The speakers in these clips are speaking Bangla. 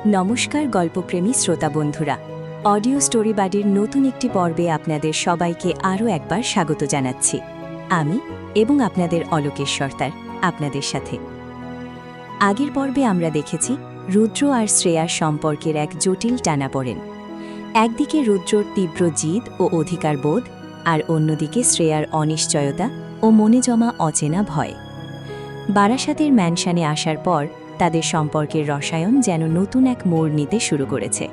নমস্কার গল্পপ্রেমী শ্রোতা বন্ধুরা, অডিও স্টোরি বাডির নতুন একটি পর্বে আপনাদের সবাইকে আরও একবার স্বাগত জানাচ্ছি। আমি এবং আপনাদের অলোকেশ সর্দার আপনাদের সাথে। আগের পর্বে আমরা দেখেছি রুদ্র আর শ্রেয়ার সম্পর্কের এক জটিল টানাপোড়েন। একদিকে রুদ্রর তীব্র জিদ ও অধিকার বোধ, আর অন্যদিকে শ্রেয়ার অনিশ্চয়তা ও মনে জমা অচেনা ভয়। বারাসাতের ম্যানশনে আসার পর তাদের সম্পর্কের রসায়ন যেন নতুন এক মোড় নিতে শুরু করেছে।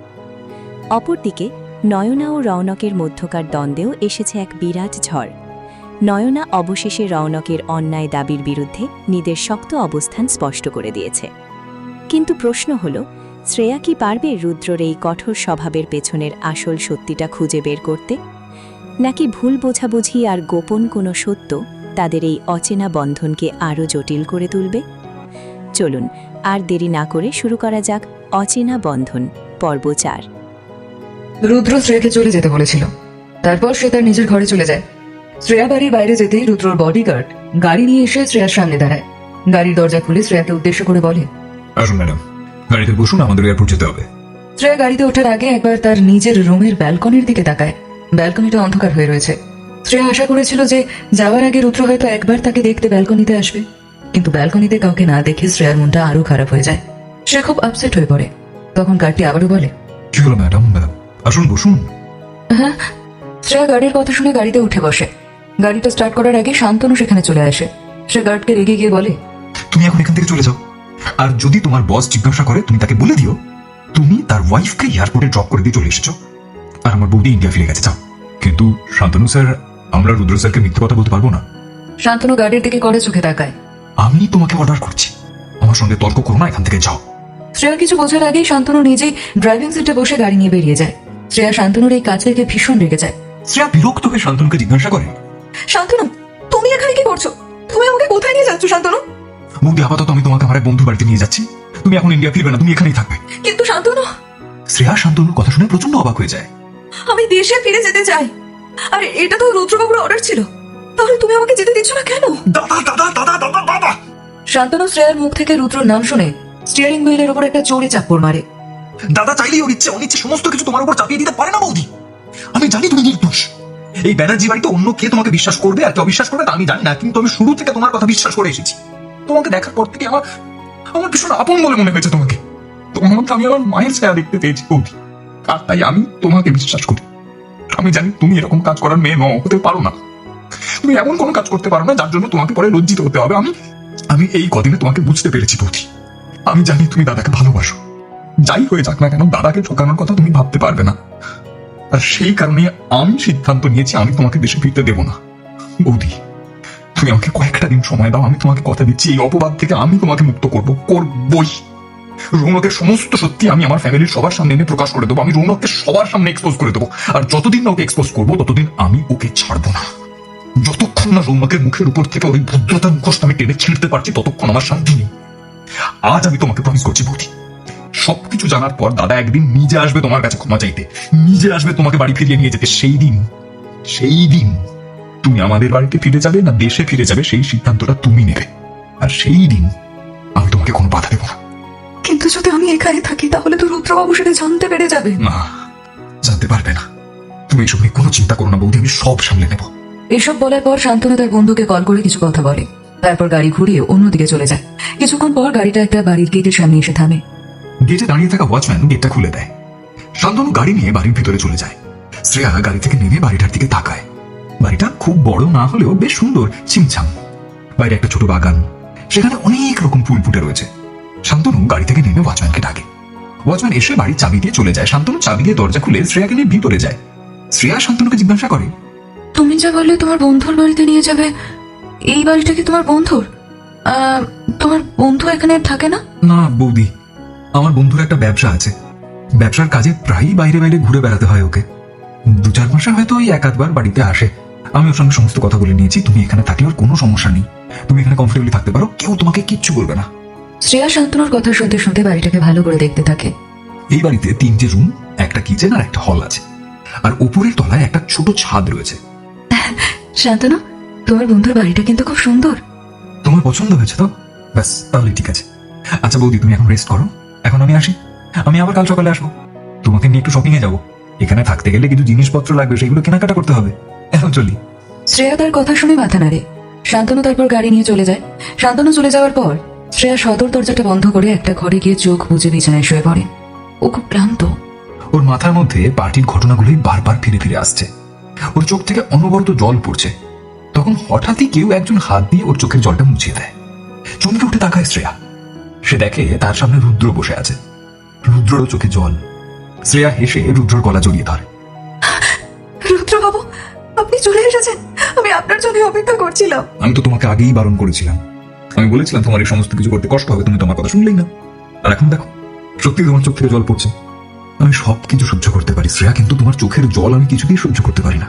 অপরদিকে নয়না ও রৌনকের মধ্যকার দ্বন্দ্বেও এসেছে এক বিরাট ঝড়। নয়না অবশেষে রৌনকের অন্যায় দাবির বিরুদ্ধে নিজের শক্ত অবস্থান স্পষ্ট করে দিয়েছে। কিন্তু প্রশ্ন হল, শ্রেয়া কি পারবে রুদ্রর এই কঠোর স্বভাবের পেছনের আসল সত্যিটা খুঁজে বের করতে, নাকি ভুল বোঝাবুঝি আর গোপন কোনো সত্য তাদের এই অচেনা বন্ধনকে আরও জটিল করে তুলবে? চলুন আর দেরি না করে শুরু করা যাক অচেনা বন্ধন পর্ব 4। রুদ্র শ্রেয়াকে চলে যেতে বলেছিল, তারপর সে তার নিজের ঘরে চলে যায়। শ্রেয়া বাড়ির বাইরে যেতেই রুদ্রর বডিগার্ড গাড়ি নিয়ে এসে শ্রেয়ার সামনে দাঁড়ায়। গাড়ির দরজা খুলে শ্রেয়াকে উদ্দেশ্য করে বলে, আসুন ম্যাডাম, গাড়িতে বসুন, আমাদের এয়ারপোর্ট যেতে হবে। শ্রেয়া গাড়িতে ওঠার আগে একবার তার নিজের রুমের ব্যালকনির দিকে তাকায়। ব্যালকনিটা অন্ধকার হয়ে রয়েছে। শ্রেয়া আশা করেছিল যে যাওয়ার আগে রুদ্র হয়তো একবার তাকে দেখতে ব্যালকনিতে আসবে, কিন্তু ব্যালকনিতে কাউকে না দেখে শ্রেয়ার মনটা আরো খারাপ হয়ে যায়। সে খুব আপসেট হয়ে পড়ে। তখন গাড়িটি আবারও বলে, কি হলো ম্যাডাম? ম্যাডাম আসুন, বসুন। হ্যাঁ। শ্রেয়া গাড়ির কথা শুনে গাড়িতে উঠে বসে। গাড়িটা স্টার্ট করার আগে শান্তনু সেখানে চলে আসে। সে গার্ডকে রেগে গিয়ে বলে, তুমি এখন এখান থেকে চলে যাও, আর যদি তোমার বস জিজ্ঞাসা করে তুমি তাকে বলে দিও তুমি তার ওয়াইফকে এয়ারপোর্টে ড্রপ করে দিয়ে চলে এসেছো, আর আমার বৌদি ইন্ডিয়া ফিরে গেছে। যাও। কিন্তু শান্তনু স্যার, আমরা রুদ্র স্যারকে মিথ্যে কথা বলতে পারবো না। শান্তনু গাড়ির দিকে করে চোখে তাকায়। আমি তোমাকে অর্ডার করছি, আমার সঙ্গে তর্ক করো না, এখান থেকে যাও। শ্রেয়া কিছু বোঝার আগেই শান্তনু নিজেই ড্রাইভিং সিটে বসে গাড়ি নিয়ে বেরিয়ে যায়। শ্রেয়া শান্তনুর এই কাজ দেখে ভীষণ রেগে যায়। শ্রেয়া বিরক্ত হয়ে শান্তনুকে জিজ্ঞাসা করে, শান্তনু, তুমি এখানে কি করছো? তুমি আমাকে কোথায় নিয়ে যাচ্ছ শান্তনু? বৌদি, আপাতত আমি তোমাকে আমার এক বন্ধুর বাড়িতে নিয়ে যাচ্ছি, তুমি এখন ইন্ডিয়া ফিরবে না, তুমি এখানেই থাকবে। কিন্তু শান্তনু। শ্রেয়া শান্তনুর কথা শুনে প্রচন্ড অবাক হয়ে যায়। আমি দেশে ফিরে যেতে চাই, আর এটা তো রুদ্রবাবুর অর্ডার ছিল, তাহলে তুমি আমাকে যেতে দিচ্ছ না কেন? দাদা দাদা দাদা দাদা দাদা। শান্তনু শ্রেয়ার মুখ থেকে রুদ্রর নাম শুনে স্টিয়ারিং হুইলের উপর একটা জোরে চাপড় মারে। দাদা চাইলেই ওর ইচ্ছে অনিচ্ছে সমস্ত কিছু তোমার উপর চাপিয়ে দিতে পারে না বৌদি। আমি জানি তুমি নির্দোষ। এই ব্যানার্জি বাড়িতে অন্য কে তোমাকে বিশ্বাস করবে আর কে অবিশ্বাস করবে তা আমি জানি না, কিন্তু আমি শুরু থেকে তোমার কথা বিশ্বাস করে এসেছি। তোমাকে দেখার পর থেকে আমার আমার ভীষণ আপন বলে মনে হয়েছে তোমাকে। তোমার মধ্যে আমি আমার মায়ের ছায়া দেখতে পেয়েছি বৌদি, আর তাই আমি তোমাকে বিশ্বাস করি। আমি জানি তুমি এরকম কাজ করার মেয়ে নও, হতে পারো না। তুমি এমন কোনো কাজ করতে পারো না যার জন্য তোমাকে পরে লজ্জিত হতে হবে। আমি এই কদিনে তোমাকে বুঝতে পেরেছি বৌদি। আমি জানি তুমি দাদাকে ভালোবাসো, যাই হয়ে যাক না কেন দাদাকে ঠকানোর কথা তুমি ভাবতে পারবে না, আর সেই কারণে আমি সিদ্ধান্ত নিয়েছি আমি তোমাকে দেশে ফিরতে দেবো না। বৌদি, তুমি আমাকে কয়েকটা দিন সময় দাও, আমি তোমাকে কথা দিচ্ছি এই অপবাদ থেকে আমি তোমাকে মুক্ত করবই। রৌনকের সমস্ত সত্যি আমি আমার ফ্যামিলির সবার সামনে এনে প্রকাশ করে দেবো। আমি রৌনককে সবার সামনে এক্সপোজ করে দেবো, আর যতদিন না ওকে এক্সপোজ করবো ততদিন আমি ওকে ছাড়বো না। যতক্ষণ না রৌনকের মুখের উপর থেকে ওই ভদ্রতার মুখোশটা আমি টেনে ছিঁড়তে পারছি ততক্ষণ আমার শান্তি নেই। আজ আমি তোমাকে প্রমিস করছি বৌদি, সবকিছু জানার পর দাদা একদিন নিজে আসবে তোমার কাছে ক্ষমা চাইতে, নিজে আসবে তোমাকে বাড়ি ফিরিয়ে নিয়ে যেতে। সেই দিন তুমি আমাদের বাড়িতে ফিরে যাবে না দেশে ফিরে যাবে সেই সিদ্ধান্তটা তুমি নেবে, আর সেই দিন আমি তোমাকে কোনো বাধা দেবো না। কিন্তু যদি আমি এখানে থাকি তাহলে তো রুদ্রবাবু সেটা জানতে পেরে যাবে। না, জানতে পারবে না। তুমি এসব নিয়ে কোনো চিন্তা করো না বৌদি, আমি সব সামলে নেব। এসব বলার পর শান্তনু তার বন্ধুকে কল করে কিছু কথা বলে, তারপর গাড়ি ঘুরিয়ে অন্যদিকে চলে যায়। কিছুক্ষণ পর গাড়িটা একটা বাড়ির গেটের সামনে এসে থামে। গেটে দাঁড়িয়ে থাকা ওয়াচম্যান গেটটা খুলে দেয়। শান্তনু গাড়ি নিয়ে বাড়ির ভিতরে চলে যায়। শ্রেয়া গাড়ি থেকে নেমে বাড়িটার দিকে তাকায়। বাড়িটা খুব বড় না হলেও বেশ সুন্দর, ছিমছাম। বাইরে একটা ছোট বাগান, সেখানে অনেক রকম ফুল ফুটে রয়েছে। শান্তনু গাড়ি থেকে নেমে ওয়াচম্যানকে ডাকে। ওয়াচম্যান এসে বাড়ির চাবি দিয়ে চলে যায়। শান্তনু চাবি দিয়ে দরজা খুলে শ্রেয়াকে নিয়ে ভিতরে যায়। শ্রেয়া শান্তনুকে জিজ্ঞাসা করে, তুমি যা বললে তোমার বন্ধুর বাড়িতে নিয়ে যাবে, এই বাড়িটা কি তোমার বন্ধুর? তোমার বন্ধু এখানে থাকে না? না বৌদি, আমার বন্ধুর একটা ব্যবসা আছে, ব্যবসার কাজে প্রায়ই বাইরে বাইরে ঘুরে বেড়াতে হয় ওকে। 2-4 মাসে হয়তো ওই 1-2বার বাড়িতে আসে। আমি ওর সঙ্গে সমস্ত কথা বলে নিয়েছি, তুমি এখানে থাকলে ওর কোনো সমস্যা নেই, তুমি এখানে কমফোর্টেবলি থাকতে পারো, কেউ তোমাকে কিচ্ছু বলবে না। শ্রেয়া শান্তনুর কথা শুনতে শুনতে বাড়িটাকে ভালো করে দেখতে থাকে। এই বাড়িতে 3টে রুম, একটা কিচেন আর একটা হল আছে, আর উপরের তলায় একটা ছোট ছাদ রয়েছে। শান্তনু, তোমার বন্ধুর বাড়িটা কিন্তু খুব সুন্দর। তোমার পছন্দ হয়েছে তো? ব্যাস, তাহলে ঠিক আছে। আচ্ছা বৌদি, তুমি এখন রেস্ট করো, এখন আমি আসি। আমি আবার কাল সকালে আসবো, তোমাকে নিয়ে একটু শপিং এ যাবো। এখানে থাকতে গেলে কিছু জিনিসপত্র লাগবে, সেগুলো কেনাকাটা করতে হবে। এখন চলি। শ্রেয়া তার কথা শুনে মাথা নাড়ে। শান্তনু তারপর গাড়ি নিয়ে চলে যায়। শান্তনু চলে যাওয়ার পর শ্রেয়া সদর দরজাটা বন্ধ করে একটা ঘরে গিয়ে চোখ বুজে বিছানায় শুয়ে পড়ে। ও খুব ক্লান্ত। ওর মাথার মধ্যে পার্টির ঘটনাগুলোই বারবার ফিরে ফিরে আসছে। ওর চোখ থেকে অনবরত জল পড়ছে। তখন হঠাৎই কেউ একজন হাত দিয়ে ওর চোখের জলটা মুছিয়ে দেয়। চমকে উঠে তাকায় শ্রেয়া। সে দেখে তার সামনে রুদ্র বসে আছে। রুদ্ররও চোখে জল। শ্রেয়া হেসে রুদ্রর গলা জড়িয়ে ধরে। রুদ্রবাবু, আপনি চলে এসেছেন। আমি আপনার জন্য অপেক্ষা করছিলাম। আমি তো তোমাকে আগেই বারণ করেছিলাম। আমি বলেছিলাম তোমার এই সমস্ত কিছু করতে কষ্ট হবে, তুমি তোমার কথা শুনলেই না। আর এখন দেখো, সত্যি তোমার চোখ থেকে জল পড়ছে। আমি সবকিছু সহ্য করতে পারি শ্রেয়া, কিন্তু তোমার চোখের জল আমি কিছুতেই সহ্য করতে পারি না।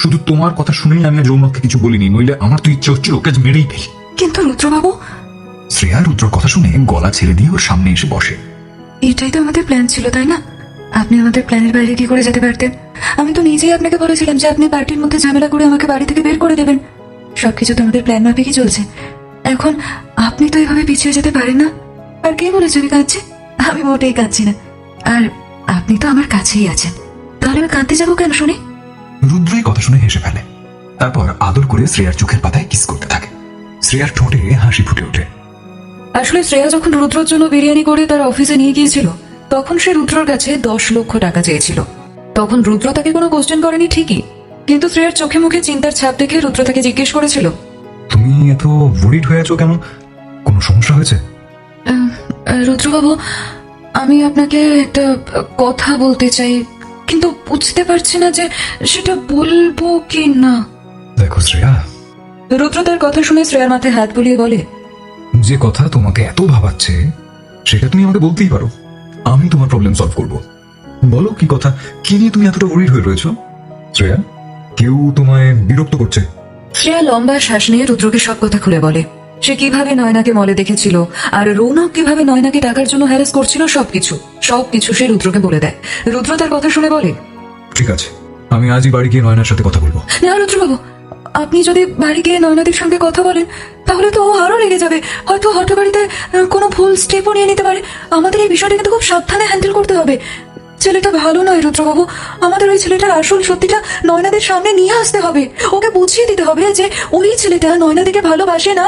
শুধু তোমার কথা শুনেই আমি রৌনককে কিছু বলিনি, নইলে আমার তো ইচ্ছে হচ্ছিল ওকে আজ মেরেই ফেলি। কিন্তু রুদ্রবাবু। শ্রেয়া রুদ্রর কথা শুনে গলা ছেড়ে দিয়ে ওর সামনে এসে বসে। এটাই তো আমাদের প্ল্যান ছিল, তাই না? আপনি আমাদের প্ল্যানের বাইরে কি করে যেতে পারতেন? আমি তো নিজেই আপনাকে বলেছিলাম যে আপনি পার্টির মধ্যে ঝামেলা করে আমাকে বাড়ি থেকে বের করে দেবেন। সবকিছু তো আমাদের প্ল্যান মাফিকই চলছে। এখন আপনি তো এভাবে পিছিয়ে যেতে পারেন না। আর কে বলেছে আমি কাঁদছি? আমি মোটেই কাঁদছি না। আর আপনি তো আমার কাছেই আছেন, তাহলে আমি কাঁদতে যাবো কেন শুনি? রুদ্র এই কথা শুনে হেসে ফেলে। তারপর আদর করে শ্রেয়ার চোখের পাতায় কিস করতে থাকে। শ্রেয়ার ঠোঁটে হাসি ফুটে ওঠে। আসলে শ্রেয়া যখন রুদ্রর জন্য বিরিয়ানি করে তার অফিসে নিয়ে গিয়েছিল, তখন সে রুদ্রর কাছে 10 লক্ষ টাকা চেয়েছিল। তখন রুদ্র তাকে কোনো কোশ্চেন করেনি ঠিকই, কিন্তু শ্রেয়ার চোখে মুখে চিন্তার ছাপ দেখে রুদ্র তাকে জিজ্ঞেস করেছিল, তুমি এত ওয়ারিড হয়ে আছো কেন? কোনো সমস্যা হয়েছে? রুদ্রবাবু, আমি আপনাকে একটা কথা বলতে চাই, কিন্তু বুঝতে পারছি না যে সেটা বলবো কি না। দেখো শ্রেয়া, রুদ্র তার কথা শুনে শ্রেয়ার মাথায় হাত বুলিয়ে বলে, যে কথা তোমাকে এত ভাবাচ্ছে সেটা তুমি আমাকে বলতেই পারো। আমি তোমার প্রবলেম সলভ করব। বলো কি কথা, কি নিয়ে তুমি এতটা ওয়ারিড হয়ে রয়েছো? শ্রেয়া, কেউ তোমায় বিরক্ত করছে? শ্রেয়া লম্বা শ্বাস নিয়ে রুদ্রকে সব কথা খুলে বলে। সে কিভাবে নয়নাকে মলে দেখেছিল, আর রৌনক কিভাবে নয়নাকে টাকার জন্য হ্যারাস করছিল, সবকিছু সে রুদ্রকে বলে দেয়। রুদ্র তার কথা শুনে বলে, ঠিক আছে, আমি আজই বাড়ি গিয়ে নয়নার সাথে কথা বলবো। না রুদ্রবাবু, আপনি যদি বাড়ি গিয়ে নয়নাদির সঙ্গে কথা বলেন তাহলে তো ও আরো রেগে যাবে। হয়তো হঠকারিতে কোনো ভুল স্টেপও নিয়ে নিতে পারে। আমাদের এই বিষয়টা কিন্তু খুব সাবধানে হ্যান্ডেল করতে হবে। ছেলেটা ভালো নয় রুদ্রবাবু। আমাদের ওই ছেলেটার আসল সত্যিটা নয়নাদের সামনে নিয়ে আসতে হবে। ওকে বুঝিয়ে দিতে হবে যে ওই ছেলেটা নয়নাদিকে ভালোবাসে না।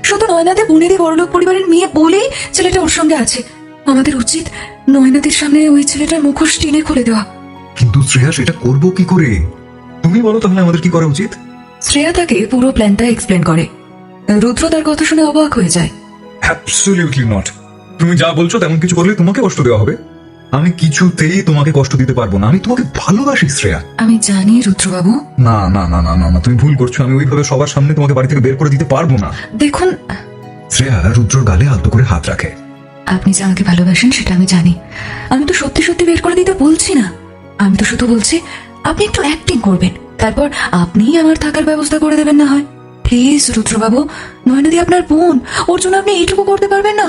শুধু নয়নাদি বনেদি বড়লোক পরিবারের মেয়ে বলেই ছেলেটা ওর সঙ্গে আছে। আমাদের উচিত নয়নাদির সামনে ওই ছেলেটার মুখোশ টেনে খুলে দেওয়া। কিন্তু শ্রেয়া, সেটা করবো কি করে? তুমি বলো তাহলে আমাদের কি করা উচিত? শ্রেয়া তাকে পুরো প্ল্যানটা এক্সপ্লেন করে। রুদ্র তার কথা শুনে অবাক হয়ে যায়। Absolutely not. তুমি যা বলছো তেমন কিছু করলে তোমাকে কষ্ট দেওয়া হবে। আমি কিছুতেই তোমাকে কষ্ট দিতে পারবো না। আমি তোমাকে ভালোবাসি শ্রেয়া। আমি জানি রুদ্রবাবু। না না না না না না, তুমি ভুল করছো। আমি ওইভাবে সবার সামনে তোমাকে বাড়ি থেকে বের করে দিতে পারবো না। দেখুন, শ্রেয়া রুদ্রর গালে আলতো করে হাত রাখে। আপনি যে আমাকে ভালোবাসেন সেটা আমি জানি। আমি তো সত্যি সত্যি বের করে দিতে বলছি না। আমি তো শুধু বলছি আপনি একটু অ্যাক্টিং করবেন, তারপর আপনিই আমার থাকার ব্যবস্থা করে দেবেন না হয়। প্লিজ রুদ্রবাবু, নয়নাদি আপনার বোন, ওর জন্য আপনি এইটুকু করতে পারবেন না?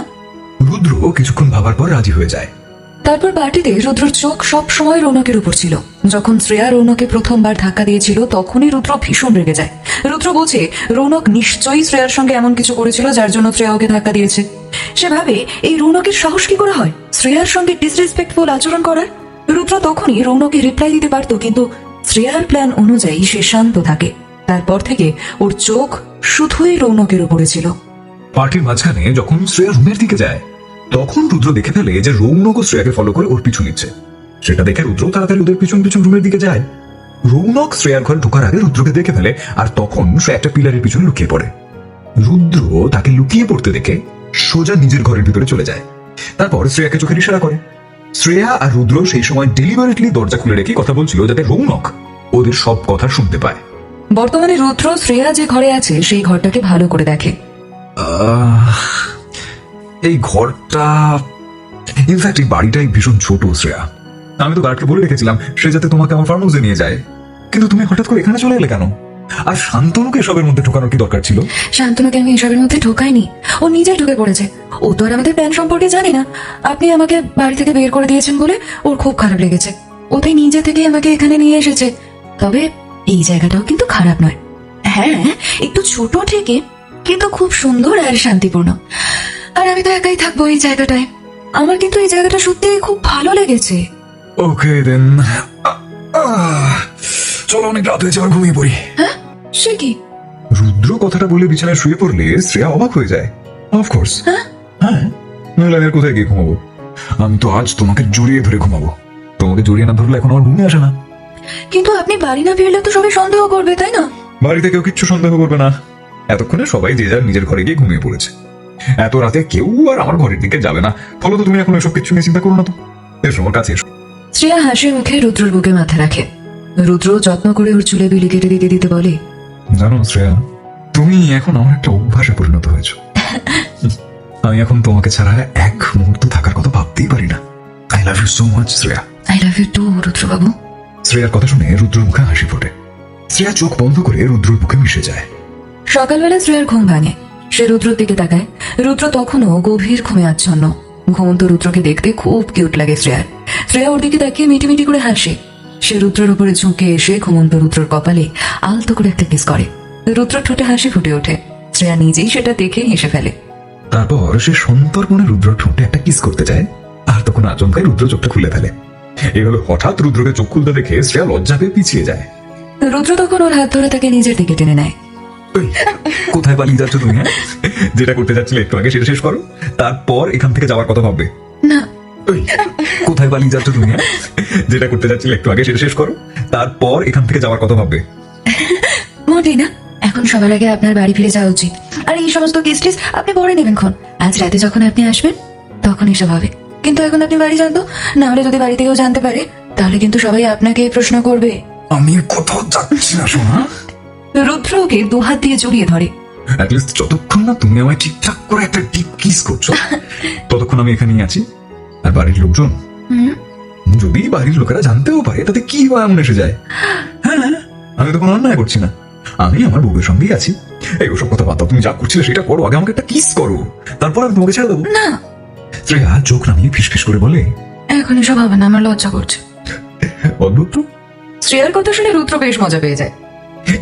রুদ্র কিছুক্ষণ ভাবার পর রাজি হয়ে যায়। তারপর পার্টিতে রুদ্রর চোখ সব সময় রৌনকের উপর ছিল। যখন শ্রেয়া রৌনকে প্রথমবার ধাক্কা দিয়েছিল তখনই রুদ্র ভীষণ রেগে যায়। রুদ্র বোঝে রৌনক নিশ্চয়ই শ্রেয়ার সঙ্গে এমন কিছু করেছিল যার জন্য শ্রেয়া ওকে ধাক্কা দিয়েছে। সে ভাবে এই রৌনকের সাহস কি করে হয় শ্রেয়ার সঙ্গে ডিসরেসপেক্টফুল আচরণ করার। রুদ্র তখনই রৌনকে রিপ্লাই দিতে পারত, কিন্তু শ্রেয়ার প্ল্যান অনুযায়ী সে শান্ত থাকে। তারপর থেকে ওর চোখ শুধুই রৌনকের উপরে ছিল। পার্টির মাঝখানে যখন শ্রেয়া রুমের দিকে যায় তখন রুদ্র দেখে ফেলে যে রৌনক ও শ্রেয়াকে ফলো করে ওর পিছু নিচ্ছে। সেটা দেখে রুদ্র তাড়াতাড়ি ওদের পিছন পিছন রুমের দিকে যায়। রৌনক শ্রেয়ার ঘরে ঢোকার আগে রুদ্রকে দেখে ফেলে, আর তখন সে একটা পিলারের পিছনে লুকিয়ে পড়ে। রুদ্র তাকে লুকিয়ে পড়তে দেখে সোজা নিজের ঘরের ভিতরে চলে যায়। তারপর শ্রেয়াকে চোখের ইশারা করে। শ্রেয়া আর রুদ্র সেই সময় ডেলিভারেটলি দরজা খুলে রেখে কথা বলছিল যাতে রৌনক ওদের সব কথা শুনতে পায়। বর্তমানে রুদ্র শ্রেয়া যে ঘরে আছে সেই ঘরটাকে ভালো করে দেখে। এই ঘরটা, ইনফ্যাক্ট এই বাড়িটাই ভীষণ ছোট শ্রেয়া। আমি তো গার্ডকে বলে রেখেছিলাম সে যাতে তোমাকে আমার ফার্ম হাউসে নিয়ে যায়, কিন্তু তুমি হঠাৎ করে এখানে চলে এলে কেন? আর শান্তনুকে এসবের মধ্যে ঢোকানোর কি দরকার ছিল? শান্তনুকে আমি এসবের মধ্যে ঢোকাইনি, ও নিজেই ঢুকে পড়েছে। ও তো আর আমাদের প্ল্যান সম্পর্কে জানি না। আপনি আমাকে বাড়ি থেকে বের করে দিয়েছেন বলে ওর খুব খারাপ লেগেছে। ওটাই নিজে থেকে আমাকে এখানে নিয়ে এসেছে। তবে এই জায়গাটাও কিন্তু খারাপ নয়। হ্যাঁ, একটু ছোট ঠিকই, কিন্তু খুব সুন্দর আর শান্তিপূর্ণ। আর আমি তো একাই থাকবো এই জায়গাটায়। আমার কিন্তু এই জায়গাটা সত্যি খুব ভালো লেগেছে। ওকে দেন, চলো অনেক রাত হয়েছে, আবার ঘুমিয়ে পড়ি। হ্যাঁ, সে কি? রুদ্র কথাটা বলে বিছানায় শুয়ে পড়লে শ্রেয়া অবাক হয়ে যায়। অফকোর্স, হ্যাঁ? হ্যাঁ, নইলে আমি আর কোথায় গিয়ে ঘুমাবো? আমি তো আজ তোমাকে জড়িয়ে ধরে ঘুমাবো। তোমাকে জড়িয়ে না ধরলে এখন আমার ঘুমে আসে না। কিন্তু আপনি বাড়ি না ফিরলে তো সবাই সন্দেহ করবে, তাই না? বাড়িতে কেউ কিচ্ছু সন্দেহ করবে না। এতক্ষণে সবাই যে যার নিজের ঘরে গিয়ে ঘুমিয়ে পড়েছে। এত রাতে কেউ আর আমার ঘরের দিকে যাবে না। ফলত তুমি এখন এসব কিছু নিয়ে চিন্তা করো না তো। এসো আমার কাছে এসো। শ্রেয়া হাসি মুখে রুদ্রর বুকে মাথা রাখে। রুদ্র যত্ন করে ওর চুলে বিলি কেটে দিতে দিতে বলে, জানো শ্রেয়া, তুমি এখন আমার একটা অভ্যাসে পরিণত হয়েছ। আমি এখন তোমাকে ছাড়া এক মুহূর্ত থাকার কথা ভাবতেই পারি না। I love you so much Shreya. I love you too রুদ্রবাবু। শ্রেয়ার কথা শুনে রুদ্রর মুখে হাসি ফোটে। শ্রেয়া চোখ বন্ধ করে রুদ্রর বুকে মিশে যায়। সকালবেলা শ্রেয়ার ঘুম ভাঙে। সে রুদ্রর দিকে তাকায়। রুদ্র তখনও গভীর ঘুমে আচ্ছন্ন। ঘুমন্ত রুদ্রকে দেখতে খুব কিউট লাগে শ্রেয়ার। শ্রেয়া ওর দিকে তাকিয়ে মিটি মিটি করে হাসে। সে রুদ্রের উপরে ঝুঁকে এসে ঘুমন্ত রুদ্রর কপালে আলতো করে একটা কিস করে। রুদ্র ঠোঁটে হাসি ফুটে ওঠে। শ্রেয়া নিজেই সেটা দেখে হেসে ফেলে। তারপর সে সন্তর্পণে রুদ্র ঠোঁটে একটা কিস করতে যায়, আর তখন আচমকাই রুদ্র চোখটা খুলে ফেলে। এভাবে হঠাৎ রুদ্রকে চোখ খুলতে দেখে শ্রেয়া লজ্জা পেয়ে পিছিয়ে যায়। রুদ্র তখন ওর হাত ধরে তাকে নিজের দিকে টেনে নেয়। ওই, কোথায় পালিয়ে যাচ্ছ তুমি? হ্যাঁ, যেটা করতে যাচ্ছিলে একটু আগে সেটা শেষ করো, তারপর এখান থেকে যাওয়ার কথা ভাববে। না, ওই, কোথায় পালিয়ে যাচ্ছ তুমি? হ্যাঁ, যেটা করতে যাচ্ছিলে একটু আগে সেটা শেষ করো, তারপর এখান থেকে যাওয়ার কথা ভাববে। মোটেই না। এখন সবার আগে আপনার বাড়ি ফিরে যাওয়া উচিত। আর এই সমস্ত কেস টেস আপনি পরে নেবেন খন। আজ রাতে যখন আপনি আসবেন তখন এসব হবে। কিন্তু এখন আপনি বাড়ি যান তো, না হলে যদি বাড়ি থেকেও জানতে পারে তাহলে কিন্তু সবাই আপনাকে প্রশ্ন করবে। আমি কোথাও যাচ্ছি না সোনা। রুদ্র ওকে দুহাত দিয়ে জড়িয়ে ধরে। অ্যাটলিস্ট যতক্ষণ না তুমি আমায় ঠিকঠাক করে একটা ডিপ কিস করছো, ততক্ষণ আমি এখানেই আছি। আর বাড়ির লোকজন, যদি বাড়ির লোকেরা জানতেও পারে তাতে কি বা এমন এসে যায়? হ্যাঁ, আমি তো কোনো অন্যায় করছি না। আমি আমার বউয়ের সঙ্গেই আছি। এই ওসব কথা বাদ দাও, তুমি যা করছিলে সেটা করো। আগে আমাকে একটা কিস করো, তারপর আমি তোমাকে ছেড়ে দেবো। না। শ্রেয়া চোখ নামিয়ে ফিসফিস করে বলে, এখন এসব হবে না, আমার লজ্জা করছে। অদ্ভুত তো। শ্রেয়ার কথা শুনে রুদ্র বেশ মজা পেয়ে যায়।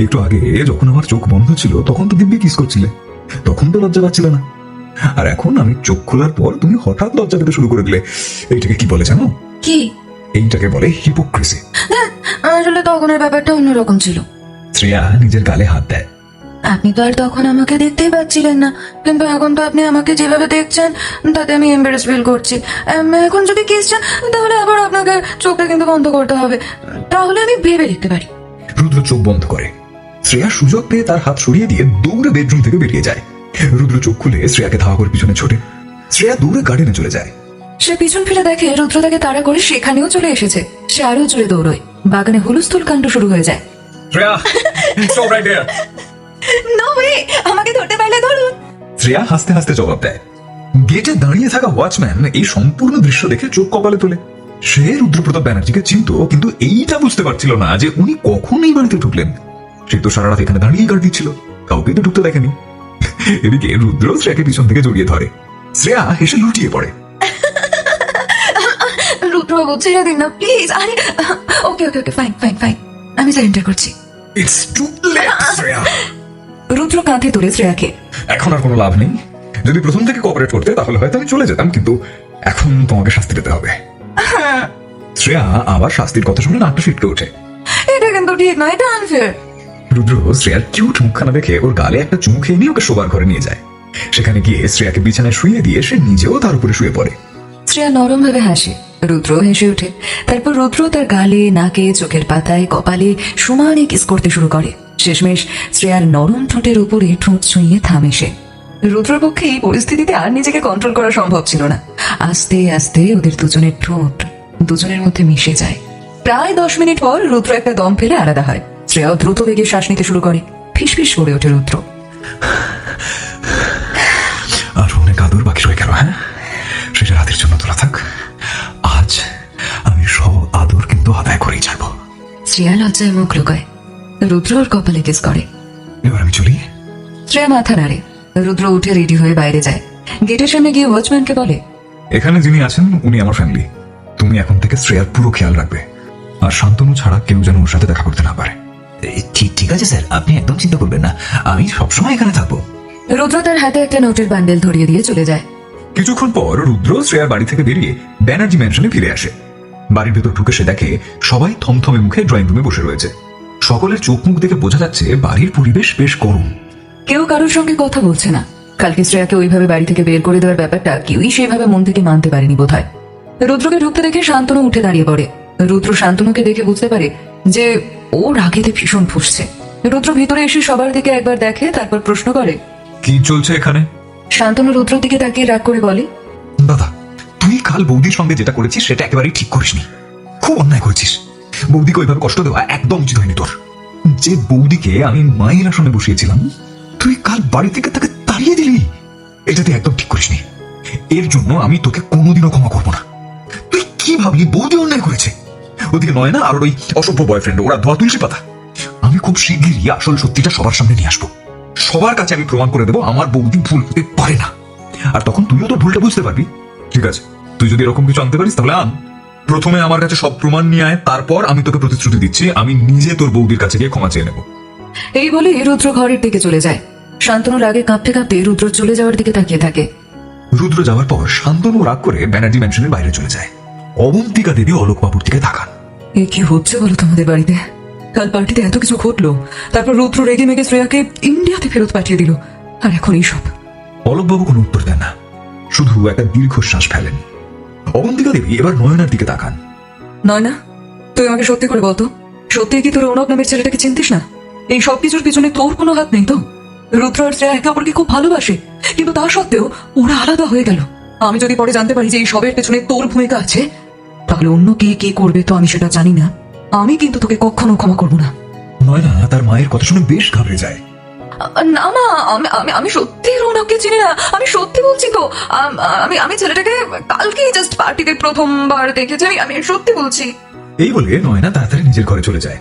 একটু আগে যখন আমার চোখ বন্ধ ছিল তখন তো দিব্যি কিস করছিলে, তখন তো লজ্জা পাচ্ছিলে না। আর এখন আমি চোখ খোলার পর তুমি হঠাৎ লজ্জা পেতে শুরু করে দিলে। এইটাকে কি বলে জানো? কি? এইটাকে বলে হিপোক্রেসি। আসলে তখনের ব্যাপারটা অন্যরকম ছিল। শ্রেয়া নিজের গালে হাত দেয়। আপনি তো আর তখন আমাকে দেখতেই পাচ্ছিলেন না, কিন্তু এখন তো আপনি আমাকে যেভাবে দেখছেন তাতে আমি এম্বারেস ফিল করছি। এখন যদি কিস চান তাহলে আবার আপনাকে চোখটা কিন্তু বন্ধ করতে হবে, তাহলে আমি ভেবে দেখতে পারি। রুদ্র চোখ বন্ধ করে। শ্রেয়া সুযোগ পেয়ে তার হাত সরিয়ে দিয়ে দৌড়ে বেডরুম থেকে বেরিয়ে যায়। রুদ্র চোখ খুলে শ্রেয়াকে ধাওয়া করে পিছনে ছোটে। শ্রেয়া দৌড়ে গার্ডেনে চলে যায়। সে পিছন ফিরে দেখে রুদ্র তাকে তাড়া করে সেখানেও চলে এসেছে। সে আরো জোরে দৌড়য়। বাগানে হুলস্থুল কাণ্ড শুরু হয়ে যায়। Shreya, stop right there! No way, আমাকে ধরতে পারলে ধরুন। শ্রেয়া হাসতে হাসতে জবাব দেয়। গেটে দাঁড়িয়ে থাকা ওয়াচম্যান এই সম্পূর্ণ দৃশ্য দেখে চোখ কপালে তোলে। সে রুদ্রপ্রতাপ ব্যানার্জিকে চিনত, কিন্তু এইটা বুঝতে পারছিল না যে উনি কখন এই বাড়িতে ঢুকলেন। সে তো সারা রাত এখানে দাঁড়িয়ে গার্ড দিচ্ছিল, কাউকে তো ঢুকতে দেখেনি। এদিকে রুদ্র শ্রেয়াকে পিছন থেকে জড়িয়ে ধরে। শ্রেয়া হেসে লুটিয়ে পড়ে। রুদ্রবাবু ছেড়ে দিন না প্লিজ। আরে okay okay okay, fine fine fine, আমি সারেন্ডার করছি। It's too late Shreya. রুদ্র কাঁধে তুলে শ্রেয়াকে। এখন আর কোনো লাভ নেই। যদি প্রথম থেকে কোঅপারেট করতে তাহলে হয়তো আমি চলে যেতাম, কিন্তু এখন তোমাকে শাস্তি পেতে হবে। শ্রেয়া আবার শাস্তির কথা শুনে নাকটা ফিটকে ওঠে। এটা কিন্তু ঠিক নয়, এটা আনফেয়ার। রুদ্র শ্রেয়ার কিউট মুখখানা দেখে ওর গালে একটা চুমু খেয়ে নিয়ে ওকে শোবার ঘরে নিয়ে যায়। সেখানে গিয়ে শ্রেয়াকে বিছানায় শুয়ে দিয়ে সে নিজেও তার উপরে শুয়ে পড়ে। শ্রেয়া নরম ভাবে হাসে। রুদ্র হেসে ওঠে। তারপর রুদ্র তার গালে, নাকে, চোখের পাতায়, কপালে সমানে কিস করতে শুরু করে। শেষমেশ শ্রেয়ার নরম ঠোঁটের উপরে ঠোঁট ছুঁয়ে থামে সে। রুদ্রর পক্ষে এই পরিস্থিতিতে আর নিজেকে কন্ট্রোল করা সম্ভব ছিল না। আস্তে আস্তে ওদের দুজনের ঠোঁট দুজনের মধ্যে মিশে যায়। প্রায় 10 মিনিট পর রুদ্র একটা দম ফেলে আলাদা হয়। শ্রেয়াও দ্রুত বেগে শ্বাস নিতে শুরু করে। ফিসফিস করে ওঠে রুদ্র। আর অনেক আদর বাকি রয়ে গেল। হ্যাঁ, সেটা রাতের জন্য তোলা থাক। আজ আমি সব আদর কিন্তু আদায় করেই ছাড়বো। শ্রেয়া লজ্জায় মুখ লুকায়। রুদ্র ওর কপালে কিস করে। এবার আমি চলি। শ্রেয়া মাথা নাড়ে। রুদ্র উঠে রেডি হয়ে বাইরে যায়। গেটের সামনে গিয়ে ওয়াচম্যানকে বলে, এখানে যিনি আছেন উনি আমার ফ্যামিলি। তুমি এখন থেকে শ্রেয়ার পুরো খেয়াল রাখবে, আর শান্তনু ছাড়া কেউ যেন ওর সাথে দেখা করতে না পারে। ঠিক আছে স্যার, আপনি একদম চিন্তা করবেন না, আমি সবসময় এখানে থাকবো। রুদ্র তার হাতে একটা নোটের বান্ডেল ধরিয়ে দিয়ে চলে যায়। কিছুক্ষণ পর রুদ্র শ্রেয়ার বাড়ি থেকে বেরিয়ে ব্যানার্জি ম্যানশনে ফিরে আসে। বাড়ির ভেতর ঢুকে সে দেখে সবাই থমথমে মুখে ড্রয়িং রুমে বসে রয়েছে। সকলের চোখ মুখ দেখে বোঝা যাচ্ছে বাড়ির পরিবেশ বেশ গরম। কেউ কারোর সঙ্গে কথা বলছে না। কালকে শ্রেয়াকে ওইভাবে বাড়ি থেকে বের করে দেওয়ার ব্যাপারটা কেউই সেভাবে মন থেকে মানতে পারেনি বোধহয়। রুদ্রকে ঢুকতে দেখে শান্তনু উঠে দাঁড়িয়ে পড়ে। রুদ্র শান্তনুকে দেখে বুঝতে পারে যে ও রাগেতে ভীষণ ফুঁসছে। রুদ্র ভিতরে এসে সবার দিকে একবার দেখে, তারপর প্রশ্ন করে, কি চলছে এখানে? শান্তনু রুদ্রের দিকে তাকিয়ে রাগ করে বলে, দাদা, তুই কাল বৌদির সঙ্গে যেটা করেছিস সেটা একেবারেই ঠিক করিসনি। খুব অন্যায় করেছিস। বৌদিকে ওইভাবে কষ্ট দেওয়া একদম উচিত হয়নি তোর। যে বৌদিকে আমি মায়ের আসনে বসিয়েছিলাম, তুই কাল বাড়ি থেকে তাকে তাড়িয়ে দিলি। এটা তুই একদম ঠিক করিসনি। এর জন্য আমি তোকে কোনোদিনও ক্ষমা করবো না। তুই কি ভাবলি বৌদি অন্যায় করেছে? ওদিকে নয় না আর ওই অসভ্য বয়ফ্রেন্ড, ওরা ধোয়া তুলসী পাতা। আমি খুব শিগগিরই আসল সত্যিটা সবার সামনে নিয়ে আসবো। সবার কাছে আমি প্রমাণ করে দেবো আমার বৌদি ভুল হতে পারে না। আর তখন তুইও তোর ভুলটা বুঝতে পারবি। ঠিক আছে, তুই যদি এরকম কিছু আনতে পারিস তাহলে আন। প্রথমে আমার কাছে সব প্রমাণ নিয়ে আয়, তারপর আমি তোকে প্রতিশ্রুতি দিচ্ছি আমি নিজে তোর বৌদির কাছে গিয়ে ক্ষমা চেয়ে নেব। এই বলে রুদ্র ঘরের দিকে চলে যায়। শান্তনু রাগে কাঁপতে কাঁপতে রুদ্র চলে যাওয়ার দিকে তাকিয়ে থাকে। রুদ্র যাওয়ার পর শান্তনু রাগ করে ব্যানার্জি ম্যানশনের বাইরে চলে যায়। অবন্তিকা দেবী অলোক বাবুর দিকে তাকান। এ কি হচ্ছে বলো তোমাদের বাড়িতে? কাল পার্টিতে এত কিছু ঘটলো, তারপর রুদ্র রেগে মেগে শ্রেয়াকে ইন্ডিয়াতে ফেরত পাঠিয়ে দিল, আর এখন এইসব। অলোক বাবু কোনো উত্তর দেন না, শুধু একটা দীর্ঘশ্বাস ফেলেন। অবন্তিকা দেবী এবার নয়নার দিকে তাকান। নয়না, তুই আমাকে সত্যি করে বলতো, সত্যি কি তোর রৌনক নামের ছেলেটাকে চিনতিস না? এই সব কিছুর পিছনে তোর কোনো হাত নেই তো? রুদ্র আর শ্রেয়া একে অপরকে খুব ভালোবাসে, কিন্তু তা সত্ত্বেও ওরা আলাদা হয়ে গেল। আমি যদি পরে জানতে পারি যে এই সবের পেছনে তোর ভূমিকা আছে, তাহলে অন্য কে কি করবে তো আমি সেটা জানি না। আমি কিন্তু তোকে কখনো ক্ষমা করবো না। নয়না তার মায়ের কথা শুনে বেশ ঘাবড়ে যায়। না না, আমি সত্যি রৌনককে চিনি না, আমি সত্যি বলছি তো। আমি ছেলেটাকে কালকেই জাস্ট পার্টিতে প্রথমবার দেখেছি, আমি সত্যি বলছি। এই বলে নয়না তাড়াতাড়ি নিজের ঘরে চলে যায়।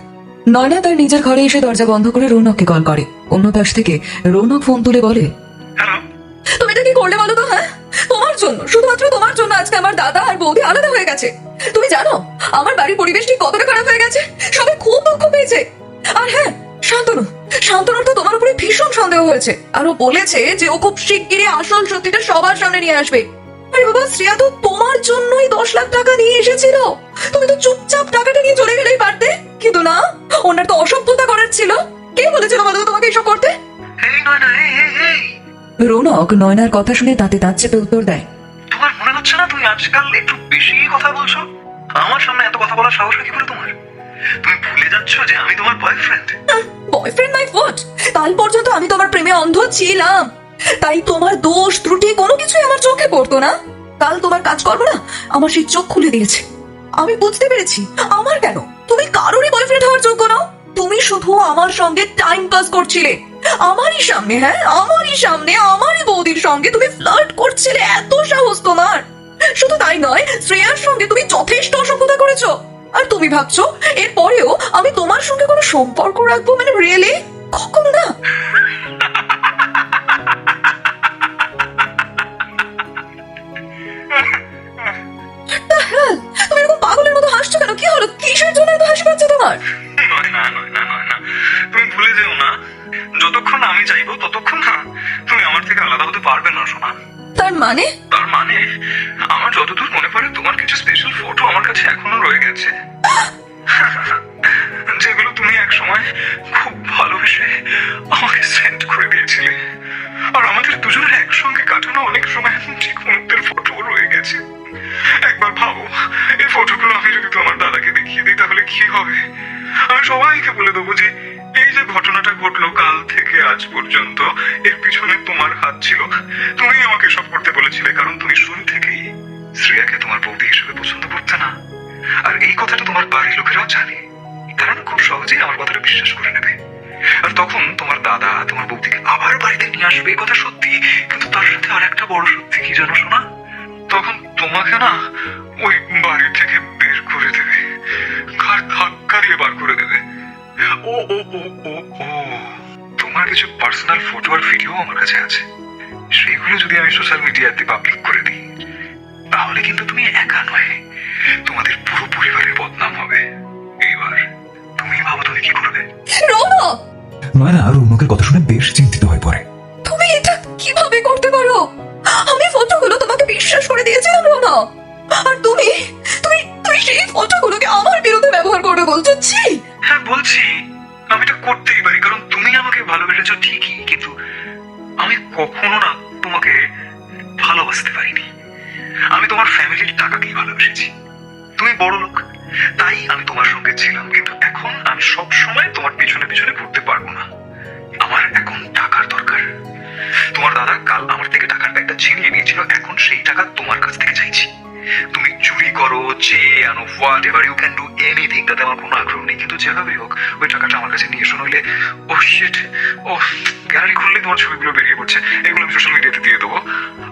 নয়না তার নিজের ঘরে এসে দরজা বন্ধ করে রৌনককে কল করে। অন্য পাশ থেকে রৌনক ফোন তুলে বলে, তুমি এটা কি করলে বলো তো? হ্যাঁ, তোমার জন্য, শুধুমাত্র তোমার জন্য আজকে আমার দাদা আর বৌদি আলাদা হয়ে গেছে। তুমি জানো আমার বাড়ির পরিবেশটি কতটা খারাপ হয়ে গেছে? সবাই খুব দুঃখ পেয়েছে। আর হ্যাঁ, শান্তনুর তো তোমার উপরে ভীষণ সন্দেহ হয়েছে, আর ও বলেছে যে ও খুব শিগগিরই আসল সত্যিটা সবার সামনে নিয়ে আসবে। আরে বাবা, শ্রেয়া তো তোমার জন্যই 10 লাখ টাকা নিয়ে এসেছিল। তুমি তো চুপচাপ টাকাটা নিয়ে চলে গেলেই পারতে, কিন্তু না, ওনার তো অসভ্যতা করার ছিল। কে বলেছিল বলো তো তোমাকে এসব করতে? রৌনক নয়নার কথা শুনে দাঁতে দাঁত চেপে উত্তর দেয়, তোমার মনে হচ্ছে না তুমি আজকাল একটু বেশি কথা বলছো? আমার সামনে এত কথা বলার সাহস কি করে তোমার? তুমি ভুলে যাচ্ছ যে আমি তোমার বয়ফ্রেন্ড। বয়ফ্রেন্ড মাই ফুট, কাল পর্যন্ত আমি তোমার প্রেমে অন্ধ ছিলাম, তাই তোমার দোষ ত্রুটি কোনো কিছুই আমার চোখে পড়তো না। কাল তোমার কাজ করবো না আমার সেই চোখ খুলে দিয়েছে। আমি বুঝতে পেরেছি আমার কেন তুমি কারোরই বয়ফ্রেন্ড হওয়ার যোগ্য নাও। তুমি শুধু আমার সঙ্গে টাইম পাস করছিলে, আমারই সামনে, হ্যাঁ আমারই সামনে আমারই বৌদির সঙ্গে তুমি ফ্লার্ট করছিলে। এত সাহস তোমার! শুধু তাই নয়, শ্রেয়ার সঙ্গে তুমি যথেষ্ট অসভ্যতা করেছো। আর তুমি ভাবছো এর পরেও আমি তোমার সঙ্গে কোনো সম্পর্ক রাখবো? মানে রিয়েলি? কখনো না। তুমি এরকম পাগলের মতো হাসছো কেন? কি হলো? কিসের জন্য এত হাসি পাচ্ছে তোমার? নয়, তুমি ভুলে যেও না, যতক্ষণ না আমি চাইবো ততক্ষণ না তুমি আমার থেকে আলাদা হতে পারবে না সোনা। তার মানে? তার মানে আমার যতদূর মনে পড়ে তোমার কিছু স্পেশাল ফটো আমার কাছে এখনো রয়ে গেছে, যেগুলো তুমি এক সময় খুব ভালোবেসে আমাকে সেন্ড করে দিয়েছিলে। আর আমাদের দুজনের একসঙ্গে কাটানো অনেক সময় ঠিক মুহূর্তের ফটো রয়ে গেছে। একবার ভাবো, এই ফটোগুলো আমি যদি তোমার দাদাকে দেখিয়ে দিই তাহলে কি হবে? আমি সবাইকে বলে দেবো যে এই যে ঘটনাটা ঘটলো কাল থেকে আজ পর্যন্ত এর পিছনে তোমার হাত ছিল। তুমি আমাকে সব করতে বলেছিলে কারণ তুমি শুরু থেকেই শ্রেয়াকে তোমার বৌদি হিসেবে পছন্দ করতে না। আর এই কথাটা তোমার বাড়ির লোকেরাও জানে, তারা না খুব সহজেই আমার কথাটা বিশ্বাস করে নেবে। আর তখন তোমার দাদা তোমার বৌদিকে আবার বাড়িতে নিয়ে আসবে, এই কথা সত্যি, কিন্তু তার সাথে আর একটা বড় সত্যি কি জানো শোনা? তখন তোমাকে না ওই বাড়ি থেকে বের করে দেবে, ঘাড় ধাক্কা দিয়ে বার করে দেবে। ও ও ও ও ও তোমার কিছু পার্সোনাল ফটো আর ভিডিও আমার কাছে আছে, সেইগুলো যদি আমি সোশ্যাল মিডিয়াতে পাবলিক করে দিই তাহলে কিন্তু তুমি একা নয়, তোমাদের পুরো পরিবারের বদনাম হবে। এইবার তুমি ভাবো তুমি কি করবে? রৌনক! নয়না রৌনকের কথা শুনে বেশ চিন্তিত হয়ে পড়ে। তুমি এটা কিভাবে করতে পারো? আমি ফটোগুলো তোমাকে না। আর তুমি তুমি তুমি সেই ফটোগুলোকে আমার বিরুদ্ধে ব্যবহার করবে বলছো? ছি! হ্যাঁ বলছি, আমি এটা করতেই পারি, কারণ তুমি আমাকে ভালোবেসেছো ঠিকই, কিন্তু আমি কখনো না তোমাকে ভালোবাসতে পারিনি। আমি তোমার ফ্যামিলির টাকাকেই ভালোবেসেছি। তুমি বড় লোক, তাই আমি তোমার সঙ্গে ছিলাম, কিন্তু এখন আমি সব সময় তোমার পিছনে পিছনে ঘুরতে পারবো না। আমার এখন টাকার দরকার। তোমার দাদা কাল আমার থেকে টাকার ব্যাগটা ছিনিয়ে নিয়েছিল, এখন সেই টাকা তোমার কাছ থেকে চাইছি। তুমি চুরি করো, চেয়ে আনো, whatever you can do anything, তাতে আমার কোনো আগ্রহ নেই, কিন্তু যেভাবেই হোক ওই টাকাটা আমার কাছে নিয়ে এসো, নইলে ও শিট, ও গ্যালারি খুললে তোমার ছবিগুলো বেরিয়ে পড়ছে, এগুলো আমি সোশ্যাল মিডিয়াতে দিয়ে দেবো।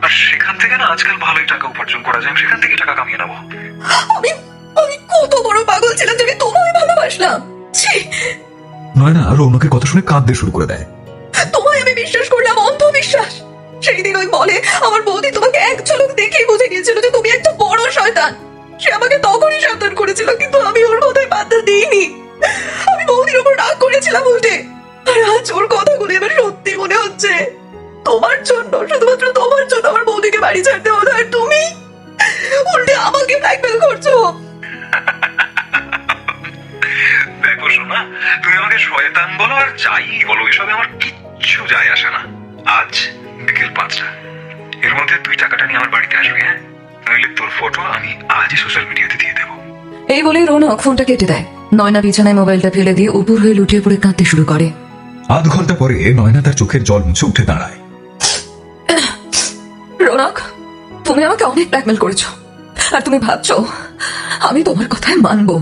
আর সেখান থেকে না আজকাল ভালোই টাকা উপার্জন করা যায়, আমি সেখান থেকে টাকা কামিয়ে নেবো। আমি আমি কত বড় পাগল ছিলাম যে আমি তোমায় ভালোবাসলাম। ছি! নয়না রৌনকের কথা শুনে কাঁদতে শুরু করে দেয়। তোমায় আমি বিশ্বাস করলাম, অন্ধবিশ্বাস। সেই দিন ওই মলে আমার বৌদি তোমাকে এক ঝলক দেখেই বুঝে গিয়েছিল যে তুমি একটা বড় শয়তান। সে আমাকে তখনই সাবধান করেছিল, কিন্তু আমি ওর কথায় বাধা দিইনি। আমি বৌদির উপর রাগ করেছিলাম উল্টে। আর আজ ওর কথাগুলো এবার সত্যি মনে হচ্ছে। তোমার জন্য, শুধুমাত্র তোমার জন্য আমার বৌদিকে বাড়ি ছাড়তে হলো, আর তুমি উল্টে আমাকে ব্ল্যাকমেল করছো। দেখো শোনা, তুমি আমাকে শয়তান বলো আর যাই বলো, এসবে আমার কিচ্ছু যায় আসে না। আজ বিকেল 5টা, এর মধ্যে তুই টাকাটা নিয়ে আমার বাড়িতে আসবি, হ্যাঁ? নইলে তোর ফটো আমি আজই সোশ্যাল মিডিয়াতে দিয়ে দেবো। এই বলেই রৌনক ফোনটা কেটে দেয়। নয়না বিছানায় মোবাইলটা ফেলে দিয়ে উপর হয়ে লুটিয়ে পড়ে কাঁদতে শুরু করে। আধ ঘন্টা পরে নয়না তার চোখের জল মুছে উঠে দাঁড়ায়। রৌনক, তুমি আমাকে অনেক ব্ল্যাকমেল করেছো, আর তুমি ভাবছো আমি তোমার কথায় মানবো,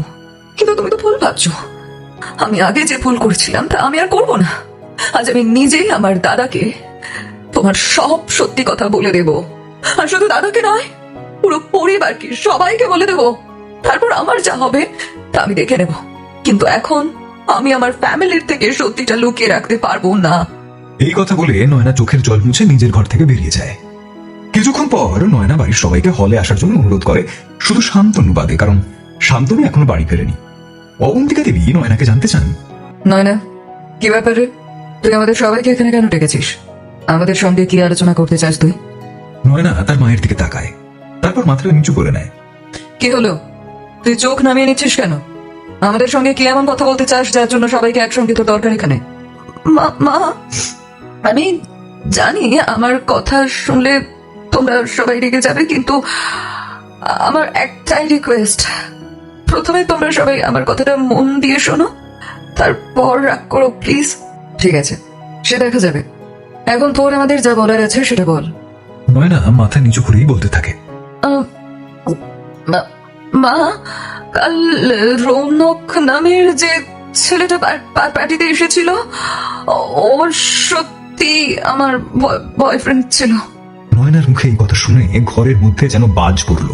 কিন্তু তুমি তো ভুল ভাবছো। আমি আগে যে ভুল করেছিলাম তা আমি আর করবো না। আজ আমি নিজেই আমার দাদাকে তোমার সব সত্যি কথা বলে দেব। আর শুধু দাদাকে নয়, পুরো পরিবারকে, সবাইকে বলে দেব। তারপর আমার যা হবে তা আমি দেখে নেব, কিন্তু এখন আমি আমার ফ্যামিলির থেকে সত্যিটা লুকিয়ে রাখতে পারবো না। এই কথা বলে নয়না চোখের জল মুছে নিজের ঘর থেকে বেরিয়ে যায়। কিছুক্ষণ পর নয়না বাড়ির সবাইকে হলে আসার জন্য অনুরোধ করে, শুধু শান্তনু বাদে, কারণ শান্তনু এখনো বাড়ি ফেরেনি। অবন্তিকা দেবী নয়নাকে জানতে চান, নয়না, কি ব্যাপারে? তুই আমাদের সবাইকে এখানে কেন ডেকেছিস? আমাদের সঙ্গে কি আলোচনা করতে চাস তুই? নয়না তার মায়ের দিকে তাকায়, তারপর মাথাটা নিচু করে নেয়। কি হলো? তুই চোখ নামিয়ে নিচ্ছিস কেন? আমাদের সঙ্গে কি এমন কথা বলতে চাস যার জন্য সবাইকে একসঙ্গে তোর দরকার এখানে? মা, আমি জানি আমার কথা শুনলে তোমরা সবাই রেগে যাবে, কিন্তু আমার একটাই রিকোয়েস্ট, প্রথমে তোমরা সবাই আমার কথাটা মন দিয়ে শোনো, তারপর রাগ করো প্লিজ। ঠিক আছে, সে দেখা যাবে। এখন তোর আমাদের যা বলার আছে সেটা বল। নয়না মাথা নিচু করেই বলতে থাকে, মা, কাল রৌনক নামের যে ছেলেটা পার্টিতে এসেছিল, ওর সত্যি আমার বয়ফ্রেন্ড ছিল। নয়নার মুখে এই কথা শুনে ঘরের মধ্যে যেন বাজ পড়ল।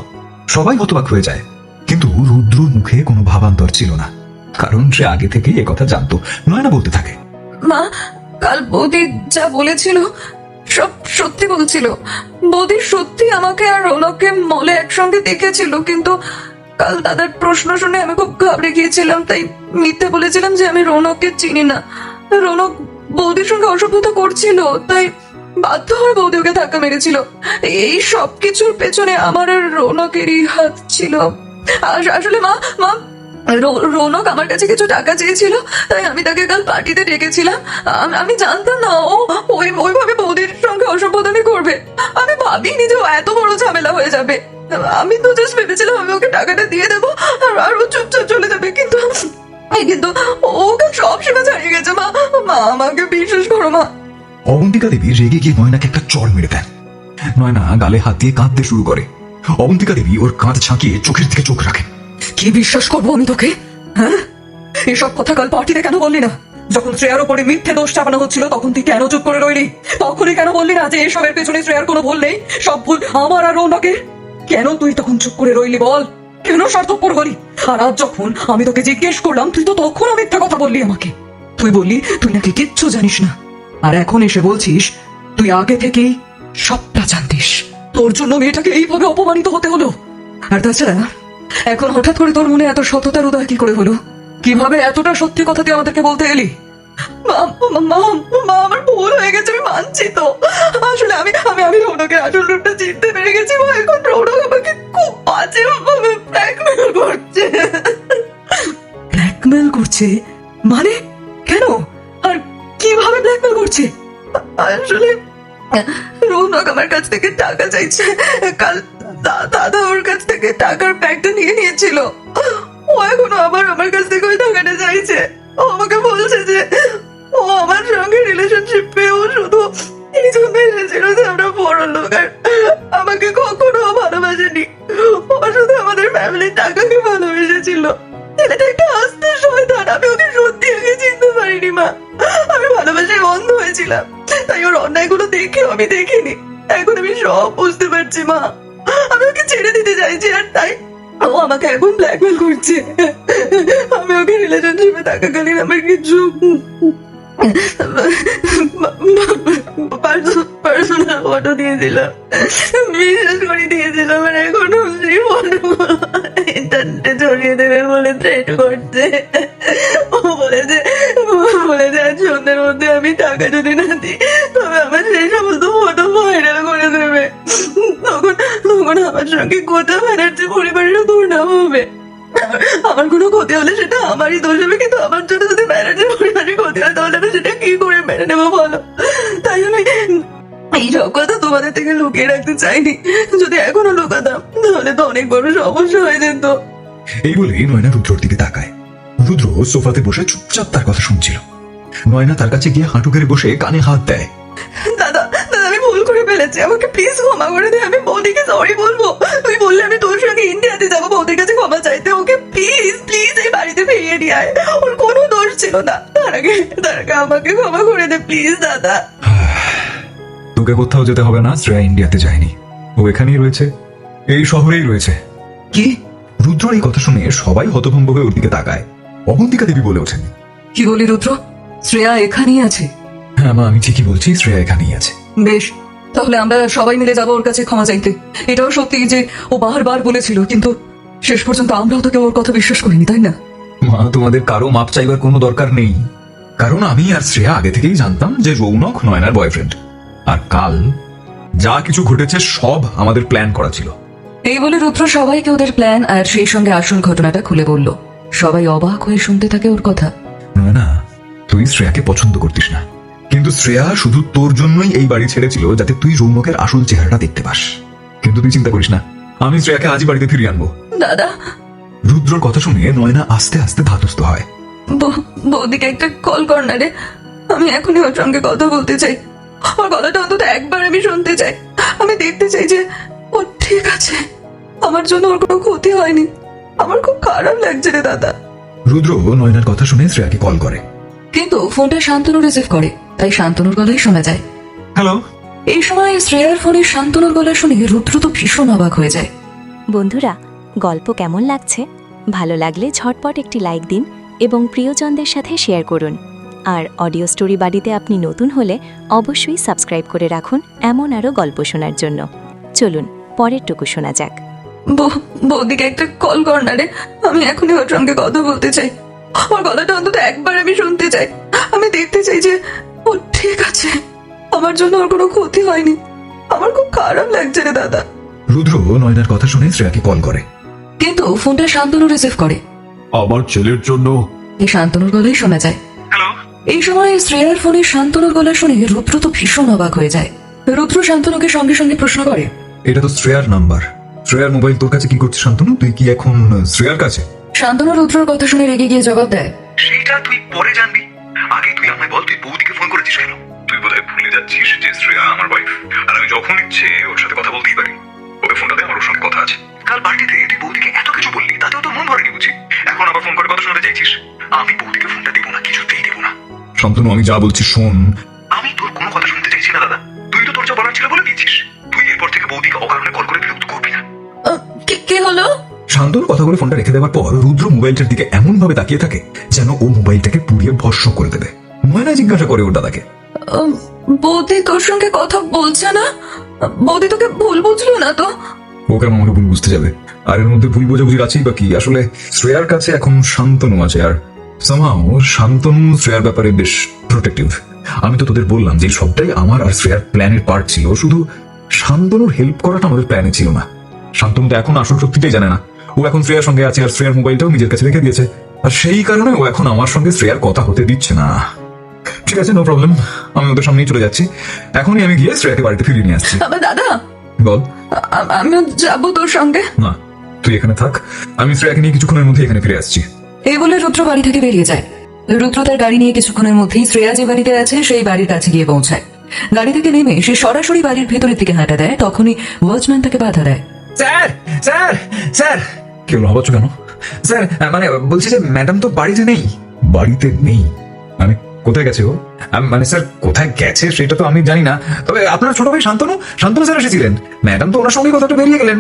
সবাই হতবাক হয়ে যায়, কিন্তু রুদ্রর মুখে কোনো ভাবান্তর ছিল না, কারণ সে আগে থেকেই একথা জানতো। নয়না বলতে থাকে, মা, কাল বৌদি যা বলেছিল সব সত্যি বলছিল। বৌদি সত্যি আমাকে আর রৌনককে মলে একসঙ্গে দেখেছিল, কিন্তু কাল দাদার প্রশ্ন শুনে আমি খুব ঘাবড়ে গিয়েছিলাম, তাই মিথ্যে বলেছিলাম যে আমি রৌনককে চিনি না। রৌনক বৌদির সঙ্গে অসভ্যতা করছিল, তাই বাধ্য হয়ে বৌদি ওকে ধাক্কা মেরেছিল। এই সব কিছুর পেছনে আমার আর রৌনকেরই হাত ছিল। আসলে মা, রৌনক আমার কাছে কিছু টাকা চেয়েছিল, তাই আমি তাকে কাল পার্টিতে ডেকেছিলাম। আমি জানতাম না ও ওইভাবে বৌদির সঙ্গে অসভ্যতামি করবে। আমি ভাবিনি যে ও এত বড় ঝামেলা হয়ে যাবে। আমি তো জাস্ট ভেবেছিলাম আমি ওকে টাকাটা দিয়ে দেবো আর ও চুপচাপ চলে যাবে, কিন্তু ওকে সব সীমা ছাড়িয়ে গেছে। মা, আমাকে বিশ্বাস করো মা। অবন্তিকা দেবী রেগে গিয়ে নয়নাকে একটা চড় মেরে দেন। নয়না গালে হাত দিয়ে কাঁদতে শুরু করে। অবন্তিকা দেবী ওর কাঁধ ঝাঁকিয়ে চোখের দিকে চোখ রাখেন। কি বিশ্বাস করবো আমি তোকে? হ্যাঁ, এসব কথা কাল পার্টিতে কেন বললি না? যখন শ্রেয়ার উপরে মিথ্যে দোষ চাপানো হচ্ছিল তখন তুই কেন চুপ করে রইলি? তখনই কেন বললি না যে এসবের পেছনে শ্রেয়ার কোনো ভুল নেই, সব ভুল আমার আর রৌনকের? কেন তুই তখন চুপ করে রইলি বল? কেন স্বার্থপর হলি? আর আজ যখন আমি তোকে জিজ্ঞেস করলাম তুই তো তখনও মিথ্যা কথা বললি আমাকে। তুই বললি তুই নাকি কিচ্ছু জানিস না, আর এখন এসে বলছিস তুই আগে থেকেই সবটা জানতিস। তোর জন্য মেয়েটাকে এইভাবে অপমানিত হতে হলো। আর তাছাড়া এখন হঠাৎ করে তোর মনে এত সততার উদয় কি করে হলো? কিভাবে এতটা সত্যি কথা তুই আমাদেরকে বলতে এলি? মা, আমার ভুল হয়ে গেছে, আমি মানছি তো। আসলে আমি রৌনকের আসল রূপটা চিনতে পেরে গেছি। এখন রৌনক আমাকে আছে, ব্ল্যাকমেল করছে। ব্ল্যাকমেল করছে মানে? কেন আর কিভাবে ব্ল্যাকমেল করছে? আসলে রৌনক আমার কাছ থেকে টাকা চাইছে। কাল দাদা ওর কাছ থেকে টাকার ব্যাগটা নিয়ে নিয়েছিল। ও এখনো আবার আমার কাছ থেকে ওই টাকাটা চাইছে। ও আমাকে বলছে যে ও আমার সঙ্গে রিলেশনশিপে ও শুধু এই জন্য এসেছিল যে আমরা বড় লোক, আর আমাকে কখনো ভালোবাসেনি। ও শুধু আমাদের ফ্যামিলির টাকাকে ভালোবেসেছিল। ছেলেটা একটা আস্তে শয়তান। আমি ওকে সত্যি আগে চিনতে পারিনি মা। আমি ভালোবাসায় অন্ধ হয়েছিলাম, তাই ওর অন্যায়গুলো দেখেও আমি দেখিনি। এখন আমি সব বুঝতে পারছি মা। আমি ওকে ছেড়ে দিতে চাইছি, আর তাই ও আমাকে এখন ব্ল্যাকমেল করছে। আমি ওকে রিলেশনশিপে থাকাকালীন আমার কিছু পার্সোনাল ফটো দিয়েছিলাম, বিশ্বাস করে দিয়েছিলাম, আর এখনো সেই ফটো ইন্টারনেটে ছড়িয়ে দেবে বলে থ্রেট করছে। ও বলেছে আজ সন্ধ্যের মধ্যে আমি টাকা যদি না দিই তবে আমার সেই সমস্ত ফটো ভাইরাল করে দেবে। তখন আমার সঙ্গে গোটা ব্যানার্জি পরিবারেরও দুর্নাম হবে। আমার কোনো ক্ষতি হলে সেটা আমারই দোষ হবে, কিন্তু আমার জন্য যদি ব্যানার্জি পরিবারের ক্ষতি হয় তাহলে আমি সেটা কি করে মেনে নেবো বলো? তাই আমি এই সব কথা তোমাদের থেকে লুকিয়ে রাখতে চাইনি। যদি এখনো লুকাতাম তাহলে তো অনেক বড় সমস্যা হয়ে যেত। এই বলেই নয়না রুদ্রর দিকে তাকায়। রুদ্র সোফাতে বসে চুপচাপ তার কথা শুনছিল। নয়না তার কাছে গিয়ে হাঁটু গেড়ে বসে কানে হাত দেয়। দাদা আমি ভুল করে ফেলেছি, আমাকে প্লিজ ক্ষমা করে দে। আমি বৌদিকে সরি বলবো। তুই বললে আমি তোর সঙ্গে ইন্ডিয়াতে যাবো বৌদির কাছে ক্ষমা চাইতে। ওকে প্লিজ এই বাড়িতে ফিরিয়ে নিয়ে আয়। ওর কোনো দোষ ছিল না। তার আগে আমাকে ক্ষমা করে দে প্লিজ দাদা। তোকে কোথাও যেতে হবে না, শ্রেয়া ইন্ডিয়াতে যায়নি। ও এখানেই রয়েছে, এই শহরেই রয়েছে। কি? রুদ্রর এই কথা শুনে সবাই হতভম্ব হয়ে ওর দিকে তাকায়। অবন্তিকা দেবী বলে ওঠেন, কি বলি রুদ্র? শ্রেয়া এখানেই আছে? হ্যাঁ মা, আমি ঠিকই বলছি, শ্রেয়া এখানেই আছে। বেশ, তাহলে আমরা সবাই মিলে যাবো ওর কাছে ক্ষমা চাইতে। এটাও সত্যি যে ও বারবার বলেছিল, কিন্তু শেষ পর্যন্ত আমরাও তোকে ওর কথা বিশ্বাস করিনি, তাই না? মা, তোমাদের কারো মাপ চাইবার কোনো দরকার নেই, কারণ আমি আর শ্রেয়া আগে থেকেই জানতাম যে রৌনক নয়নার বয়ফ্রেন্ড। আর কাল যা কিছু ঘটেছে সব আমাদের প্ল্যান করা ছিল। এই বলে রুদ্র সবাইকে ওদের প্ল্যান আর সেই সঙ্গে আসল ঘটনাটা খুলে বলল। সবাই অবাক হয়ে শুনতে থাকে ওর কথা। নয়না, তুই শ্রেয়াকে পছন্দ করতিস না, কিন্তু শ্রেয়া শুধু তোর জন্যই এই বাড়ি ছেড়েছিল যাতে তুই রৌনকের আসল চেহারাটা দেখতে পাস। কিন্তু তুই চিন্তা করিস না, আমি শ্রেয়াকে আজই বাড়িতে ফিরিয়ে আনবো। দাদা। রুদ্রর কথা শুনে নয়না আস্তে আস্তে ধাতস্থ হয়। বৌদিকে একটা কল কর না রে, আমি এখনই ওর সঙ্গে কথা বলতে চাই। ওর কথাটা অন্তত একবার আমি শুনতে চাই। আমি দেখতে চাই যে ও ঠিক আছে, আমার জন্য ওর কোনো ক্ষতি হয়নি। আমার খুব খারাপ লাগছে রে দাদা। রুদ্র নয়নার কথা শুনে শ্রেয়াকে কল করে, কিন্তু ফোনটা শান্তনু রিসিভ করে, তাই শান্তনুর গলায় শোনা যায়। হ্যালো। এই সময় শ্রেয়ার ফোনে শান্তনুর গলা শুনে রুদ্র তো ভীষণ অবাক হয়ে যায়। বন্ধুরা, গল্প কেমন লাগছে? ভালো লাগলে ঝটপট একটি লাইক দিন এবং প্রিয়জনদের সাথে শেয়ার করুন। আর অডিও স্টোরি বাড়িতে আপনি নতুন হলে অবশ্যই সাবস্ক্রাইব করে রাখুন এমন আরও গল্প শোনার জন্য। চলুন পরেরটুকু শোনা যাক। বৌদিকে একটা কল কর না রে, আমি এখনই ওর সঙ্গে কথা বলতে চাই। ওর গলাটা অন্তত একবার আমি শুনতে চাই। আমি দেখতে চাই যে ও ঠিক আছে, আমার জন্য ওর কোনো ক্ষতি হয়নি। আমার খুব খারাপ লাগছে রে দাদা। রুদ্র নয়নার কথা শুনে শ্রেয়াকে কল করে, কিন্তু ফোনটা শান্তনু রিসিভ করে। আমার ছেলের জন্য। এই শান্তনুর গলায় শোনা যায়। হ্যালো। এই সময় শ্রেয়ার ফোনে শান্তনুর গলা শুনে রুদ্র তো ভীষণ অবাক হয়ে যায়। রুদ্র শান্তনুকে সঙ্গে সঙ্গে প্রশ্ন করে, এটা তো শ্রেয়ার নাম্বার। শ্রেয়ার মোবাইল তোর কাছে কি করছে শান্তনু? তুই কি এখন শ্রেয়ার কাছে? শান্তনু রুদ্রর কথা শুনে রেগে গিয়ে জবাব দেয়, সেটা তুই পরে জানবি, আগে তুই আমায় বল, তুই বৌদিকে ফোন করেছিস কেন? তুই বোধহয় ভুলে যাচ্ছিস যে শ্রেয়া আমার ওয়াইফ, আর আমি যখন ইচ্ছে ওর সাথে কথা বলতেই পারি। ওকে ফোনটাতে আমার ওর সঙ্গে কথা আছে। কাল পার্টিতে তুই বৌদিকে এত কিছু বললি, তাতেও তোর মন ভরেনি বুঝি? এখন আবার ফোন করে কথা শোনাতে চাইছিস? আমি বৌদিকে ফোনটা দেবো না, কিছুতেই দেবো না। শান্তনু, আমি যা বলছি শোন। আমি তোর কোনো কথা শুনতে চাইছি না দাদা। তুই তো তোর যা বলার ছিল বলে দিয়েছিস। তুই এরপর থেকে বৌদিকে অকারণে কল করে বিরক্ত করবি না। কি হলো? শান্তনু কথা বলে ফোনটা রেখে দেওয়ার পর রুদ্র মোবাইলটার দিকে এমন ভাবে তাকিয়ে থাকে যেন ও মোবাইলটাকে পুড়িয়ে ভস্ম করে দেবে। নয়না জিজ্ঞাসা করে ওর দাদাকে, বৌদি তোর সঙ্গে কথা বলছে না? বৌদি তোকে ভুল বুঝলো না তো? ও কেন আমাকে ভুল বুঝতে যাবে? আর এর মধ্যে ভুল বোঝাবুঝির আছেই বা কি? আসলে শ্রেয়ার কাছে এখন শান্তনু আছে, আর সামহাও শান্তনু শ্রেয়ার ব্যাপারে বেশ প্রোটেক্টিভ। আমি তো তোদের বললাম যে সবটাই আমার আর শ্রেয়ার প্ল্যানের পার্ট ছিল, শুধু শান্তনুর হেল্প করাটা আমাদের প্ল্যানে ছিল না। শান্তনু তো এখন আসল সত্যিটাই জানে না। ও এখন শ্রেয়ার সঙ্গে আছে আর শ্রেয়ার মোবাইলটাও নিজের কাছে রেখে দিয়েছে, আর সেই কারণে ও এখন আমার সঙ্গে শ্রেয়ার কথা হতে দিচ্ছে না। ঠিক আছে, নো প্রবলেম, আমি ওদের সামনেই চলে যাচ্ছি। এখনই আমি গিয়ে শ্রেয়াকে বাড়িতে ফিরিয়ে নিয়ে আসছি। আবার দাদা, বল। আমিও যাবো তোর সঙ্গে। না, তুই এখানে থাক, আমি শ্রেয়াকে নিয়ে কিছুক্ষণের মধ্যে এখানে ফিরে আসছি। এই বলে রুদ্র বাড়ি থেকে বেরিয়ে যায়। রুদ্র তার গাড়ি নিয়ে কিছুক্ষণের মধ্যেই শ্রেয়া যে বাড়িতে আছে সেই বাড়ির কাছে গিয়ে পৌঁছায়। গাড়ি থেকে নেমে সে সরাসরি বাড়ির ভেতরের দিকে হাঁটা দেয়, তখনই ওয়াচম্যান তাকে বাধা দেয়। স্যার স্যার স্যার, কি হলো, হবাচ্ছ কেন? স্যার মানে বলছি যে ম্যাডাম তো বাড়িতে নেই। বাড়িতে নেই মানে কোথায় গেছে ও? মানে স্যার কোথায় গেছে সেটা তো আমি জানি না, তবে আপনার ছোট ভাই শান্তনু শান্তনু স্যার এসেছিলেন, ম্যাডাম তো ওনার সঙ্গে কথাটা বেরিয়ে গেলেন।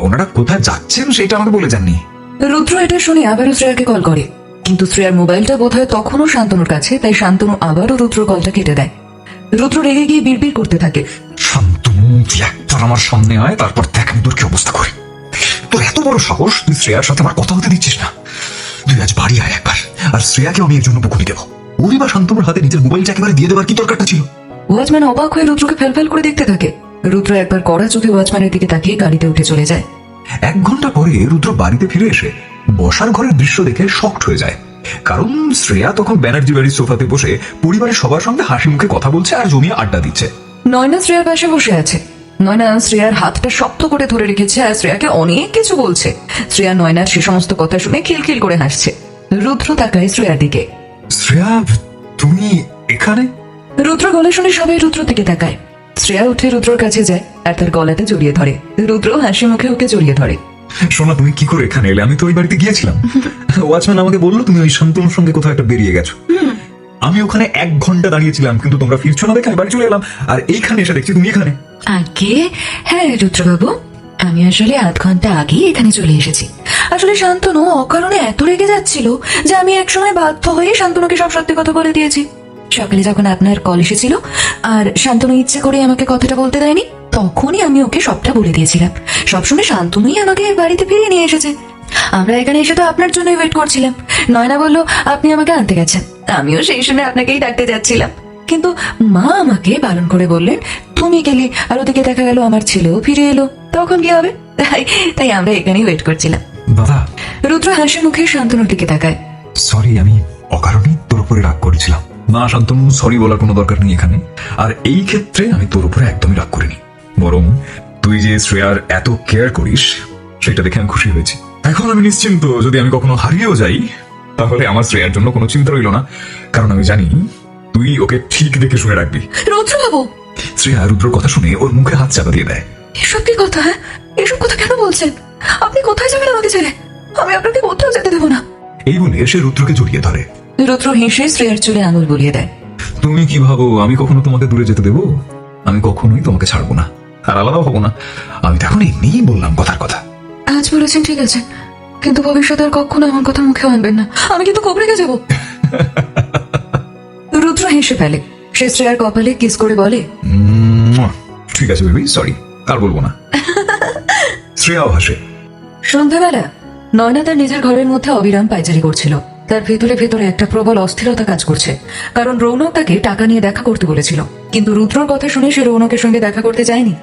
ওনারা কোথায় যাচ্ছেন সেটা আমাকে বলে যাননি। রুদ্র এটা শুনে আবারও শ্রেয়াকে কল করে, কিন্তু শ্রেয়ার মোবাইলটা বোধহয় তখনও শান্তনুর কাছে, তাই শান্তনু আবারও রুদ্র কলটা কেটে দেয়। রুদ্র রেগে গিয়ে বিড়বিড় করতে থাকে। শান্তনু, তুই একবার আমার সামনে আয়, তারপর দেখ আমি তোর কি অবস্থা করি। তোর এত বড় সাহস, তুই শ্রেয়ার সাথে আমার কথা হতে দিচ্ছিস না। তুই আজ বাড়ি আয় একবার, আর শ্রেয়াকেও আমি এর জন্য বকুনি দেবো। ওরই বা শান্তনুর হাতে নিজের মোবাইলটা একেবারে দিয়ে দেওয়ার কি দরকারটা ছিল? ওয়াচম্যান অবাক হয়ে রুদ্রকে ফেলফেল করে দেখতে থাকে। রুদ্র একবার কড়া চোখে ওয়াচম্যানের দিকে তাকিয়ে গাড়িতে উঠে চলে যায়। 1 ঘন্টা পরে রুদ্র বাড়িতে ফিরে এসে বসার ঘরের দৃশ্য দেখে শকড হয়ে যায়, কারণ শ্রেয়া তখন ব্যানার্জি বাড়ির সোফাতে বসে পরিবারের সবার সঙ্গে হাসি মুখে কথা বলছে আর জমিয়ে আড্ডা দিচ্ছে। নয়না শ্রেয়ার পাশে বসে আছে। নয়না শ্রেয়ার হাতটা শক্ত করে ধরে রেখেছে আর শ্রেয়াকে অনেক কিছু বলছে। শ্রেয়া নয়নার সে সমস্ত কথা শুনে খিলখিল করে হাসছে। রুদ্র তাকায় শ্রেয়ার দিকে। শ্রেয়া, তুমি এখানে? রুদ্র গলা শুনে সবাই রুদ্র দিকে তাকায়। শ্রেয়া উঠে রুদ্রর কাছে যায় আর তার গলাতে জড়িয়ে ধরে। রুদ্র হাসি মুখে ওকে জড়িয়ে ধরে। শোনা, তুমি কি করে এখানে এলে? আমি তো ওই বাড়িতে গিয়েছিলাম। ওয়াচম্যান আমাকে বললো তুমি ওই শান্তনুর সঙ্গে কোথাও একটা বেরিয়ে গেছো। আমি ওখানে 1 ঘন্টা দাঁড়িয়েছিলাম, কিন্তু তোমরা ফিরছো না দেখে আমি বাড়ি চলে এলাম, আর এইখানে এসে দেখছি তুমি এখানে। আগে হ্যাঁ রুদ্রবাবু, আমি আসলে 8 ঘন্টা আগেই এখানে চলে এসেছি। আসলে শান্তনু অকারণে এত রেগে যাচ্ছিল যে আমি একসময় বাধ্য হয়ে শান্তনুকে সব সত্যি কথা বলে দিয়েছি। সকালে যখন আপনার কল এসেছিল আর শান্তনু ইচ্ছে করে আমাকে কথাটা বলতে দেয়নি, তখনই আমি ওকে সবটা বলে দিয়েছিলাম। সব শুনে শান্তনুই আমাকে বাড়িতে ফিরিয়ে নিয়ে এসেছে। আমরা এখানে এসে তো আপনার জন্যই ওয়েট করছিলাম। নয়না বলল আপনি আমাকে আনতে গেছেন, আমিও সেই শুনে আপনাকেই ডাকতে যাচ্ছিলাম, কিন্তু মা আমাকে বারণ করে বললেন তুমি গেলে, আর ওদিকে দেখা গেল আমার ছেলেও ফিরে এলো, তখন কি হবে? তাই আমরা এখানেই ওয়েট করছিলাম। বাবা। রুদ্র হাসি মুখে শান্তনুর দিকে তাকায়। সরি, আমি অকারণেই তোর উপরে রাগ করেছিলাম। না শান্তনু, সরি বলার কোনো দরকার নেই এখানে। আর এই ক্ষেত্রে আমি তোর উপরে একদমই রাগ করিনি, বরং তুই যে শ্রেয়ার এত কেয়ার করিস সেটা দেখে আমি খুশি হয়েছি। এখন আমি নিশ্চিন্ত, যদি আমি কখনো হারিয়েও যাই তাহলে আমার শ্রেয়ার জন্য কোনো চিন্তা রইল না, কারণ আমি জানি তুই ওকে ঠিক দেখে শুনে রাখবি। রুদ্রবাবু। শ্রেয়া রুদ্রর কথা শুনে ওর মুখে হাত চাপা দিয়ে দেয়। এসব কি কথা? হ্যাঁ, এসব কথা কেন বলছেন? আপনি কোথায় যাবেন আমাকে ছেড়ে? আমি আপনাকে কোথাও যেতে দেবো না। এই বলে সে রুদ্রকে জড়িয়ে ধরে। রুদ্র হেসে শ্রেয়ার চুলে আঙুল বুলিয়ে দেয়। তুমি কি ভাবো আমি কখনো তোমাকে দূরে যেতে দেবো? আমি কখনোই তোমাকে ছাড়বো না, আর আলাদাও হবো না। আমি তো এখন এমনিই বললাম কথার কথা। আজ বলেছেন ঠিক আছে, কিন্তু ভবিষ্যতে আর কখনো আমার কথা মুখে আনবেন না, আমি কিন্তু খুব রেগে যাবো। রুদ্র হেসে ফেলে। সে শ্রেয়ার কপালে কিস করে বলে ঠিক আছে বেবি, সরি, আর বলবো না। শ্রেয়াও হাসে। সন্ধ্যাবেলা নয়না তার নিজের ঘরের মধ্যে অবিরাম পায়চারি করছিল। তার ভেতরে ভেতরে একটা প্রবল অস্থিরতা কাজ করছে, কারণ রৌনক তাকে টাকা নিয়ে দেখা করতে বলেছিল, কিন্তু রুদ্রর কথা শুনে সে রৌনকের সঙ্গে দেখা করতে চায়নি।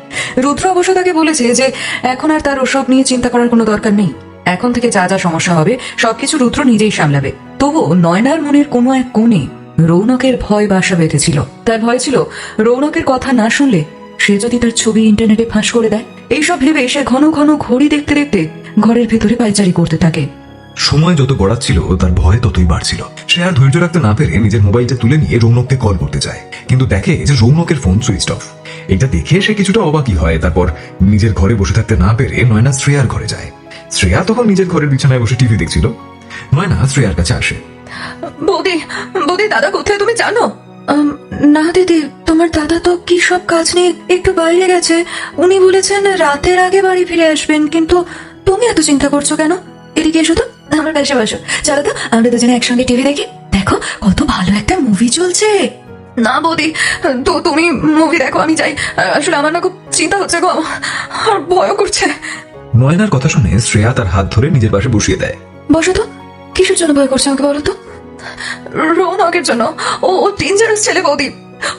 রুদ্র অবশ্য তাকে বলেছে যে এখন আর তার ওসব নিয়ে চিন্তা করার কোনো দরকার নেই, এখন থেকে যা যা সমস্যা হবে সবকিছু রুদ্র নিজেই সামলাবে। তবুও নয়নার মনের কোনো এক কোণে রৌনকের ভয় বাসা বেঁধেছিল। তার ভয় ছিল রৌনকের কথা না শুনলে সে যদি তার ছবি ইন্টারনেটে ফাঁস করে দেয়। এইসব ভেবে সে ঘন ঘন ঘড়ি দেখতে দেখতে ঘরের ভেতরে পায়চারি করতে থাকে। সময় যত গড়াচ্ছিল তার ভয় ততই বাড়ছিল। সে আর ধৈর্য রাখতে না পেরে নিজের মোবাইলটা তুলে নিয়ে রৌনককে কল করতে যায়, কিন্তু দেখে যে রৌনকের ফোন সুইচ অফ। এটা দেখে সে কিছুটা অবাকই হয়। তারপর নিজের ঘরে বসে থাকতে না পেরে নয়না শ্রেয়ার ঘরে যায়। শ্রেয়া তখন নিজের ঘরের বিছানায় বসে টিভি দেখছিল। নয়না শ্রেয়ার কাছে আসে। বৌদি, বৌদি, দাদা কোথায় তুমি জানো? না দিদি, তোমার দাদা তো কি সব কাজ নিয়ে একটু বাইরে গেছে। উনি বলেছেন রাতের আগে বাড়ি ফিরে আসবেন, কিন্তু তুমি এত চিন্তা করছো কেন? এদিকে এসো তো, আমার পাশে বসো। চলো তো আমরা দুজনে একসঙ্গে টিভি দেখি। দেখো কত ভালো একটা মুভি চলছে। না বৌদি, তো তুমি মুভি দেখো, আমি যাই। আসলে আমার না খুব চিন্তা হচ্ছে গো, আর ভয় করছে। নয়নার কথা শুনে শ্রেয়া তার হাত ধরে নিজের পাশে বসিয়ে দেয়। বসো তো, কিসের জন্য ভয় করছে আমাকে বলো তো? রৌনকের জন্য। ও ডেঞ্জারাস ছেলে বৌদি,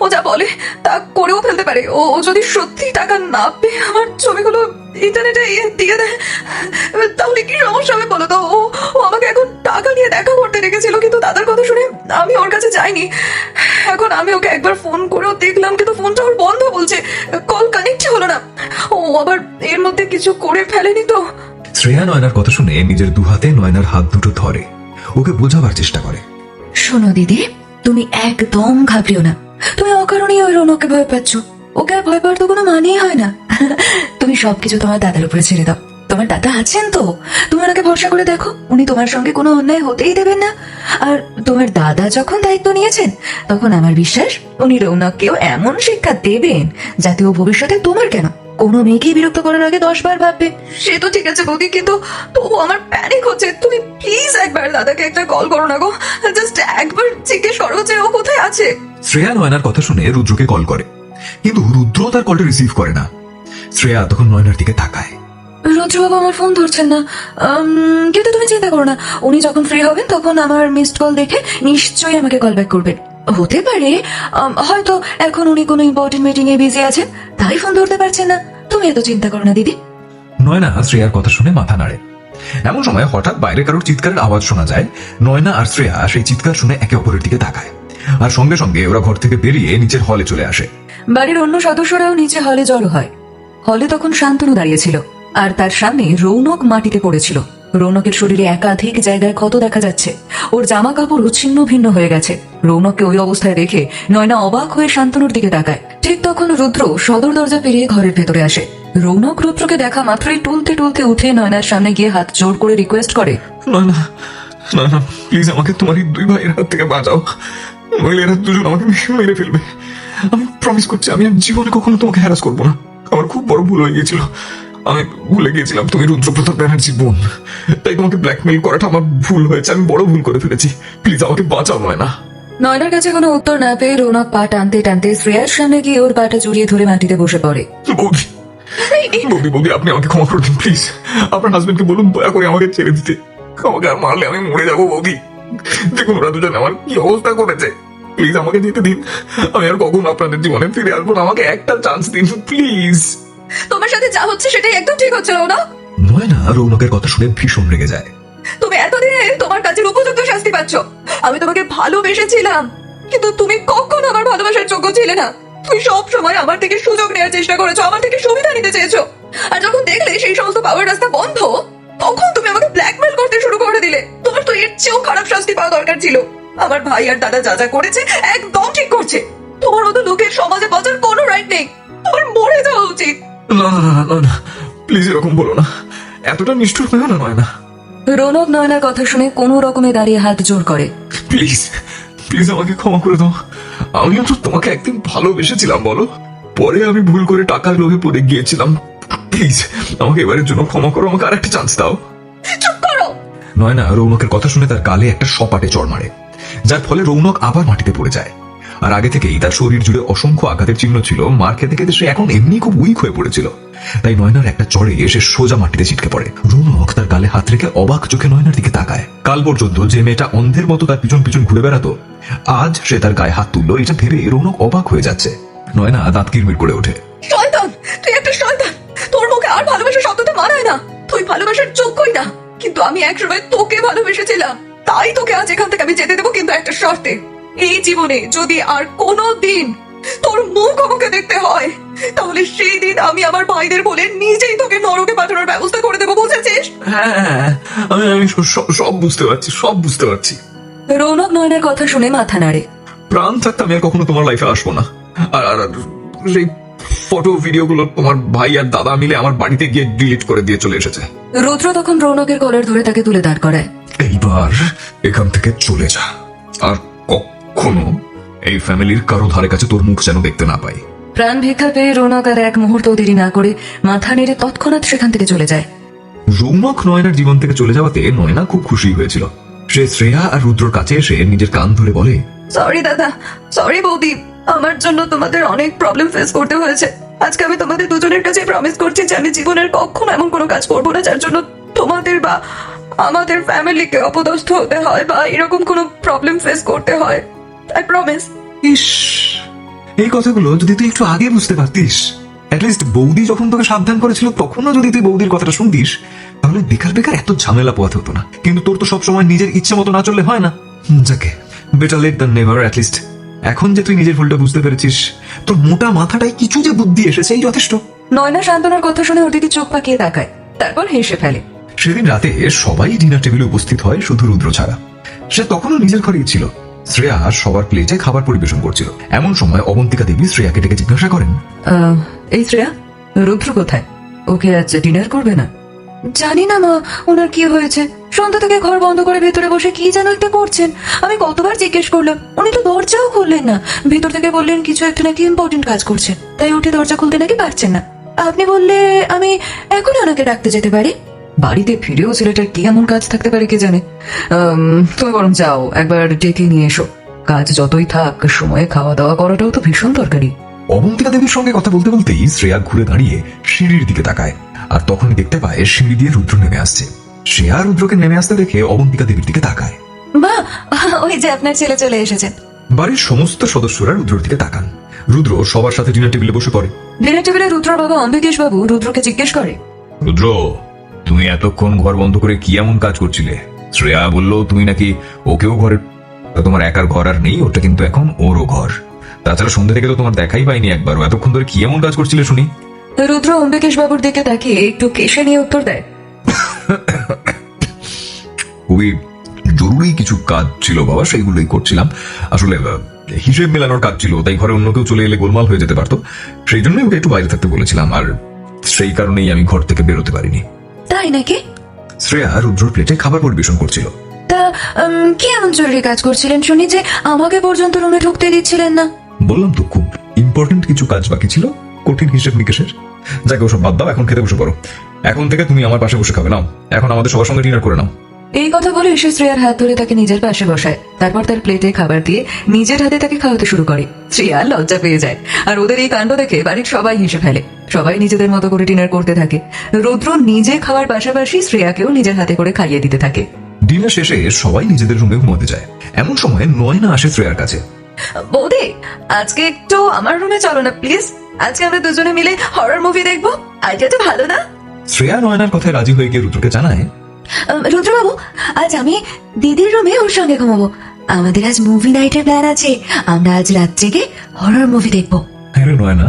ও যা বলে তা করেও ফেলতে পারে। ও যদি সত্যি টাকা না পেয়ে আমার ছবিগুলো ইন্টারনেটে দিয়ে দেয়, তাহলে কি সমস্যা হবে বলো তো? ও ও আমাকে এখন টাকা নিয়ে দেখা করতে রেখেছিল, কিন্তু দাদার কথা শুনে আমি ওর কাছে যাইনি। এখন আমি ওকে একবার ফোন করেও দেখলাম, কিন্তু ফোনটা ওর বন্ধ বলছে, কল কানেক্টই হলো না। ও আবার এর মধ্যে কিছু করে ফেলেনি তো? শ্রেয়া নয়নার কথা শুনে নিজের দুহাতে নয়নার হাত দুটো ধরে ওকে বোঝাবার চেষ্টা করে। শোনো দিদি, তুমি একদম ঘাবড়িও না। তুমি অকারণেই ওই রৌনককে ভয় পাচ্ছ। ওকে আর ভয় পাওয়ার তো কোনো মানেই হয় না। তুমি সবকিছু তোমার দাদার উপরে ছেড়ে দাও। তোমার দাদা আছেন তো, তুমি ওনাকে ভরসা করে দেখো, উনি তোমার সঙ্গে কোনো অন্যায় হতেই দেবেন না। আর তোমার দাদা যখন দায়িত্ব নিয়েছেন, তখন আমার বিশ্বাস উনি রৌনককেও এমন শিক্ষা দেবেন যাতে ও ভবিষ্যতে তোমার কেন কোনো মেয়েকেই বিরক্ত করার আগে 10 বার ভাববে। সে তো ঠিক আছে বৌদি, কিন্তু তবু আমার প্যানিক হচ্ছে। তুমি প্লিজ একবার দাদাকে একটা কল করো না গো, জাস্ট একবার জিজ্ঞেস করো যে ও কোথায় আছে। শ্রেয়া নয়নার কথা শুনে রুদ্রকে কল করে, কিন্তু রুদ্র তার কলটা রিসিভ করে না। শ্রেয়া তখন নয়নার দিকে তাকায়। রুদ্রবাবু আমার ফোন ধরছেন না, কিন্তু তুমি চিন্তা করো না, উনি যখন ফ্রি হবেন তখন আমার মিসড কল দেখে নিশ্চয়ই আমাকে কল ব্যাক করবেন। হতে পারে হয়তো এখন উনি কোনো ইম্পর্টেন্ট মিটিং এ বিজি আছেন, তাই ফোন ধরতে পারছেন না। তুমি এত চিন্তা করো না দিদি। নয়না শ্রেয়ার কথা শুনে মাথা নাড়ে। এমন সময় হঠাৎ বাইরে কারোর চিৎকারের আওয়াজ শোনা যায়। নয়না আর শ্রেয়া সেই চিৎকার শুনে একে অপরের দিকে তাকায়, আর সঙ্গে সঙ্গে ওরা ঘর থেকে বেরিয়ে নিচের হলে চলে আসে। বাড়ির অন্য সদস্যরাও নিচে হলে জড়ো হয়। হলে তখন শান্তনু দাঁড়িয়েছিল, আর তার সামনে রৌনক মাটিতে পড়েছিল। রৌনকের শরীরে একাধিক জায়গায় ক্ষত দেখা যাচ্ছে, ওর জামা কাপড় ছিন্ন ভিন্ন হয়ে গেছে। রৌনককে ওই অবস্থায় দেখে নয়না অবাক হয়ে শান্তনুর দিকে তাকায়। ঠিক তখন রুদ্র সদর দরজা পেরিয়ে ঘরের ভেতরে আসে। রৌনক রুদ্রকে দেখা মাত্রই টুলতে টুলতে উঠে নয়নার সামনে গিয়ে হাত জোর করে রিকোয়েস্ট করে, নয়না, নয়না প্লিজ আমাকে তোমার এই দুই ভাইয়ের হাত থেকে বাঁচাও, নইলে এরা দুজন আমাকে মেরে ফেলবে। আমি প্রমিস করছি আমি আর জীবনে কখনো তোমাকে হ্যারাস করবো না। আমার খুব বড় ভুল হয়ে গিয়েছিল। আমি ভুলে গিয়েছিলাম তুমি রুদ্রপ্রতাপ ব্যানার্জির বোন, তাই তোমাকে ব্ল্যাকমেইল করাটা আমার ভুল হয়েছে। আমি বড় ভুল করে ফেলেছি, প্লিজ আমাকে বাঁচাও নয়না। নয়নার কাছে কোনো উত্তর না পেয়ে রৌনক পা টানতে টানতে শ্রেয়ার সামনে গিয়ে ওর পাটা জড়িয়ে ধরে মাটিতে বসে পড়ে। বৌদি, বৌদি, বৌদি আপনি আমাকে ক্ষমা করে দিন প্লিজ। আপনার হাজবেন্ডকে বলুন দয়া করে আমাকে ছেড়ে দিতে। আমাকে আর মারলে আমি মরে যাবো বৌদি। দেখুন ওরা দুজন আমার কি অবস্থা করেছে, প্লিজ আমাকে যেতে দিন। আমি আর কখনো আপনাদের জীবনে ফিরে আসবো না, আমাকে একটা চান্স দিন প্লিজ। তোমার সাথে যা হচ্ছে সেটাই একদম ঠিক হচ্ছে না। নয়না রৌনকের কথা শুনে ভীষণ রেগে যায়। তুমি এতদিনে তোমার কাজের উপযুক্ত শাস্তি পাচ্ছ। আমি তোমাকে ভালোবেসেছিলাম, কিন্তু তুমি কখনো আমার ভালোবাসার যোগ্য ছিলে না। তুমি সব সময় আমার থেকে সুযোগ নেওয়ার চেষ্টা করেছো, আমার থেকে সুবিধা নিতে চেয়েছো। আর যখন দেখলে সেই সমস্ত পাওয়ার রাস্তা বন্ধ, তখন তুমি আমাকে ব্ল্যাকমেল করতে শুরু করে দিলে। তোমার তো এর চেয়েও খারাপ শাস্তি পাওয়া দরকার ছিল। আমার ভাই আর দাদা যা যা করেছে একদম ঠিক করছে। তোমার মতো লোকের সমাজে বাঁচার কোনো রাইট নেই, তোমার মরে যাওয়া উচিত। না না না না না, প্লিজ এরকম বলো না, এতটা নিষ্ঠুর হয়েও না নয়না। রৌনক নয়নার কথা শুনে কোনো রকমে দাঁড়িয়ে হাত জোর করে। প্লিজ প্লিজ আমাকে ক্ষমা করে দাও। আমিও তো তোমাকে একদিন ভালোবেসেছিলাম বলো, পরে আমি ভুল করে টাকার লোভে পড়ে গিয়েছিলাম। প্লিজ আমাকে এবারের জন্য ক্ষমা করো, আমাকে আরেকটা চান্স দাও। চুপ করো। নয়না রৌনকের কথা শুনে তার গালে একটা সপাটে চড় মারে, যার ফলে রৌনক আবার মাটিতে পড়ে যায়। আর আগে থেকেই তার শরীর জুড়ে অসংখ্য আঘাতের চিহ্ন ছিল। মার খেতে খেতে সে এখন এমনি খুব উইক হয়ে পড়েছিল, তাই নয়নার একটা চড়ে এসে সোজা মাটিতে ছিটকে পড়ে। রৌনক তার গালে হাত রেখে অবাক চোখে নয়নার দিকে তাকায়। কাল পর্যন্ত যে মেয়েটা অন্ধের মতো তার পিছন পিছন ঘুরে বেড়াতো, আজ সে তার গায়ে হাত তুললো, এটা ভেবে রৌনক অবাক হয়ে যাচ্ছে। নয়না দাঁত কিরমির করে ওঠে। শয়তান, তুই একটা শয়তান। তোর মুখে আর ভালোবাসার শব্দটা মানায় না, তুই ভালোবাসার যোগ্যই না। কিন্তু আমি একসময় তোকে ভালোবেসেছিলাম, তাই তোকে আজ এখান থেকে আমি যেতে দেবো, কিন্তু একটা শর্তে। এই জীবনে যদি আর কোনো দিন তোর মুখ আমাকে দেখতে হয়, তাহলে সেই দিন আমি আমার ভাইদের বলে নিজেই তোকে নরকে পাঠানোর ব্যবস্থা করে দেবো, বুঝেছিস? হ্যাঁ আমি আমি সব বুঝতে পারছি, সব বুঝতে পারছি। রৌনক নয়নের কথা শুনে মাথা নাড়ে। প্রাণ থাকতে আমি আর কখনো তোমার লাইফে আসবো না। আর আর আর সেই ফটো ভিডিওগুলো তোমার ভাই আর দাদা মিলে আমার বাড়িতে গিয়ে ডিলিট করে দিয়ে চলে এসেছে। রুদ্র তখন রৌনকের কলার ধরে তাকে তুলে দাঁড় করায়। এইবার এখান থেকে চলে যা, আর কখনো এই ফ্যামিলির কারো ধারে কাছে তোর মুখ যেন দেখতে না পাই। প্রাণ ভিক্ষা পেয়ে রৌনক আর এক মুহূর্ত দেরি না করে মাথা নেড়ে তৎক্ষণাৎ সেখান থেকে চলে যায়। রৌনক নয়নার জীবন থেকে চলে যাওয়াতে নয়না খুব খুশি হয়েছিল। সে শ্রেয়া আর রুদ্রর কাছে এসে নিজের কান ধরে বলে, সরি দাদা, সরি বৌদি, আমার জন্য তোমাদের অনেক প্রবলেম ফেস করতে হয়েছে। আজকে আমি তোমাদের দুজনের কাছে প্রমিস করছি যে আমি জীবনের কখনো এমন কোনো কাজ করবো না যার জন্য তোমাদের বা আমাদের ফ্যামিলিকে অপদস্থ হতে হয় বা এরকম কোনো প্রবলেম ফেস করতে হয়। I promise. ইস, এই কথাগুলো যদি তুই একটু আগে বুঝতে পারতিস অ্যাটলিস্ট বৌদি যখন তোকে সাবধান করেছিল তখনও যদি তুই বৌদির কথাটা শুনতিস তাহলে বেকার বেকার এত ঝামেলা পোয়াতে হতো না। কিন্তু তোর তো সবসময় নিজের ইচ্ছে মতো না চললে হয় না। যাকে, better late than never. At least এখন যে তুই নিজের ভুলটা বুঝতে পেরেছিস, তোর মোটা মাথাটায় কিছু যে বুদ্ধি এসেছে এই যথেষ্ট। নয়না সান্ত্বনার কথা শুনে ওর দিকে চোখ পাকিয়ে তাকায়, তারপর হেসে ফেলে। সেদিন রাতে সবাই ডিনার টেবিলে উপস্থিত হয়, শুধু রুদ্র ছাড়া। সে তখনও নিজের ঘরেই ছিল। শ্রেয়া সবার প্লেটে খাবার পরিবেশন করছিল। এমন সময় অবন্তিকা দেবী শ্রেয়াকে ডেকে জিজ্ঞাসা করেন, এই শ্রেয়া, রুদ্র কোথায়? ওকে আজ ডিনার করবে না? জানি না মা, ওনার কি হয়েছে। সন্ধ্যা থেকে ঘর বন্ধ করে ভেতরে বসে কি যেন একটা করছেন। আমি কতবার জিজ্ঞেস করলাম, উনি তো দরজাও খুললেন না। ভেতর থেকে বললেন কিছু একটা নাকি ইম্পর্টেন্ট কাজ করছেন, তাই উঠে দরজা খুলতে নাকি পারছেন না। আপনি বললে আমি এখন ওনাকে ডাকতে যেতে পারি। বাড়িতে ফিরেও ছেলেটার কি এমন কাজ থাকতে পারে কে জানে। তুমি বরং যাও, একবার ডেকে নিয়ে এসো। কাজ যতই থাক, সময়ে খাওয়া দাওয়া করাটাও তো ভীষণ দরকারি। অবন্তিকা দেবীর সঙ্গে কথা বলতে বলতেই শ্রেয়া ঘুরে দাঁড়িয়ে সিঁড়ির দিকে তাকায়, আর তখনই দেখতে পায় সিঁড়ি দিয়ে রুদ্র নেমে আসছে। শ্রেয়া রুদ্রকে নেমে আসতে দেখে অবন্তিকা দেবীর দিকে তাকায়। বা, ওই যে আপনার ছেলে চলে এসেছেন। বাড়ির সমস্ত সদস্যরা রুদ্রর দিকে তাকান। রুদ্র সবার সাথে ডিনার টেবিলে বসে পড়ে। ডিনার টেবিলে রুদ্রর বাবা অম্বিকেশ বাবু রুদ্রকে জিজ্ঞেস করে, রুদ্র, তুমি এতক্ষণ ঘর বন্ধ করে কি এমন কাজ করছিলে? শ্রেয়া বলল তুমি নাকি ওকেও ঘরে, তোমার একার ঘর আর নেই, ওটা কিন্তু এখন ওরও ঘর। তাছাড়া সন্ধ্যা থেকে তো তোমার দেখাই পাইনি একবারও। এতক্ষণ ধরে কি এমন কাজ করছিলে শুনি? রুদ্র অম্বিকেশ বাবুর দিকে তাকিয়ে একটু কেশে নিয়ে উত্তর দেয়, খুবই জরুরি কিছু কাজ ছিল বাবা, সেইগুলোই করছিলাম। আসলে হিসেব মেলানোর কাজ ছিল, তাই ঘরে অন্য কেউ চলে এলে গোলমাল হয়ে যেতে পারতো। সেই জন্যই ওকে একটু বাইরে থাকতে বলেছিলাম, আর সেই কারণেই আমি ঘর থেকে বেরোতে পারিনি। তাই নাকি? শ্রেয়া রুদ্রর প্লেটে খাবার পরিবেশন করছিল। তা কি এমন জরুরি কাজ করছিলেন শুনি যে আমাকে পর্যন্ত রুমে ঢুকতে দিচ্ছিলেন না? বললাম তো, খুব ইম্পর্টেন্ট কিছু কাজ বাকি ছিল, কঠিন হিসেব নিকেশের। যাকে ওসব বাদ দাও, এখন খেতে বসে পড়ো। এখন থেকে তুমি আমার পাশে বসে খাবে। নাও, এখন আমাদের সবার সঙ্গে ডিনার করে নাও। এই কথা বলে এসে শ্রেয়ার হাত ধরে তাকে নিজের পাশে বসায়, তারপর তার প্লেটে খাবার দিয়ে নিজের হাতে তাকে খাওয়াতে শুরু করে। শ্রেয়া লজ্জা পেয়ে যায়, আর ওদের এই কাণ্ড দেখে বাড়ির সবাই হেসে ফেলে। সবাই নিজেদের মতো করে ডিনার করতে থাকে। রুদ্র নিজে খাওয়ার পাশাপাশি শ্রেয়াকেও নিজের হাতে করে খাইয়ে দিতে থাকে। ডিনার শেষে সবাই নিজেদের রুমে ঘুমাতে যায়। এমন সময় নয়না আসে শ্রেয়ার কাছে। বৌদি, আজকে একটু আমার রুমে চলো না প্লিজ। আজকে আমরা দুজনে মিলে হরর মুভি দেখবো। আইডিয়াটা ভালো না? শ্রেয়া নয়নার কথায় রাজি হয়ে গিয়ে রুদ্রকে জানায়, রুদ্রবাবু, আজ আমি দিদির রুমে ওর সঙ্গে ঘুমাবো। আমাদের আজ মুভি নাইটের প্ল্যান আছে। আমরা আজ রাত্রে গিয়ে হরর মুভি দেখবো। হ্যাঁ রে নয়না।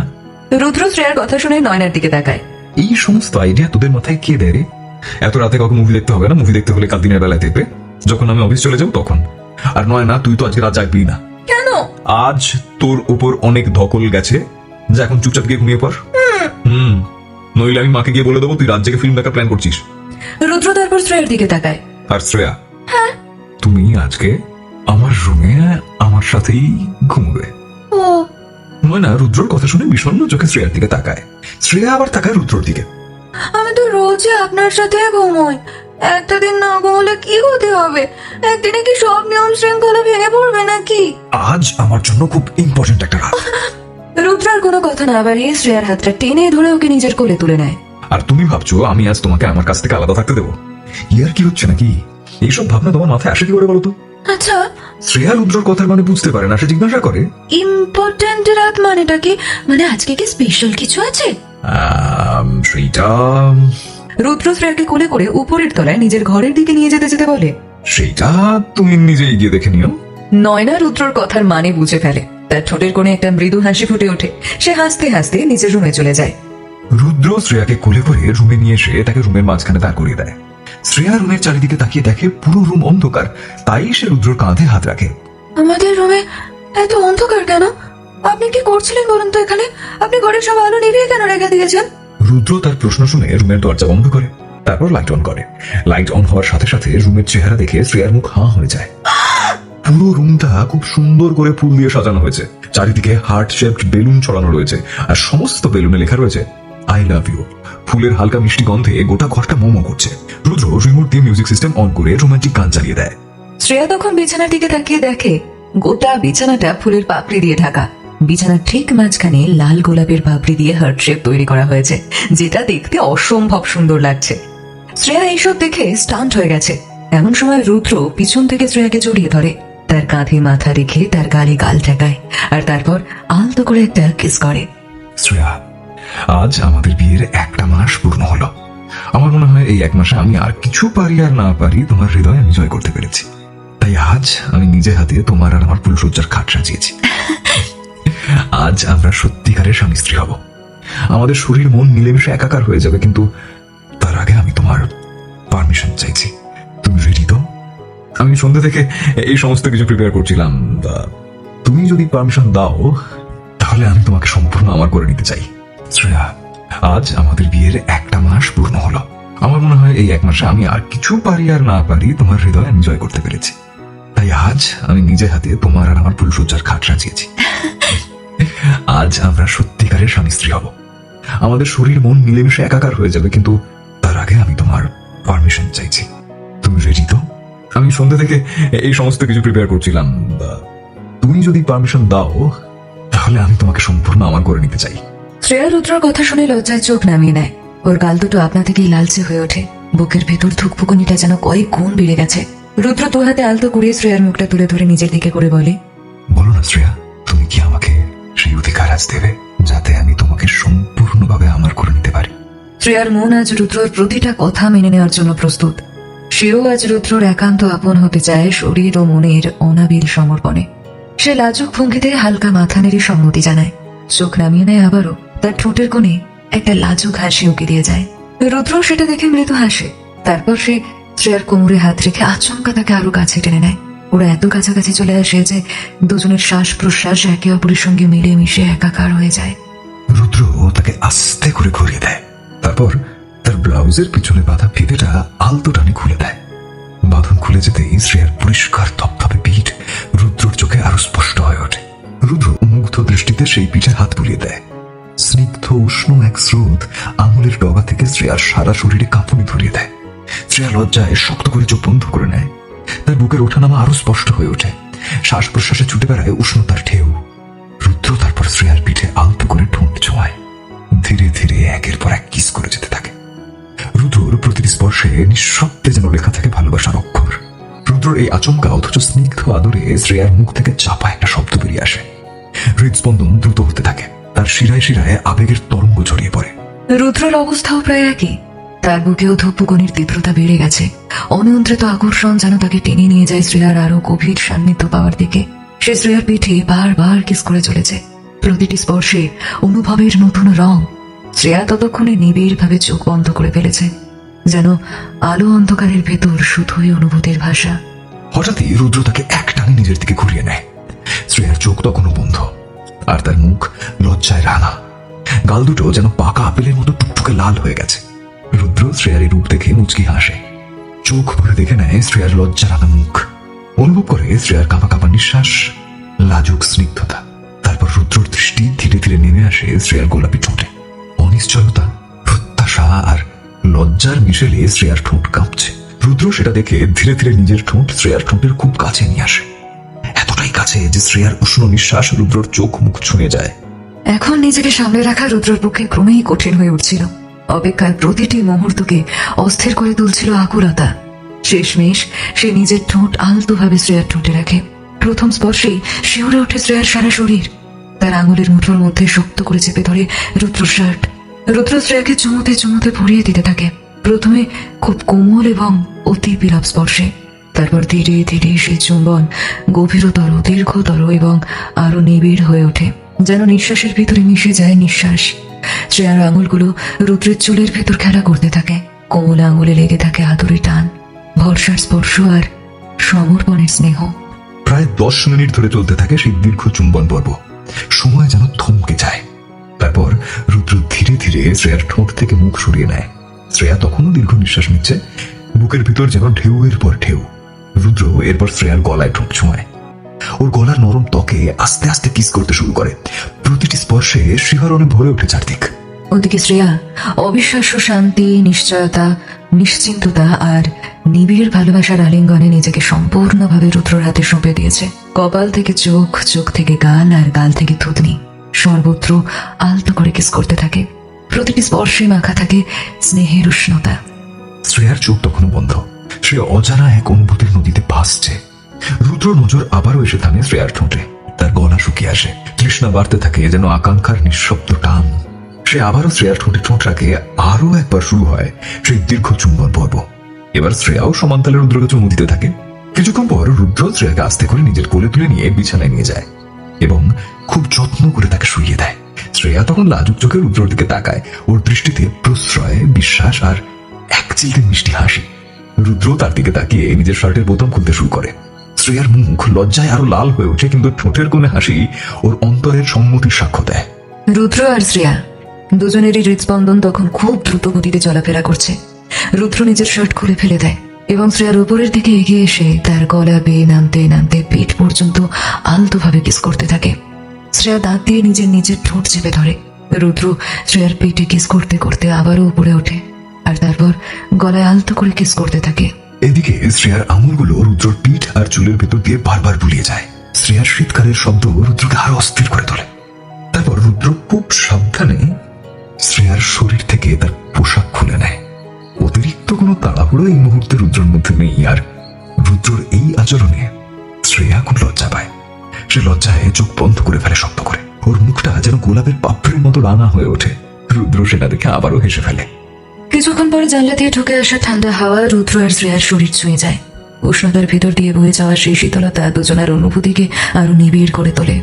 রুদ্র শ্রেয়ার কথা শুনে নয়নার দিকে তাকায়। এই সমস্ত আইডিয়া তোদের মাথায় কে দেয় রে? এত রাতে কাউকে মুভি দেখতে হবে না, মুভি দেখতে হলে কাল দিনের বেলায় দেখবে, যখন আমি অফিস চলে যাবো তখন। আর নয়না, তুই তো আজকে রাত জাগবি না। কেন? আজ তোর উপর অনেক ধকল গেছে, যা এখন চুপচাপ গিয়ে ঘুমিয়ে পড়। নইলে আমি মাকে গিয়ে বলে দেবো তুই রাত জেগে ফিল্ম দেখার প্ল্যান করছিস। রুদ্র তারপর শ্রেয়ার দিকে তাকায়। আর শ্রেয়া, তুমি আজকে আমার রুমে আমার সাথেই ঘুমবে। ও, নয়না রুদ্রর কথা শুনে বিষণ্ণ চোখে শ্রেয়ার দিকে তাকায়। শ্রেয়া আবার তাকায় রুদ্রর দিকে। আমি তো রোজই আপনার সাথে ঘুমোই। একটা দিন না ঘুমোলে কি হতে হবে? একদিনে কি সব নিয়ম শৃঙ্খলা ভেঙে পড়বে নাকি? আজ আমার জন্য খুব ইম্পর্টেন্ট একটা রাত। রুদ্রার কোনো কথা না বাড়িয়ে শ্রেয়ার হাতটা টেনে ধরে ওকে নিজের কোলে তুলে নেয়। আর তুমি ভাবছো আমি আজ তোমাকে আমার কাছ থেকে আলাদা থাকতে দেবো? ইয়ার কি হচ্ছে নাকি? এইসব ভাবনা তোমার মাথায় আসে কি করে বলতো? আচ্ছা, শ্রেয়া রুদ্রর কথার মানে বুঝতে পারে না, সে জিজ্ঞাসা করে, ইম্পর্টেন্ট রাত মানেটা কি? মানে আজকে কি স্পেশাল কিছু আছে? সেইটা রুদ্র শ্রেয়াকে কোলে করে উপরের তলায় নিজের ঘরের দিকে নিয়ে যেতে যেতে বলে, সেইটা তুমি নিজেই গিয়ে দেখে নিও। নয়না রুদ্রর কথার মানে বুঝে ফেলে। তার ঠোঁটের কোণে একটা মৃদু হাসি ফুটে ওঠে। সে হাসতে হাসতে নিজের রুমে চলে যায়। রুদ্র শ্রেয়াকে কোলে করে রুমে নিয়ে এসে তাকে রুমের মাঝখানে দাঁড় করিয়ে দেয়। শ্রেয়া রুমের চারিদিকে তাকিয়ে দেখে পুরো রুম অন্ধকার, তাই সে রুদ্রর কাঁধে হাত রাখে। আমাদের রুমে এত অন্ধকার কেন? আপনি কি করছিলেন বলুন তো এখানে? আপনি ঘরের সব আলো নিভিয়ে কেন রেখে দিয়েছেন? রুদ্র তার প্রশ্ন শুনে রুমের দরজা বন্ধ করে, তারপর লাইট অন করে। লাইট অন হওয়ার সাথে সাথে রুমের চেহারা দেখে শ্রেয়ার মুখ হাঁ হয়ে যায়। পুরো রুমটা খুব সুন্দর করে ফুল দিয়ে সাজানো হয়েছে। চারিদিকে হার্ট শেপড বেলুন ছড়ানো রয়েছে, আর সমস্ত বেলুনে লেখা রয়েছে আই লাভ ইউ। ফুলের হালকা মিষ্টি গন্ধে গোটা ঘরটা মোমো করছে। রুদ্র রিমোট দিয়ে মিউজিক সিস্টেম অন করে রোমান্টিক গান চালিয়ে দেয়। শ্রেয়া তখন বিছানার দিকে তাকিয়ে দেখে গোটা বিছানাটা ফুলের পাপড়ি দিয়ে ঢাকা। বিছানার ঠিক মাঝখানে লাল গোলাপের পাপড়ি দিয়ে হার্ট শেপ তৈরি করা হয়েছে, যেটা দেখতে অসম্ভব সুন্দর লাগছে। শ্রেয়া এইসব দেখে স্টান্ট হয়ে গেছে। এমন সময় রুদ্র পিছন থেকে শ্রেয়াকে জড়িয়ে ধরে, তার কাঁধে মাথা রেখে তার গালে গাল ঠেকায়, আর তারপর আলতো করে একটা কিস করে। শ্রেয়া, আজ আমাদের বিয়ের 1টা মাস পূর্ণ হলো। আমার মনে হয় এই 1 মাসে আমি আর কিছু পারি আর না পারি তোমার হৃদয় আমি জয় করতে পেরেছি। তাই আজ আমি নিজে হাতে তোমার আর আমার ফুলসজ্জার খাট সাজিয়েছি। আজ আমরা সত্যিকারের স্বামী স্ত্রী হব। আমাদের শরীর মন মিলেমিশে একাকার হয়ে যাবে, কিন্তু তার আগে আমি তোমার পারমিশন চাইছি। তুমি রেডি তো? আমি সন্ধ্যা থেকে এই সমস্ত কিছু প্রিপেয়ার করছিলাম। তুমি যদি পারমিশন দাও তাহলে আমি তোমাকে সম্পূর্ণ আমার করে নিতে চাই। শ্রেয়া, আজ আমাদের বিয়ের 1টা মাস পূর্ণ হলো। আমার মনে হয় এই 1 মাসে আমি আর কিছু পারি আর না পারি তোমার হৃদয় আমি জয় করতে পেরেছি। তাই আজ আমি নিজে হাতে তোমার আর আমার ফুলসজ্জার খাট সাজিয়েছি। আজ আমরা সত্যিকারের স্বামী স্ত্রী হব। আমাদের শরীর মন মিলেমিশে একাকার হয়ে যাবে, কিন্তু তার আগে আমি তোমার পারমিশন চাইছি। তুমি রেডি তো? আমি সন্ধ্যা থেকে এই সমস্ত কিছু প্রিপেয়ার করছিলাম। তুমি যদি পারমিশন দাও তাহলে আমি তোমাকে সম্পূর্ণ আমার করে নিতে চাই। শ্রেয়া রুদ্রর কথা শুনে লজ্জায় চোখ নামিয়ে নেয়। ওর গাল দুটো আপনা থেকেই লালচে হয়ে ওঠে। বুকের ভেতর ধুকপুকুনিটা যেন কয়েক গুণ বেড়ে গেছে। রুদ্র 2 হাতে আলতো কুড়িয়ে শ্রেয়ার মুখটা তুলে ধরে নিজের দিকে করে বলে, বলো না শ্রেয়া, তুমি কি আমাকে সেই অধিকার আজ দেবে যাতে আমি তোমাকে সম্পূর্ণভাবে আমার করে নিতে পারি? শ্রেয়ার মন আজ রুদ্রর প্রতিটা কথা মেনে নেওয়ার জন্য প্রস্তুত। সেও আজ রুদ্রর একান্ত আপন হতে চায় শরীর ও মনের অনাবিল সমর্পণে। সে লাজুক ভঙ্গিতে হালকা মাথা নেড়ে সম্মতি জানায়। চোখ নামিয়ে নেয় আবারও। তার ঠোঁটের কোণে একটা লাজুক হাসি উকি দিয়ে যায়। রুদ্র সেটা দেখে মৃদু হাসে। তারপর সে শ্রেয়ার কোমরে হাত রেখে আচমকা তাকে আরো কাছে টেনে নেয়। ওরা এত কাছাকাছি চলে আসে যে দুজনের শ্বাস প্রশ্বাস একে অপরের সঙ্গে মিলে মিশে একাকার হয়ে যায়। রুদ্র তাকে আস্তে করে ঘুরিয়ে দেয়। তারপর তার ব্লাউজের পিছনে বাঁধা ফিতেটা আলতো টানে খুলে দেয়। বাঁধন খুলে যেতেই শ্রেয়ার পরিষ্কার থপথপে পিঠ রুদ্রর চোখে আরো স্পষ্ট হয়ে ওঠে। রুদ্র মুগ্ধ দৃষ্টিতে সেই পিঠে হাত বুলিয়ে দেয়। স্নিগ্ধ উষ্ণ এক স্রোত আঙুলের ডগা থেকে শ্রেয়ার সারা শরীরে কাঁপুনি ধরিয়ে দেয়। শ্রেয়া লজ্জায় শক্ত করে চোখ বন্ধ করে নেয়। তার বুকের ওঠানামা আরো স্পষ্ট হয়ে ওঠে। শ্বাস প্রশ্বাসে ছুটে বেড়ায় উষ্ণতার ঢেউ। রুদ্র তারপর শ্রেয়ার পিঠে আলতো করে ঠোঁট ছোঁয়ায়। ধীরে ধীরে একের পর এক কিস করে যেতে থাকে। রুদ্রর প্রতিটি স্পর্শে নিঃশব্দে যেন লেখা থাকে ভালোবাসার অক্ষর। রুদ্রর এই আচমকা অথচ স্নিগ্ধ আদরে শ্রেয়ার মুখ থেকে চাপা একটা শব্দ বেরিয়ে আসে। হৃদস্পন্দন দ্রুত হতে থাকে। তার শিরায় শিরায় আবেগের তরঙ্গ ছড়িয়ে পড়ে। রুদ্রের অবস্থাও প্রায় একই। তার বুকেও ধপ্পুকনির তীব্রতা বেড়ে গেছে। অনিয়ন্ত্রিত আকর্ষণ যেন তাকে টেনে নিয়ে যায় শ্রেয়ার আরো গভীর সান্নিধ্য পাওয়ার দিকে। সে শ্রেয়ার পিঠে বারবার কিস করে চলেছে। প্রতিটি স্পর্শে অনুভবের নতুন রং। শ্রেয়া ততক্ষণে নিবিড় ভাবে চোখ বন্ধ করে ফেলেছে, যেন আলো অন্ধকারের ভেতর শুধুই অনুভূতির ভাষা। হঠাৎই রুদ্র তাকে এক টানে নিজের দিকে ঘুরিয়ে নেয়। শ্রেয়ার চোখ তখনও বন্ধ, আর তার মুখ লজ্জায় রাঙা। গাল দুটো যেন পাকা আপেলের মতো টুকটুকে লাল হয়ে গেছে। রুদ্র শ্রেয়ার এই রূপ দেখে মুচকি হাসে। চোখ ভরে দেখে নেয় শ্রেয়ার লজ্জা রাঙা মুখ। অনুভব করে শ্রেয়ার কাঁপা কাঁপা নিঃশ্বাস, লাজুক স্নিগ্ধতা। তারপর রুদ্রর দৃষ্টি ধীরে ধীরে নেমে আসে শ্রেয়ার গোলাপি ঠোঁটে। অনিশ্চয়তা, প্রত্যাশা আর লজ্জার মিশেলে শ্রেয়ার ঠোঁট কাঁপছে। রুদ্র সেটা দেখে ধীরে ধীরে নিজের ঠোঁট শ্রেয়ার ঠোঁটের খুব কাছে নিয়ে আসে। এতটাই কাছে যে শ্রেয়ার উষ্ণ নিঃশ্বাস রুদ্রর চোখ মুখ ছুঁয়ে যায়। এখন নিজেকে সামলে রাখা রুদ্রর পক্ষে ক্রমেই কঠিন হয়ে উঠছিল। অপেক্ষার প্রতিটি মুহূর্তকে অস্থির করে তুলছিল আকুলতা। শেষমেশ সে নিজের ঠোঁট আলতোভাবে শ্রেয়ার ঠোঁটে রাখে। প্রথম স্পর্শেই শিউরে ওঠে শ্রেয়ার সারা শরীর। তার আঙুলের মুঠোর মধ্যে শক্ত করে চেপে ধরে রুদ্র শার্ট। রুদ্র শ্রেয়াকে চুমুতে চুমুতে ভরিয়ে দিতে থাকে। প্রথমে খুব কোমল এবং অতি বিলাপ স্পর্শে। তারপর ধীরে ধীরে সেই চুম্বন গভীরতর, দীর্ঘতর এবং আরো নিবিড় হয়ে ওঠে, যেন নিঃশ্বাসের ভিতরে মিশে যায় নিঃশ্বাস। শ্রেয়ার আঙুলগুলো রুদ্রের চুলের ভেতর খেলা করতে থাকে। কোমল আঙুলে লেগে থাকে আদরের টান, ভরসার স্পর্শ আর সমর্পণের স্নেহ। প্রায় 10 মিনিট ধরে চলতে থাকে সেই দীর্ঘ চুম্বন পর্ব। সময় যেন থমকে যায়। তারপর রুদ্র ধীরে ধীরে শ্রেয়ার ঠোঁট থেকে মুখ সরিয়ে নেয়। শ্রেয়া তখনও দীর্ঘ নিঃশ্বাস নিচ্ছে। বুকের ভিতর যেন ঢেউয়ের পর ঢেউ। রুদ্র এরপর শ্রেয়ার গলায় ঠোঁট ছোঁয়ায়। ওর গলার নরম ত্বকে আস্তে আস্তে কিস করতে শুরু করে। প্রতিটি স্পর্শে শিহরণে ভরে ওঠে চারদিক। ওদিকে শ্রেয়া অবিশ্বাস্য শান্তি, নিশ্চয়তা, নিশ্চিন্ততা আর নিবিড় ভালোবাসার আলিঙ্গনে নিজেকে সম্পূর্ণভাবে রুদ্রর হাতে সঁপে দিয়েছে। কপাল থেকে চোখ, চোখ থেকে গাল আর গাল থেকে থুতনি, সর্বত্র আলতো করে কিস করতে থাকে। প্রতিটি স্পর্শে মাখা থাকে স্নেহের উষ্ণতা। শ্রেয়ার চোখ তখনও বন্ধ। সে অজানা এক অনুভূতির নদীতে ভাসছে। রুদ্র নজর আবারও এসে থামে শ্রেয়ার ঠোঁটে। তার গলা শুকিয়ে আসে। তৃষ্ণা বাড়তে থাকে, যেন আকাঙ্ক্ষার নিঃশব্দ টান। সে আবারও শ্রেয়ার ঠোঁটে ঠোঁট রাখে। আরো একবার শুরু হয় সেই দীর্ঘ চুম্বন পর্ব। এবার শ্রেয়াও সমান্তালে রুদ্রকে চুমু দিতে থাকে। কিছুক্ষণ পর রুদ্র শ্রেয়াকে আস্তে করে নিজের কোলে তুলে নিয়ে বিছানায় নিয়ে যায় এবং খুব যত্ন করে তাকে শুইয়ে দেয়। শ্রেয়া তখন লাজুক চোখে রুদ্রর দিকে তাকায়। ওর দৃষ্টিতে প্রশ্রয়, বিশ্বাস আর এক চিলতে মিষ্টি হাসি। রুদ্র তার দিকে তাকিয়ে নিজের শার্টের বোতাম খুলতে শুরু করে। শ্রেয়ার মুখ লজ্জায় আরো লাল হয়ে ওঠে, কিন্তু ঠোঁটের কোণে হাসি ওর অন্তরের সম্মতির সাক্ষ্য দেয়। রুদ্র আর শ্রেয়া দুজনেরই হৃদস্পন্দন তখন খুব দ্রুত গতিতে চলাফেরা করছে। রুদ্র নিজের শার্ট খুলে ফেলে দেয় এবং শ্রেয়ার উপরের দিকে এগিয়ে এসে তার গলা বেয়ে নামতে নামতে পেট পর্যন্ত আলতোভাবে কিস করতে থাকে। শ্রেয়া দাঁত দিয়ে নিজের ঠোঁট চেপে ধরে। রুদ্র শ্রেয়ার পেটে কিস করতে করতে আবারও উপরে ওঠে আর তারপর গলায় আলতো করে কিস করতে থাকে। এদিকে শ্রেয়ার আঙুলগুলো রুদ্রর পিঠ আর চুলের ভেতর দিয়ে বারবার বুলিয়ে যায়। শ্রেয়ার শীতকালের শব্দ রুদ্রকে আরো অস্থির করে তোলে। তারপর রুদ্র খুব সাবধানে শ্রেয়ার শরীর থেকে তার পোশাক খুলে নেয়। অতিরিক্ত কোনো তাড়াহুড়ো এই মুহূর্তে রুদ্রর মধ্যে নেই। আর রুদ্রর এই আচরণে শ্রেয়া খুব লজ্জা পায়। সে লজ্জায় চোখ বন্ধ করে ফেলে শক্ত করে। ওর মুখটা যেন গোলাপের পাপড়ির মতো রাঙা হয়ে ওঠে। রুদ্র সেটা দেখে আবারও হেসে ফেলে। কিছুক্ষণ পরে জানলা দিয়ে ঢুকে আসা ঠান্ডা হাওয়া রুদ্র আর শ্রেয়ার শরীর ছুঁয়ে যায়। উষ্ণতার ভিতর দিয়ে বয়ে যাওয়া সেই শীতলতা দুজনের অনুভূতিকে আরো নিবিড় করে তোলে।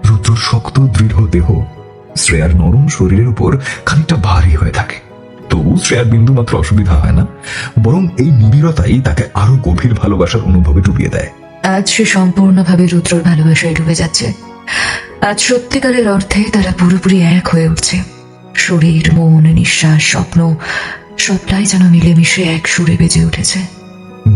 রুদ্রর শক্ত দৃঢ় দেহ শ্রেয়ার নরম শরীরের উপর খানিকটা ভারী হয়ে থাকে। তবু শ্রেয়ার বিন্দু মাত্র অসুবিধা হয় না, বরং এই নিবিড়তাই তাকে আরো গভীর ভালোবাসার অনুভবে ডুবিয়ে দেয়। আজ সে সম্পূর্ণভাবে রুদ্রর ভালোবাসায় ডুবে যাচ্ছে। আজ সত্যিকারের অর্থে তারা পুরোপুরি এক হয়ে উঠছে। শরীর, মন, নিঃশ্বাস, স্বপ্ন সবটাই যেন মিলেমিশে এক সুরে বেজে উঠেছে।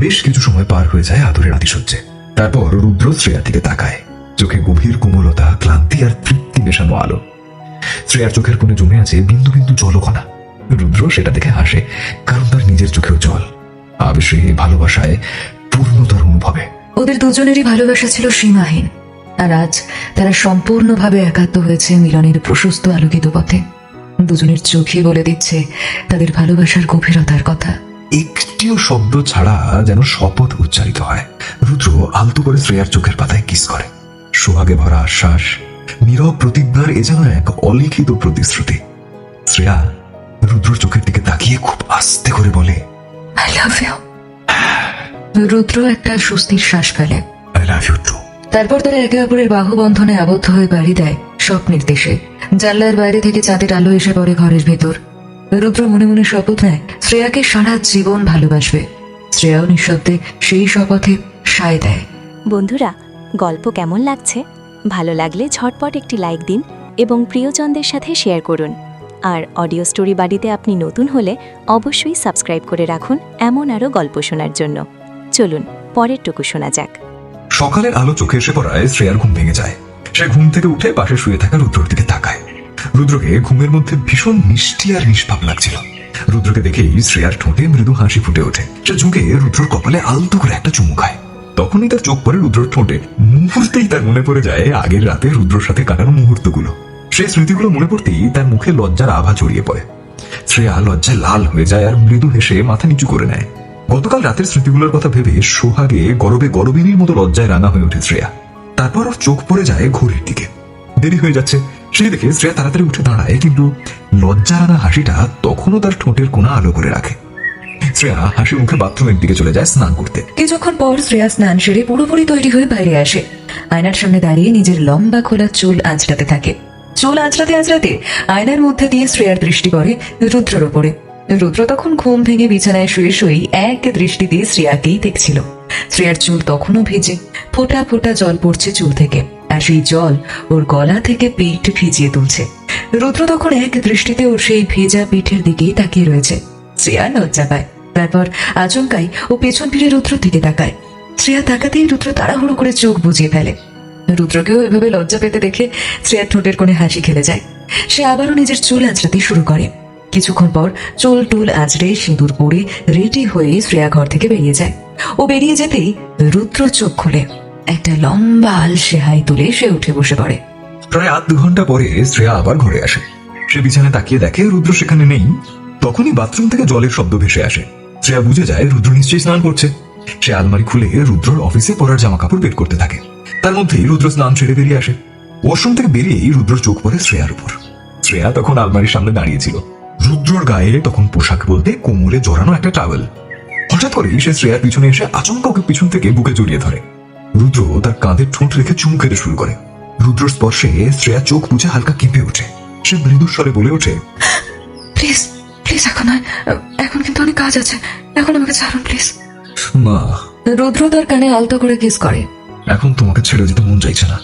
বেশ কিছু সময় পার হয়ে যায় আদরের আতিশয্যে। তারপর রুদ্র শ্রেয়ার দিকে তাকায়। চোখে গভীর কোমলতা, ক্লান্তি আর তৃপ্তি মেশানো আলো। শ্রেয়ার চোখের কোণে জমে আছে বিন্দু বিন্দু জলকণা। রুদ্র সেটা দেখে হাসে, কারণ তার নিজের চোখেও জল। আবেশে, ভালোবাসায়, পূর্ণতার অনুভবে ওদের দুজনেরই ভালোবাসা ছিল সীমাহীন। আর আজ তারা সম্পূর্ণভাবে একাত্ম হয়েছে মিলনের প্রশস্ত আলোকিত পথে। দুজনের চোখে বলে দিচ্ছে তাদের ভালোবাসার গভীরতার কথা। একটিও শব্দ ছাড়া যেন শপথ উচ্চারিত হয়। রুদ্র আলতো করে শ্রেয়ার চোখের পাতায় কিস করে। সোহাগে ভরা আশ্বাস, নীরব প্রতিজ্ঞার এ যেন এক অলিখিত প্রতিশ্রুতি। শ্রেয়া রুদ্রর চোখের দিকে তাকিয়ে খুব আস্তে করে বলে, আই লাভ ইউ। রুদ্র একটা স্বস্তির শ্বাস ফেলে। I love you too. তারপর তারা একে অপরের বাহু বন্ধনে আবদ্ধ হয়ে বাড়ি দেয় স্বপ্নের দেশে। জানলার বাইরে থেকে চাঁদের আলো এসে পড়ে ঘরের ভেতর। রুদ্র মনে মনে শপথ নেয় শ্রেয়াকে সারা জীবন ভালোবাসবে। শ্রেয়াও নিঃশব্দে সেই শপথে সায় দেয়। বন্ধুরা, গল্প কেমন লাগছে? ভালো লাগলে ঝটপট একটি লাইক দিন এবং প্রিয়জনদের সাথে শেয়ার করুন। আর অডিও স্টোরি বাড়িতে আপনি নতুন হলে অবশ্যই সাবস্ক্রাইব করে রাখুন এমন আরও গল্প শোনার জন্য। চলুন পরের টুকু শোনা যাক। সকালের আলো চোখে এসে পড়ায় শ্রেয়ার ঘুম ভেঙে যায়। সে ঘুম থেকে উঠে পাশে শুয়ে থাকা রুদ্রর দিকে তাকায়। রুদ্রকে ঘুমের মধ্যে ভীষণ মিষ্টি আর নিষ্পাপ লাগছিল। রুদ্রকে দেখেই শ্রেয়ার ঠোঁটে মৃদু হাসি ফুটে ওঠে। সে ঝুঁকে রুদ্রর কপালে আলতো করে একটা চুমু খায়। তখনই তার চোখ পড়ে রুদ্রর ঠোঁটে। মুহূর্তেই তার মনে পড়ে যায় আগের রাতে রুদ্রর সাথে কাটানো মুহূর্তগুলো। সেই স্মৃতিগুলো মনে পড়তেই তার মুখে লজ্জার আভা ছড়িয়ে পড়ে। শ্রেয়া লজ্জায় লাল হয়ে যায় আর মৃদু হেসে মাথা নিচু করে নেয়। গতকাল রাতের স্মৃতিগুলোর কথা ভেবে সোহাগে গরবে গরবিনীর মতো লজ্জায় রাঙা হয়ে ওঠে শ্রেয়া। তারপর ওর চোখ পড়ে যায় ঘড়ির দিকে। দেরি হয়ে যাচ্ছে। সেই দেখে শ্রেয়া তাড়াতাড়ি উঠে দাঁড়ায়, কিন্তু লজ্জা রাঙা হাসিটা তখনও তার ঠোঁটের কোণা আলো করে রাখে। শ্রেয়া হাসি মুখে বাথরুমের দিকে চলে যায় স্নান করতে। কিছুক্ষণ পর শ্রেয়া স্নান সেরে পুরোপুরি তৈরি হয়ে বাইরে আসে। আয়নার সামনে দাঁড়িয়ে নিজের লম্বা খোলা চুল আঁচড়াতে থাকে। চুল আঁচড়াতে আঁচড়াতে আয়নার মধ্যে দিয়ে শ্রেয়ার দৃষ্টি পড়ে রুদ্রের ওপরে। রুদ্র তখন ঘুম ভেঙে বিছানায় শুয়ে শুয়ে এক দৃষ্টিতে শ্রেয়াকেই দেখছিল। শ্রেয়ার চুল তখনও ভেজে, ফোঁটা ফোঁটা জল পড়ছে চুল থেকে, আর সেই জল ওর গলা থেকে পিঠ ভিজিয়ে তুলছে। রুদ্র তখন এক দৃষ্টিতে ওর সেই ভেজা পিঠের দিকেই তাকিয়ে রয়েছে। শ্রেয়া লজ্জা পায়। তারপর আচমকাই ও পেছন ফিরে রুদ্র দিকে তাকায়। শ্রেয়া তাকাতেই রুদ্র তাড়াহুড়ো করে চোখ বুজিয়ে ফেলে। রুদ্রকেও এভাবে লজ্জা পেতে দেখে শ্রেয়ার ঠোঁটের কোণে হাসি খেলে যায়। সে আবারও নিজের চুল আঁচড়াতে শুরু করে। কিছুক্ষণ পর চুল টুল আঁচড়ে সিঁদুর পরে রেডি হয়ে শ্রেয়া ঘর থেকে বেরিয়ে যায়। ও বেরিয়ে যেতেই রুদ্র চোখ খুলে একটা লম্বা আলসে হাই তুলে সে উঠে বসে পড়ে। প্রায় আধ ঘন্টা পরে শ্রেয়া আবার ঘরে আসে। সে বিছানায় তাকিয়ে দেখে রুদ্র সেখানে নেই। তখনই বাথরুম থেকে জলের শব্দ ভেসে আসে। শ্রেয়া বুঝে যায় রুদ্র নিশ্চয়ই স্নান করছে। সে আলমারি খুলে রুদ্রর অফিসে পরার জামা কাপড় বের করতে থাকে। তার মধ্যেই রুদ্র স্নান ছেড়ে বেরিয়ে আসে। ওয়াশরুম থেকে বেরিয়েই রুদ্রর চোখ পড়ে শ্রেয়ার উপর। শ্রেয়া তখন আলমারির সামনে দাঁড়িয়েছিল। রুদ্রর গায়ে তখন পোশাক বলতে কোমরে জড়ানো একটা টাওয়েল। হঠাৎ করে সে শ্রেয়ার পিছনে এসে আচমকা ওকে পিছন থেকে বুকে জড়িয়ে ধরে। রুদ্র তার কাঁধে ঠোঁট রেখে চুমু খেতে শুরু করে। রুদ্রর স্পর্শে শ্রেয়া চোখ বুঝে হালকা কেঁপে ওঠে। সে মৃদুস্বরে বলে ওঠে, প্লিজ প্লিজ এখন নয়, এখন কিন্তু অনেক কাজ আছে, এখন আমাকে ছাড়ুন প্লিজ। মা, রুদ্র তার কানে আলতো করে কিস করে। এখন তোমাকে ছেড়ে যেতে মন চাইছে না,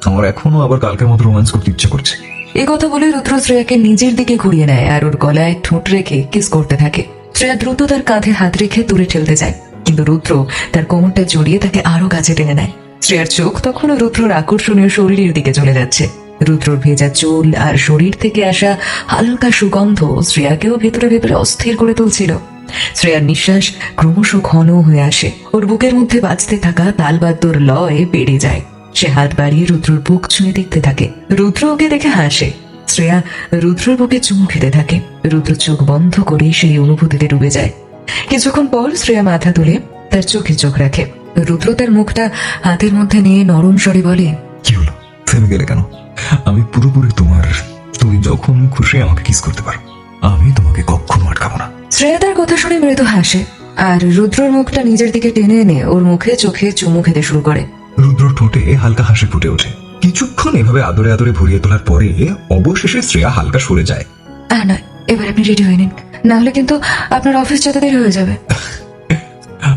আমার এখনো আবার কালকের মতো রোম্যান্স করতে ইচ্ছে করছে। এই কথা বলে রুদ্র শ্রেয়াকে নিজের দিকে ঘুরিয়ে নেয় আর ওর গলায় ঠোঁট রেখে কিস করতে থাকে। শ্রেয়া দ্রুত তার কাঁধে হাত রেখে দূরে ঠেলতে যায়, কিন্তু রুদ্র তার কোমরটা জড়িয়ে তাকে আরো কাছে টেনে নেয়। শ্রেয়ার চোখ তখনও রুদ্রর আকর্ষণীয় শরীরের দিকে চলে যাচ্ছে। রুদ্রর ভেজা চুল আর শরীর থেকে আসা হালকা সুগন্ধ শ্রেয়াকেও ভেতরে ভেতরে অস্থির করে তুলছিল। শ্রেয়ার নিঃশ্বাস ক্রমশ ঘন হয়ে আসে, ওর বুকের মধ্যে বাজতে থাকা তালবাদ্যর লয় বেড়ে যায়। সে হাত বাড়িয়ে রুদ্রর বুক ছুঁয়ে দেখতে থাকে। রুদ্র ওকে দেখে হাসে। শ্রেয়া রুদ্রর বুকে চুমু খেতে থাকে। রুদ্র চোখ বন্ধ করে সেই অনুভূতিতে ডুবে যায়। কিছুক্ষণ পর শ্রেয়া মাথা তুলে তার চোখে চোখ রাখে। রুদ্র তার মুখটা হাতের মধ্যে নিয়ে নরম স্বরে বলে, কি হলো, থেমে গেলে কেন? আমি পুরোপুরি তোমার, তুমি যখন খুশি আমাকে কিস করতে পারো, আমি তোমাকে কখনো আটকাবো না। শ্রেয়া তার কথা শুনে মৃদু হাসে আর রুদ্রর মুখটা নিজের দিকে টেনে এনে ওর মুখে চোখে চুমু খেতে শুরু করে। রুদ্র ঠোঁটে হালকা হাসি ফুটে ওঠে। কিছুক্ষণ এভাবে আদরে আদরে ভরিয়ে তোলার পরে অবশেষে শ্রেয়া হালকা সরে যায়। আর নয়, এবার আপনি রেডি হয়ে নিন, না হলে কিন্তু আপনার অফিস যেতে দেরি হয়ে যাবে।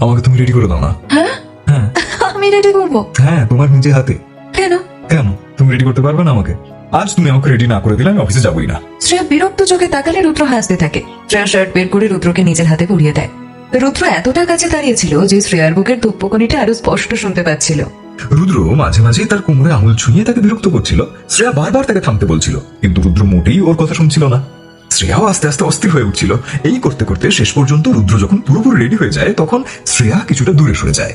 আমাকে তুমি রেডি করে দাও না। হ্যাঁ, হ্যাঁ আমি রেডি করবো। হ্যাঁ, তোমার নিজে হাতে। কেন? কেন তুমি রেডি করতে পারবে না আমাকে? আজ তুমি আমাকে রেডি না করে দিলে আমি অফিসে যাবোই না। শ্রেয়া বিরক্ত চোখে তাকালে রুদ্র হাসতে থাকে। শ্রেয়া শার্ট বের করে রুদ্রকে নিজের হাতে পরিয়ে দেয়। রুদ্র এতটা কাছে দাঁড়িয়েছিল যে শ্রেয়ার বুকের দুপ্পকনিটা আরো স্পষ্ট শুনতে পাচ্ছিল। রুদ্র মাঝে মাঝে তার কোমরে আঙুল ছুঁয়ে তাকে বিরক্ত করছিল। শ্রেয়া বারবার তাকে থামতে বলছিল, কিন্তু রুদ্র মোটেই ওর কথা শুনছিল না। শ্রেয়াও আস্তে আস্তে অস্থির হয়ে উঠছিল। এই করতে করতে শেষ পর্যন্ত রুদ্র যখন পুরোপুরি রেডি হয়ে যায় তখন শ্রেয়া কিছুটা দূরে সরে যায়।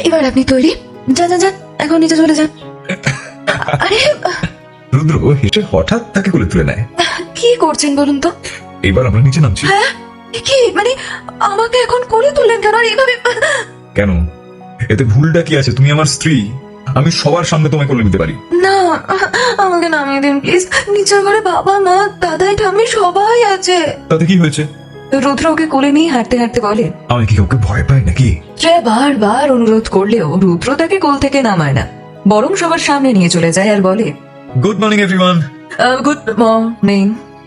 এবার আপনি তৈরি? যান যান যান, এখন নিচে চলে যান। আরে রুদ্র হেসে হঠাৎ তাকে কোলে তুলে নেয়। কি করছেন বলুন তো? এবার আমরা নিচে নামছি। কি মানে আমাকে এখন কোলে তুললেন কেন? আর এইভাবে কেন? এতে ভুলটা কি আছে? তুমি আমার স্ত্রী, আমি সবার সামনে তোমায় কোলে নিতে পারি। না, আমাকে নামিয়ে দিন প্লিজ। নিচের ঘরে বাবা মা দাদাই ঠাম্মি সবাই আছে। তাতে কি হয়েছে? রুদ্র ওকে কোলে নিয়ে হাঁটতে হাঁটতে বলে, আমি কি কাউকে ভয় পাই নাকি? শ্রেয়া বারবার অনুরোধ করলেও রুদ্র তাকে কোল থেকে নামায় না, বরং সবার সামনে নিয়ে চলে যায় আর বলে, good morning everyone. Good morning.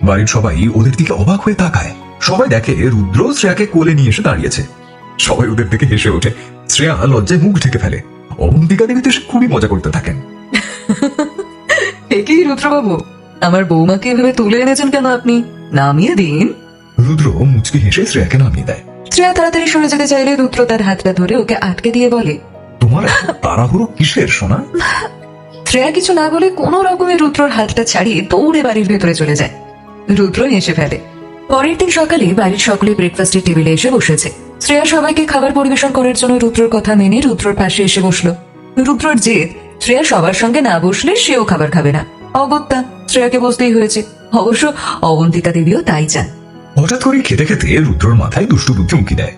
বাড়ির সবাই ওদের দিকে অবাক হয়ে তাকায়। সবাই দেখে রুদ্র শ্রেয়াকে কোলে নিয়ে এসে দাঁড়িয়েছে। সবাই ওদের দিকে হেসে ওঠে। শ্রেয়া লজ্জায় মুখ ঢেকে ফেলে। অবন্তিকা দেবী তো খুবই মজা করতে থাকেন। একই রুদ্রবাবু, আমার বৌমাকে এভাবে তুলে এনেছেন কেন আপনি? নামিয়ে দিন। রুদ্র মুচকি হেসে শ্রেয়াকে নামিয়ে দেয়। শ্রেয়া তাড়াতাড়ি সরে যেতে চাইলে রুদ্র তার হাতটা ধরে ওকে আটকে দিয়ে বলে, তোমার এত তাড়াহুড়ো কিসের সোনা? শ্রেয়া কিছু না বলে কোনো রকমের রুদ্রর হাতটা ছাড়িয়ে দৌড়ে বাড়ির ভেতরে চলে যায়। রুদ্র হেসে ফেলে। পরের দিন সকালে বাড়ির সকলে ব্রেকফাস্টের টেবিলে এসে বসেছে। শ্রেয়া সবাইকে খাবার পরিবেশন করার জন্য রুদ্রর কথা মেনে রুদ্রর পাশে এসে বসলো। রুদ্রর জেদ, শ্রেয়া সবার সঙ্গে না বসলে সেও খাবার খাবে না। অগত্যা শ্রেয়াকে বসতেই হয়েছে। অবশ্য অবন্তিকা দেবীও তাই চান। হঠাৎ করে খেতে খেতে রুদ্রর মাথায় দুষ্টু বুদ্ধি উঁকি দেয়।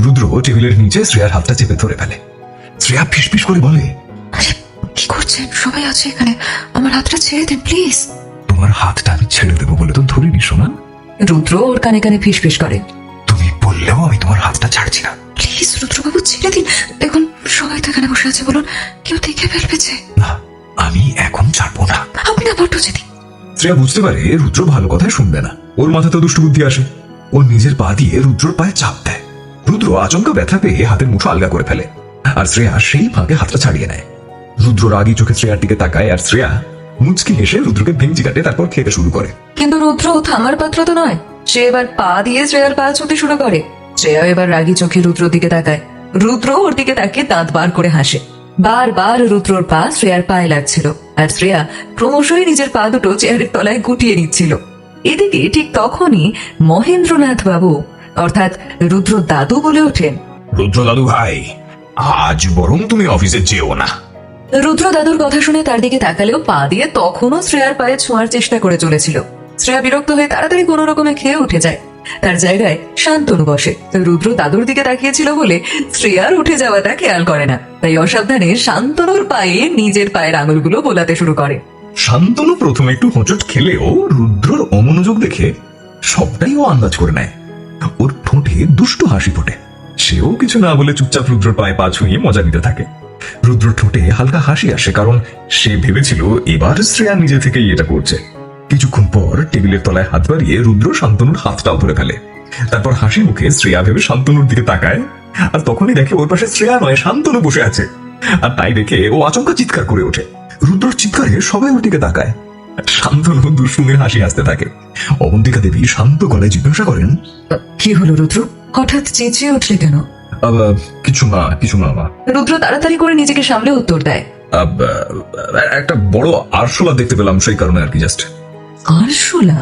রুদ্র টেবিলের নিচে শ্রেয়ার হাতটা চেপে ধরে ফেলে। শ্রেয়া ফিসফিস করে বলে, আরে কি করছেন? সবাই আছে এখানে, আমার হাতটা ছেড়ে দিন প্লিজ। তোমার হাতটা আমি ছেড়ে দেবো বলে তো ধরিনি সোনা। রুদ্র ওর কানে কানে ফিসফিস করে, তুমি বললেও আমি তোমার হাতটা ছাড়ছি না। প্লিজ রুদ্রবাবু ছেড়ে দিন। দেখুন সবাই তো এখানে বসে আছে, বলুন কেউ দেখে ফেলবেছে। না, আমি এখন ছাড়বো না। আপনি না বড্ড জেদি। শ্রেয়া বুঝতে পারে রুদ্র ভালো কথাই শুনবে না। ওর মাথাতে দুষ্টু বুদ্ধি আসে। ও নিজের পা দিয়ে রুদ্রর পায়ে চাপ দেয়। রুদ্র আচমকা ব্যথা পেয়ে হাতের মুঠো আলগা করে ফেলে আর শ্রেয়া সেই ফাঁকে হাতটা ছাড়িয়ে নেয়। রুদ্র রাগী চোখে শ্রেয়ার দিকে তাকায় আর শ্রেয়া মুচকি হেসে রুদ্রকে ভেঙচি কাটে, তারপর খেতে শুরু করে। কিন্তু রুদ্র থামার পাত্র তো নয়। সে এবার পা দিয়ে শ্রেয়ার পা ছুতে শুরু করে। শ্রেয়া এবার রাগী চোখে রুদ্রর দিকে তাকায়। রুদ্র ওর দিকে তাকিয়ে দাঁত বার করে হাসে। বারবার রুদ্রর পা শ্রেয়ার পায়ে লাগছিল আর শ্রেয়া ক্রমশই নিজের পা দুটো চেয়ারের তলায় গুটিয়ে নিচ্ছিল। এদিকে ঠিক তখনই মহেন্দ্রনাথ বাবু অর্থাৎ রুদ্র দাদু বলে ওঠেন, রুদ্র দাদু ভাই, আজ বরং তুমি অফিসে যেও না। রুদ্র দাদুর কথা শুনে তার দিকে তাকালেও পা দিয়ে তখনও শ্রেয়ার পায়ে ছোঁয়ার চেষ্টা করে চলেছিল। শ্রেয়া বিরক্ত হয়ে তাড়াতাড়ি কোনো রকমে খেয়ে উঠে যায়। তার জায়গায় শান্তনু বসে। রুদ্র দাদুর দিকে তাকিয়েছিল বলে শ্রেয়ার উঠে যাওয়াটা খেয়াল করে না, তাই অসাবধানে শান্তনুর পায়ে নিজের পায়ের আঙুলগুলো বোলাতে শুরু করে। শান্তনু প্রথমে একটু হোঁচট খেলেও রুদ্রর অমনোযোগ দেখে সবটাই ও আন্দাজ করে নেয়। ওর ঠোঁটে দুষ্টু হাসি ফোটে। সেও কিছু না বলে চুপচাপ রুদ্রর পায়ে পা ছুঁয়ে মজা নিতে থাকে। রুদ্রর ঠোঁটে হালকা হাসি আসে, কারণ সে ভেবেছিল এবার শ্রেয়া নিজে থেকেই এটা করছে। কিছুক্ষণ পর টেবিলের তলায় হাত বাড়িয়ে রুদ্র শান্তনুর হাতটাও ধরে ফেলে। তারপর হাসি মুখে শ্রেয়া ভেবে শান্তনুর দিকে তাকায়, আর তখনই দেখে ওর পাশে শ্রেয়া নয় শান্তনু বসে আছে। আর তাই দেখে ও আচমকা চিৎকার করে ওঠে। রুদ্রর চিৎকারে সবাই ওর দিকে তাকায়। শান্তনু দুষ্টুমির হাসি আসতে থাকে। অবন্তিকা দেবী শান্ত গলায় জিজ্ঞাসা করেন, কি হলো রুদ্র, হঠাৎ চেঁচিয়ে উঠলে কেন? কিছু না মা। রুদ্র তাড়াতাড়ি করে নিজেকে সামলে উত্তর দেয়, একটা বড় আরশোলা দেখতে পেলাম, সেই কারণে আর কি, জাস্ট। আরশোলা?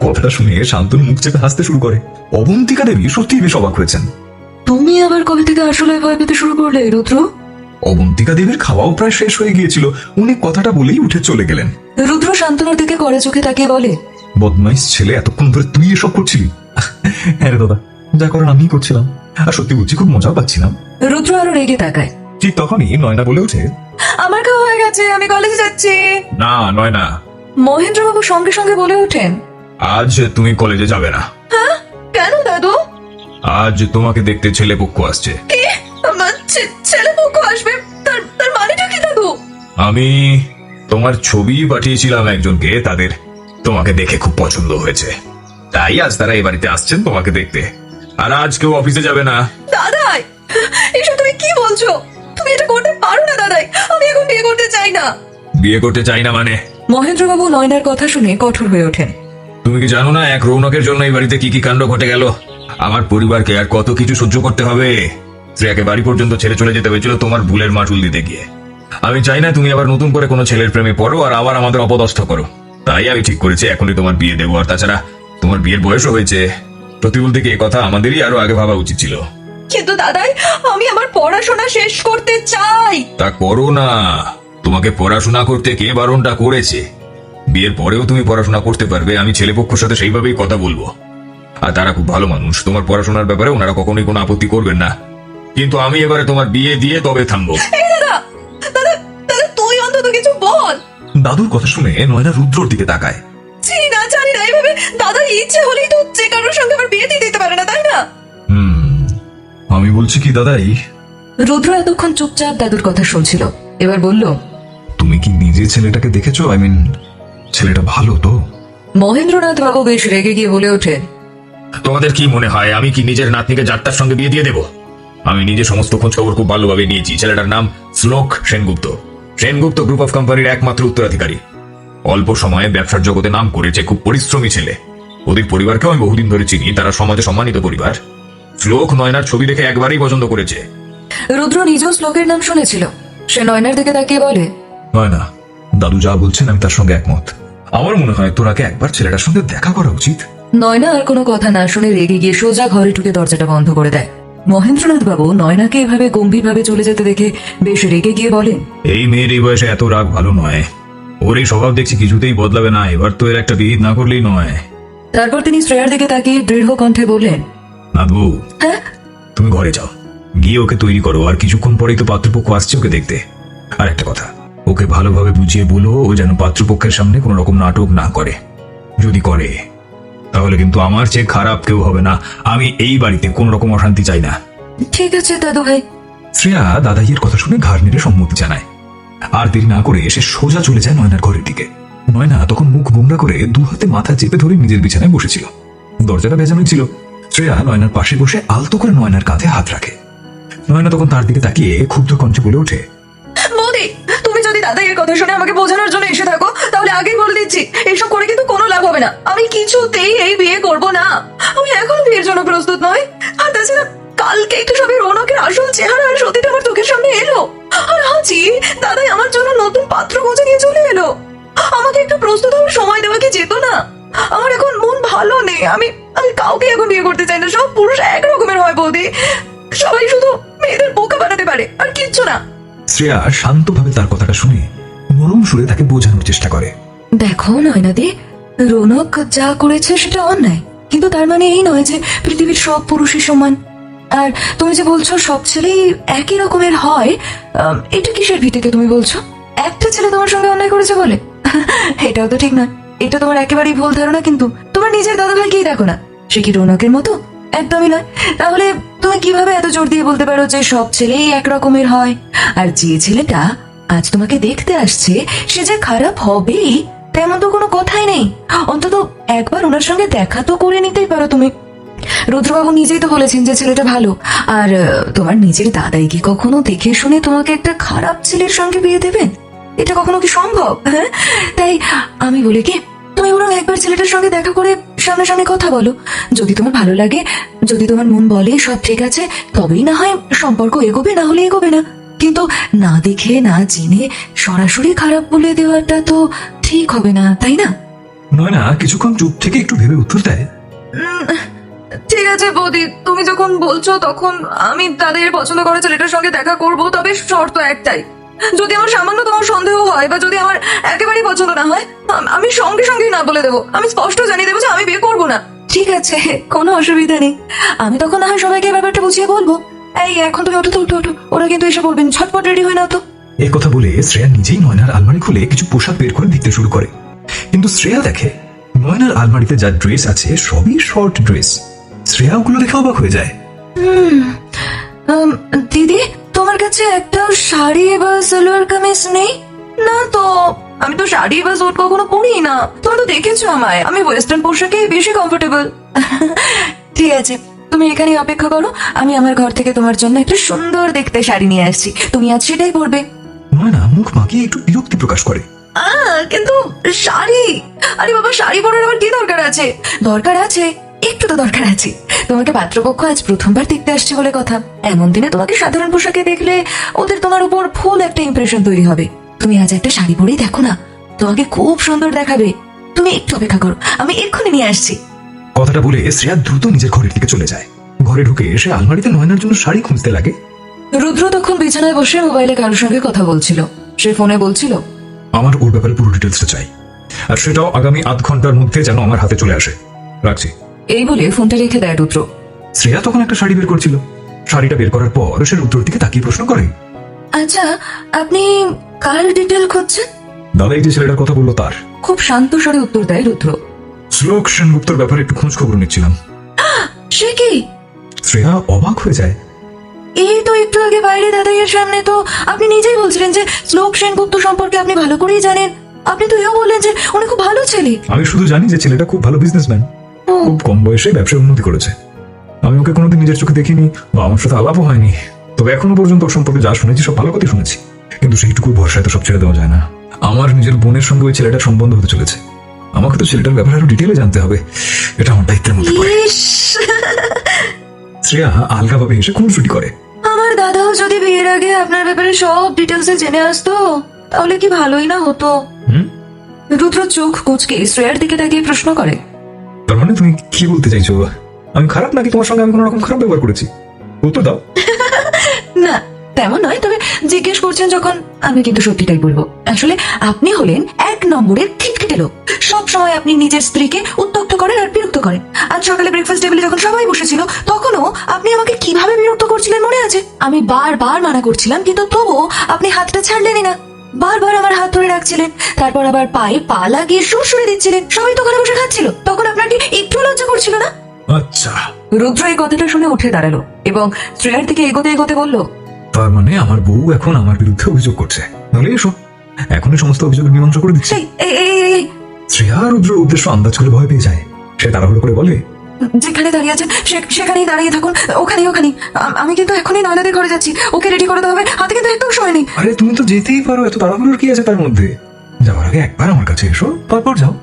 কথাটা শুনে শান্তনু মুখ চেপে হাসতে শুরু করে। অবন্তিকা দেবী সত্যিই বেশ অবাক হয়েছেন। তুমি আবার কবে থেকে আরশোলায় ভয় পেতে শুরু করলে রুদ্র? অবন্তিকা দেবীর খাওয়াও প্রায় শেষ হয়ে গিয়েছিল, উনি কথাটা বলেই উঠে চলে গেলেন। রুদ্র শান্তনুর দিকে কড়া চোখে তাকিয়ে বলে, বদমাইশ ছেলে, এতক্ষণ ধরে তুই এসব করছিলি? হ্যাঁ রে দাদা, যা করার আমিই করছিলাম, আর সত্যি বলছি খুব মজা পাচ্ছিলাম। রুদ্র আরো রেগে তাকায়। ঠিক তখনই নয়না বলে ওঠে, আমার খাওয়া হয়ে গেছে, আমি কলেজে যাচ্ছি। না নয়না। মহেন্দ্রবাবু সঙ্গে সঙ্গে বলে ওঠেন, আজ তুমি কলেজে যাবে না। হ্যাঁ কেন দাদু? আজ তোমাকে দেখতে ছেলে পক্ষ আসছে। আমার ছেলে পক্ষ আসবে? তার মানেটা কি দাদু? আমি তোমার ছবি পাঠিয়েছিলাম একজনকে, তাদের তোমাকে দেখে খুব পছন্দ হয়েছে, তাই আজ তারা এই বাড়িতে আসছেন তোমাকে দেখতে। আর আজ কেউ অফিসে যাবে না। দাদাই, এসব তুমি কি বলছো? তুমি এটা করতে পারো না দাদাই, আমি এখন বিয়ে করতে চাই না। বিয়ে করতে চাই না মানে? মহেন্দ্রবাবু নয়নার কথা শুনে কঠোর হয়ে ওঠেন। তুমি কি জানো না এক রৌনকের জন্য এই বাড়িতে কি কি কাণ্ড ঘটে গেল? আমার পরিবারকে আর কত কিছু সহ্য করতে হবে। শ্রেয়াকে বাড়ি পর্যন্ত ছেড়ে চলে যেতে হয়েছিল তোমার ভুলের মাসুল দিতে গিয়ে। আমি চাই না তুমি আবার নতুন করে কোনো ছেলের প্রেমে পড়ো আর আবার আমাদের অপদস্থ করো। তাই আমি ঠিক করেছি এখনই তোমার বিয়ে দেবো। আর তাছাড়া তোমার বিয়ের বয়সও হয়েছে। প্রতিকূল থেকে কথা আমাদেরই আরো আগে ভাবা উচিত ছিল। কিন্তু দাদাই, আমি আমার পড়াশোনা শেষ করতে চাই। তা করো না। তোমাকে পড়াশোনা করতে কে বারণটা করেছে? বিয়ের পরেও তুমি পড়াশোনা করতে পারবে। আমি ছেলেপক্ষের সাথে সেইভাবেই কথা বলবো। আর তারা খুব ভালো মানুষ, তোমার পড়াশোনার ব্যাপারে ওনারা কখনোই কোনো আপত্তি করবেন না। কিন্তু আমি এবারে তোমার বিয়ে দিয়ে তবে থামবো। দাদা দাদা দাদা, তুই অন্তত কিছু বল। দাদুর কথা শুনে নয়না রুদ্রর দিকে তাকায়। জানি না এভাবে দাদার ইচ্ছে হলেই তো যে কারোর সঙ্গে আমার বিয়ে দিয়ে দিতে পারে না, তাই না? আমি বলছি কি দাদাই। রুদ্র এতক্ষণ চুপচাপ দাদুর কথা শুনছিল, এবার বলল, তুমি কি নিজে ছেলেটাকে দেখেছো? আই মিন, ছেলেটা ভালো তো? মহেন্দ্রনাথ বাবু বেশ রেগে গিয়ে বলে ওঠে, তোমাদের কি মনে হয় আমি কি নিজের নাতনিকে যাত্রার সঙ্গে বিয়ে দিয়ে দেবো? আমি নিজে সমস্ত খোঁজ খবর খুব ভালোভাবে নিয়েছি। ছেলেটার নাম শ্লোক সেনগুপ্ত। সেনগুপ্ত গ্রুপ অফ কোম্পানির একমাত্র উত্তরাধিকারী। অল্প সময়ে ব্যবসার জগতে নাম করেছে, খুব পরিশ্রমী ছেলে। ওদের পরিবারকেও আমি বহুদিন ধরে চিনি, তারা সমাজে সম্মানিত পরিবার। শ্লোক নয়নার ছবি দেখে একবারই পছন্দ করেছে। রুদ্র নিজেও শ্লোকের নাম শুনেছিল। সে নয়নার দিকে তাকিয়ে বলে, নয়না, দাদু যা বলছেন আমি তার সঙ্গে একমত। আমার মনে হয় তোর আগে একবার ছেলেটার সঙ্গে দেখা করা উচিত। নয়না আর কোনো কথা না শুনে রেগে গিয়ে সোজা ঘরে ঢুকে দরজাটা বন্ধ করে দেয়। মহেন্দ্রনাথ বাবু নয়নাকে এভাবে গম্ভীরভাবে চলে যেতে দেখে বেশ রেগে গিয়ে বলেন, এই মেয়ের এই বয়সে এত রাগ ভালো নয়। ওর এই স্বভাব দেখছি কিছুতেই বদলাবে না। এবার তো এর একটা বিহিত না করলেই নয়। তারপর তিনি শ্রেয়ার দিকে তাকিয়ে দৃঢ় কণ্ঠে বললেন, নাথবু, হ্যাঁ? তুমি ঘরে যাও, গিয়ে ওকে তৈরি করো। আর কিছুক্ষণ পরেই তো পাত্রপক্ষ আসছে ওকে দেখতে। আর একটা কথা, ওকে ভালোভাবে বুঝিয়ে বলো ও যেন পাত্রপক্ষের সামনে কোনো রকম নাটক না করে। যদি করে তাহলে কিন্তু আমার চেয়ে খারাপ কেউ হবে না। আমি এই বাড়িতে কোন রকম অশান্তি চাই না। ঠিক আছে দাদু ভাই। শ্রেয়া দাদাইয়ের কথা শুনে ঘাড় নেড়ে সম্মতি জানায়। আর দেরি না করে সে সোজা চলে যায় নয়নার ঘরের দিকে। নয়না তখন মুখ গোমরা করে দু হাতে মাথা চেপে ধরে নিজের বিছানায় বসেছিল। দরজাটা বেজানোই ছিল। শ্রেয়া নয়নার পাশে বসে আলতো করে নয়নার কাঁধে হাত রাখে। নয়না তখন তার দিকে তাকিয়ে ক্ষুব্ধ কণ্ঠে বলে ওঠে, বৌদি, তুমি যদি দাদাইয়ের কথা শুনে আমাকে বোঝানোর জন্য এসে থাকো তাহলে আগেই বলে দিচ্ছি, এসব করে কিন্তু কোনো লাভ হবে না। আমি কিছুতেই এই বিয়ে করব না। আমি এখন বিয়ের জন্য প্রস্তুত নই। আর তাছাড়া কালকেই তো সবে রৌনকের আসল চেহারা আর সতীটা আমার চোখের সামনে এলো। আর আজই দাদাই আমার জন্য নতুন পাত্র খুঁজে নিয়ে চলে এলো। আমাকে একটু প্রস্তুত হওয়ার সময় দেওয়া কি যেত না? আমার এখন মন ভালো নেই। আমি কাউকে এখন বিয়ে করতে চাই না। সব পুরুষ এক রকমের হয় বৌদি। সবাই শুধু মেয়েদের বোকা বানাতে পারে, আর কিচ্ছু না। শ্রেয়া শান্তভাবে তার কথাটা শুনে নরম সুরে তাকে বোঝানোর চেষ্টা করে। দেখো নয়নাদি, রৌনক যা করেছে সেটা অন্যায়, কিন্তু তার মানে এই নয় যে পৃথিবীর সব পুরুষই সমান। আর তুমি যে বলছো সব ছেলেই একই রকমের হয়, এটা কিসের ভিত্তিতে তুমি বলছো? একটা ছেলে তোমার সঙ্গে অন্যায় করেছে বলে? এটাও তো ঠিক নয়। এটা তোমার একেবারেই ভুল ধারণা। কিন্তু তোমার নিজের দাদাভাইকেই দেখো না, সে কি রৌনকের মতো? একদমই নয়। তাহলে তুমি কিভাবে এত জোর দিয়ে বলতে পারো যে সব ছেলেই এক রকমের হয়? আর যে ছেলেটা আজ তোমাকে দেখতে আসছে সে যে খারাপ হবেই তেমন তো কোনো কথাই নেই। অন্তত একবার ওনার সঙ্গে দেখা তো করে নিতেই পারো তুমি। রুদ্রবাবু নিজেই তো বলেছেন যে ছেলেটা ভালো। আর তোমার নিজের দাদাই কি কখনো দেখে শুনে তোমাকে একটা খারাপ ছেলের সঙ্গে বিয়ে দেবেন? এটা কখনো কি সম্ভব? হ্যাঁ, তাই আমি বলি কি, তুমি বরং একবার ছেলেটার সঙ্গে দেখা করে সামনাসামনি কথা বলো। যদি তোমার ভালো লাগে, যদি তোমার মন বলে সব ঠিক আছে, তবেই না হয় সম্পর্ক এগোবে, না হলে এগোবে না। কিন্তু না দেখে না জেনে সরাসরি খারাপ বলে দেওয়াটা তো ঠিক হবে না, তাই না? নয়না কিছুক্ষণ চুপ থেকে একটু ভেবে উত্তর দেয়, ঠিক আছে বৌদি, তুমি যখন বলছো তখন আমি তাদের পছন্দ করা ছেলেটার সঙ্গে দেখা করব, তবে শর্ত একটাই, যদি আমার সামান্য তোমার সন্দেহ হয় বা যদি আমার একেবারেই পছন্দ না হয়, আমি সঙ্গে সঙ্গেই না বলে দেবো। আমি স্পষ্ট জানিয়ে দেবো যে আমি বিয়ে করবো না। ঠিক আছে, কোনো অসুবিধা নেই। আমি তখন না হয় সবাইকে ব্যাপারটা বুঝিয়ে বলবো। এই এখন তুমি ওঠো তো, ওঠো ওঠো, ওরা কিন্তু এসে বলবেন, ঝটপট রেডি হয়ে নাও তো। এই কথা বলে শ্রেয়া নিজেই নয়নার আলমারি খুলে কিছু পোশাক বের করে দেখতে শুরু করে। কিন্তু শ্রেয়া দেখে নয়নার আলমারিতে যা ড্রেস আছে সবই শর্ট ড্রেস। শ্রেয়া ওগুলো দেখে অবাক হয়ে যায়। দিদি, তোমার কাছে একটাও শাড়ি বা সালোয়ার কামিজ নেই? না তো, আমি তো শাড়ি বা স্যুট কখনো পরি না। তুমি তো দেখেছো আমায়, আমি ওয়েস্টার্ন পোশাকে বেশি কমফোর্টেবল। ঠিক আছে, তুমি এখানে অপেক্ষা করো, আমি আমার ঘর থেকে তোমার জন্য একটা সুন্দর দেখতে শাড়ি নিয়ে আসছি, তুমি আজ সেটাই পরবে। নয়না মুখ মাখিয়ে একটু বিরক্তি প্রকাশ করে। কিন্তু শাড়ি, আরে বাবা, শাড়ি পরার আবার কি দরকার আছে? দরকার আছে, একটু তো দরকার আছে। তোমাকে পাত্রপক্ষ আজ প্রথমবার দেখতে আসছে বলে কথা। এমন দিনে তোমাকে সাধারণ পোশাকে দেখলে ওদের তোমার উপর ফুল একটা ইমপ্রেশন তৈরি হবে। তুমি আজ একটা শাড়ি পরেই দেখো না, তোমাকে খুব সুন্দর দেখাবে। তুমি একটু অপেক্ষা করো, আমি এক্ষুনি নিয়ে আসছি। কথাটা বলে শ্রেয়া দ্রুত নিজের ঘরের দিকে চলে যায়। ঘরে ঢুকে এসে আলমারিতে নয়নার জন্য শাড়ি খুঁজতে লাগে। রুদ্র তখন বিছানায় বসে মোবাইলে কারোর সঙ্গে কথা বলছিল। সে ফোনে বলছিল, আমার ওর ব্যাপারে পুরো ডিটেলসটা চাই, আর সেটাও আগামী আধ ঘন্টার মধ্যে যেন আমার হাতে চলে আসে। রাখছি। এই বলে ফোনটা রেখে দেয় রুদ্র। শ্রেয়া তখন একটা শাড়ি বের করছিল। শাড়িটা বের করার পর সে রুদ্রর দিকে তাকিয়ে প্রশ্ন করে, আচ্ছা, আপনি কার ডিটেল খুঁজছেন? দাদা এই যে ছেলেটার কথা বললো তার। খুব শান্ত স্বরে উত্তর দেয় রুদ্র। শ্লোক সেনগুপ্তর ব্যাপারে একটু খোঁজ খবর নিচ্ছিলাম। সে কি? শ্রেয়া অবাক হয়ে যায়। এই তো একটু আগে বাইরে দাদাইয়ের সামনে তো আপনি নিজেই বলছিলেন যে শ্লোক সেনগুপ্ত সম্পর্কে আপনি ভালো করেই জানেন। আপনি তো এও বললেন যে উনি খুব ভালো ছেলে। আমি শুধু জানি যে ছেলেটা খুব ভালো বিজনেসম্যান, খুব কম বয়সে ব্যবসায় উন্নতি করেছে। আমি ওকে কোনোদিন নিজের চোখে দেখিনি বা আমার সাথে আলাপও হয়নি, তবে এখনো পর্যন্ত ওর সম্পর্কে যা শুনেছি সব ভালো কথা শুনেছি। কিন্তু সেইটুকু ভরসায় তো সব ছেড়ে দেওয়া যায় না। আমার নিজের বোনের সঙ্গে ওই ছেলেটার সম্বন্ধ হতে চলেছে। আমাকে তো ছেলেটার ব্যাপারে আরো ডিটেলে জানতে হবে, এটা আমার দায়িত্বের মধ্যে পড়ে। শ্রেয়া আলগাভাবে এসে খুনসুটি করে। আমার দাদাও যদি বিয়ের আগে আপনার ব্যাপারে সব ডিটেলসে জেনে আসতো তাহলে কি ভালোই না হতো। রুদ্র চোখ কুঁচকে শ্রেয়ার দিকে তাকিয়ে প্রশ্ন করে, তার মানে তুমি কি বলতে চাইছো? আমি খারাপ নাকি তোমার সঙ্গে আমি কোনো রকম খারাপ ব্যবহার করেছি? উত্তর দাও। না তেমন নয়, তবে জিজ্ঞেস করছেন যখন আমি কিন্তু সত্যিটাই বলবো। আসলে আপনি হলেন এক নম্বরের খিটখিটে লোক। সব সময় আপনি নিজের স্ত্রীকে উত্তক্ত করেন আর বিরক্ত করেন। আজ সকালে ব্রেকফাস্ট টেবিলে যখন সবাই বসেছিল তখনও আপনি আমাকে কিভাবে বিরক্ত করছিলেন মনে আছে? আমি বারবার মানা করছিলাম কিন্তু তবুও আপনি হাতটা ছাড়লেনই না। বারবার আমার হাত ধরে রাখছিলেন, তারপর আবার পায়ে পা লাগিয়ে সুরসুরে দিচ্ছিলেন। সবাই তো ঘরে বসে খাচ্ছিল, তখন আপনার কি একটু লজ্জা করছিল না? আচ্ছা। রুদ্র এই কথাটা শুনে উঠে দাঁড়ালো এবং শ্রেয়ার দিকে এগোতে এগোতে বলল, তার মানে আমার বউ এখন আমার বিরুদ্ধে অভিযোগ করছে। তাহলে এসো, এখনই সমস্ত অভিযোগের মীমাংসা করে দিচ্ছি। শ্রেয়া রুদ্র উদ্দেশ্য আন্দাজ করে ভয় পেয়ে যায়। সে তাড়াহুড়ো করে বলে, যেখানে দাঁড়িয়ে আছেন সেখানেই দাঁড়িয়ে থাকুন, ওখানেই। আমি কিন্তু এখনই নয়নাদের ঘরে যাচ্ছি, ওকে রেডি করে দেওয়া হবে, হাতে কিন্তু একদম সময় নেই। আরে তুমি তো যেতেই পারো, এত তাড়াহুড়োর কি আছে তার মধ্যে? যাওয়ার আগে একবার আমার কাছে এসো, তারপর যাও।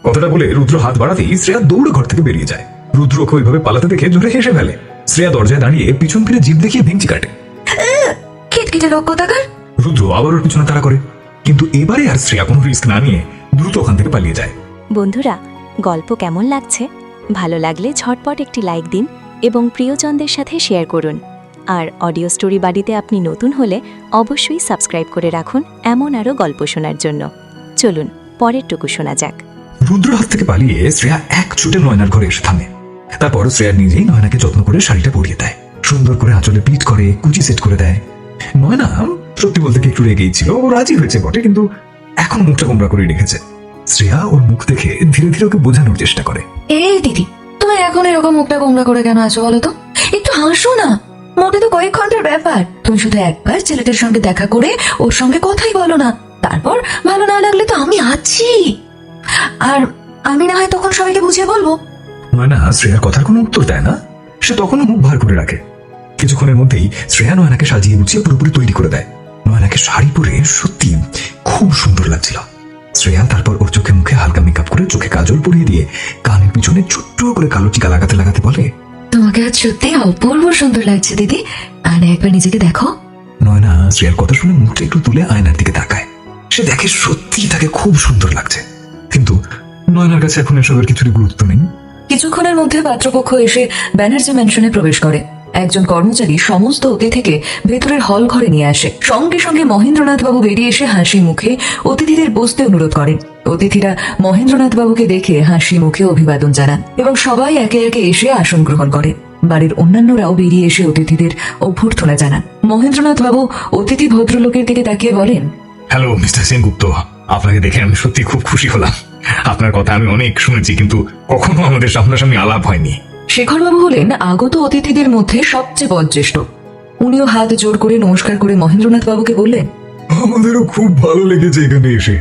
কথাটা বলে রুদ্র হাত বাড়াতেই শ্রেয়া দৌড়ে ঘর থেকে বেরিয়ে যায়। রুদ্রকে ওইভাবে পালাতে দেখে জোরে হেসে ফেলে। শ্রেয়া দরজায় দাঁড়িয়ে পিছন ফিরে জিভ দেখিয়ে ভেঙচি কাটে। খিটখিটে লোক কোথাকার। রুদ্র আবার ওর পিছনে তাড়া করে, কিন্তু এবারে আর শ্রেয়া কোনো রিস্ক না নিয়ে দ্রুত ওখান থেকে পালিয়ে যায়। বন্ধুরা, গল্প কেমন লাগছে? ভালো লাগলে ঝটপট একটি লাইক দিন এবং প্রিয়জনদের সাথে শেয়ার করুন। আর অডিও স্টোরি বাড়িতে আপনি নতুন হলে অবশ্যই সাবস্ক্রাইব করে রাখুন এমন আরও গল্প শোনার জন্য। চলুন পরেরটুকু শোনা যাক। রুদ্র হাত থেকে পালিয়ে শ্রেয়া এক ছুটে নয়নার ঘরে এসে থামে। তারপর শ্রেয়া নিজেই নয়নাকে যত্ন করে শাড়িটা পরিয়ে দেয়, সুন্দর করে আঁচলে পিঠ করে কুচি সেট করে দেয়। নয়না সত্যি বলতে কি একটু রেগেই ছিল, ও রাজি হয়েছে বটে, কিন্তু এখন মুখটা কোমরা করে রেখেছে। শ্রেয়া ওর মুখ দেখে ধীরে ধীরে ওকে বোঝানোর চেষ্টা করে। এই দিদি, তুমি এখন এরকম মুখটা গোমরা করে কেন আছো বলো তো? একটু হাসো না, মোটে তো কয়েক ঘন্টার ব্যাপার। তুমি শুধু একবার ছেলেটার সঙ্গে দেখা করে ওর সঙ্গে কথাই বলো না, তারপর ভালো না লাগলে তো আমি আছি, আর আমি না হয় তখন সবাইকে বুঝিয়ে বলবো। নয়না শ্রেয়ার কথার কোনো উত্তর দেয় না, সে তখনও মুখ ভার করে রাখে। কিছুক্ষণের মধ্যেই শ্রেয়া নয়নাকে সাজিয়ে গুছিয়ে পুরোপুরি তৈরি করে দেয়। নয়নাকে শাড়ি পরে সত্যি খুব সুন্দর লাগছিল। শ্রেয়া তারপর ওর চোখে মুখে হালকা মেকআপ করে চোখে কাজল পরিয়ে দিয়ে কানের পিছনে ছোট্ট করে কালো টিকা লাগাতে লাগাতে বলে, তোমাকে আজ সত্যি অপূর্ব সুন্দর লাগছে দিদি, আর একবার নিজেকে দেখো। নয়না শ্রেয়ার কথা শুনে মুখটা একটু তুলে আয়নার দিকে তাকায়। সে দেখে সত্যি তাকে খুব সুন্দর লাগছে, কিন্তু নয়নার কাছে এখন এসবের কিছুরই গুরুত্ব নেই। কিছুক্ষণের মধ্যে পাত্রপক্ষ এসে ব্যানার্জি ম্যানশনে প্রবেশ করে। একজন কর্মচারী সমস্ত অতিথিকে ভেতরের হল ঘরে নিয়ে আসে। সঙ্গে সঙ্গে মহেন্দ্রনাথ বাবু বেরিয়ে এসে হাসি মুখে অতিথিদের বসতে অনুরোধ করেন। অতিথিরা মহেন্দ্রনাথ বাবুকে দেখে হাসি মুখে অভিবাদন জানান এবং সবাই একে একে এসে আসন গ্রহণ করে। বাড়ির অন্যান্যরাও বেরিয়ে এসে অতিথিদের অভ্যর্থনা জানান। মহেন্দ্রনাথ বাবু অতিথি ভদ্রলোকের দিকে তাকিয়ে বলেন, হ্যালো মিস্টার সেনগুপ্ত, আপনাকে দেখে আমি সত্যি খুব খুশি হলাম। আপনার কথা আমি অনেক শুনেছি, কিন্তু কখনো আমাদের সামনাসামনি আলাপ হয়নি। শেখরবাবু হলেন আগত অতিথিদের মধ্যে সবচেয়ে বয়োজ্যেষ্ঠ। উনিও হাত জোর করে নমস্কার করে মহেন্দ্রনাথ বাবুকে বললেন, আমাদেরও খুব ভালো লেগেছে এখানে এসে।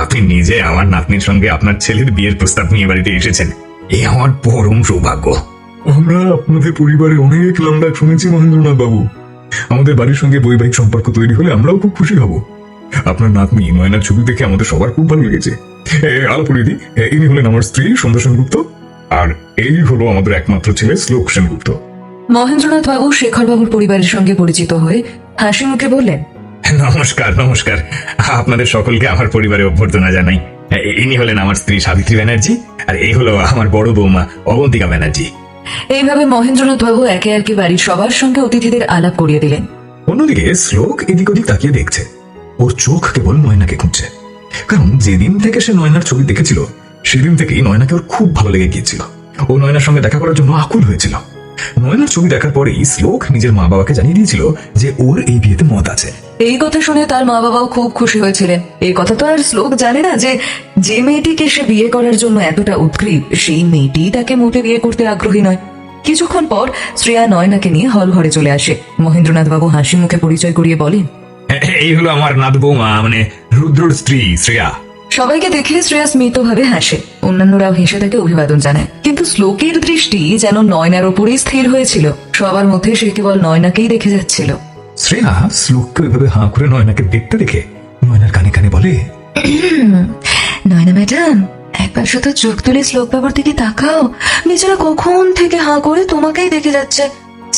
আপনি নিজে আমার নাতনির সঙ্গে আপনার ছেলের বিয়ের প্রস্তাব নিয়ে বাড়িতে এসেছেন, এই আমার পরম সৌভাগ্য। আমরা আপনাদের পরিবারে অনেক নামডাক শুনেছি মহেন্দ্রনাথ বাবু। আমাদের বাড়ির সঙ্গে বৈবাহিক সম্পর্ক তৈরি হলে আমরাও খুব খুশি হব। আপনার নাতনি নয়নার ছবি দেখে আমাদের সবার খুব ভালো লেগেছে। আলাপুরিদি, ইনি হলেন আমার স্ত্রী সন্ধ্যা সেনগুপ্ত, আর এই হলো আমাদের একমাত্র ছেলে শ্লোক সেনগুপ্ত। মহেন্দ্রনাথ বাবু শেখরবাবুর পরিবারের সঙ্গে পরিচিত হয়ে হাসি মুখে বললেন, নমস্কার নমস্কার, আপনাদের সকলকে আমার পরিবারে অভ্যর্থনা জানাই। ইনি হলেন আমার স্ত্রী সাবিত্রী ব্যানার্জি, আর এই হলো আমার বড় বৌমা অবন্তিকা ব্যানার্জি। এইভাবে মহেন্দ্রনাথ বাবু একে একে বাড়ির সবার সঙ্গে অতিথিদের আলাপ করিয়ে দিলেন। অন্যদিকে শ্লোক এদিক ওদিক তাকিয়ে দেখছে। ওর চোখ কেবল নয়নাকে খুঁজছে, কারণ যেদিন থেকে সে নয়নার ছবি দেখেছিল সেদিন থেকেই নয়নাকে ওর খুব ভালো লেগে গিয়েছিল। ও নয়নার সঙ্গে দেখা করার জন্য আকুল হয়েছিল। নয়নার ছবি দেখার পরেই শ্লোক নিজের মা বাবাকে জানিয়ে দিয়েছিল যে ওর এই বিয়েতে মত আছে। এই কথা শুনে তার মা বাবাও খুব খুশি হয়েছিলেন। এই কথা তো আর শ্লোক জানে না যে যে মেয়েটিকে সে বিয়ে করার জন্য এতটা উৎগ্রীব, সেই মেয়েটি তাকে মোটে বিয়ে করতে আগ্রহী নয়। কিছুক্ষণ পর শ্রেয়া নয়নাকে নিয়ে হল ঘরে চলে আসে। মহেন্দ্রনাথ বাবু হাসি মুখে পরিচয় করিয়ে বলেন, এই হলো আমার নাত বৌমা, মানে রুদ্রর স্ত্রী শ্রেয়া। সবাইকে দেখে শ্রেয়া স্মিতভাবে হাসে। অন্যান্যরাও হেসে তাকে অভিবাদন জানায়, কিন্তু শ্লোকের দৃষ্টি যেন নয়নার ওপরেই স্থির হয়েছিল। সবার মধ্যে সে কেবল নয়নাকেই দেখে যাচ্ছিল। শ্রেয়া শ্লোককে ওইভাবে হাঁ করে নয়নাকে দেখতে দেখে নয়নার কানে কানে বলে, নয়না ম্যাডাম, একবার শুধু চোখ তুলে শ্লোক বাবুর দিকে তাকাও। বেচারা কখন থেকে হাঁ করে তোমাকেই দেখে যাচ্ছে।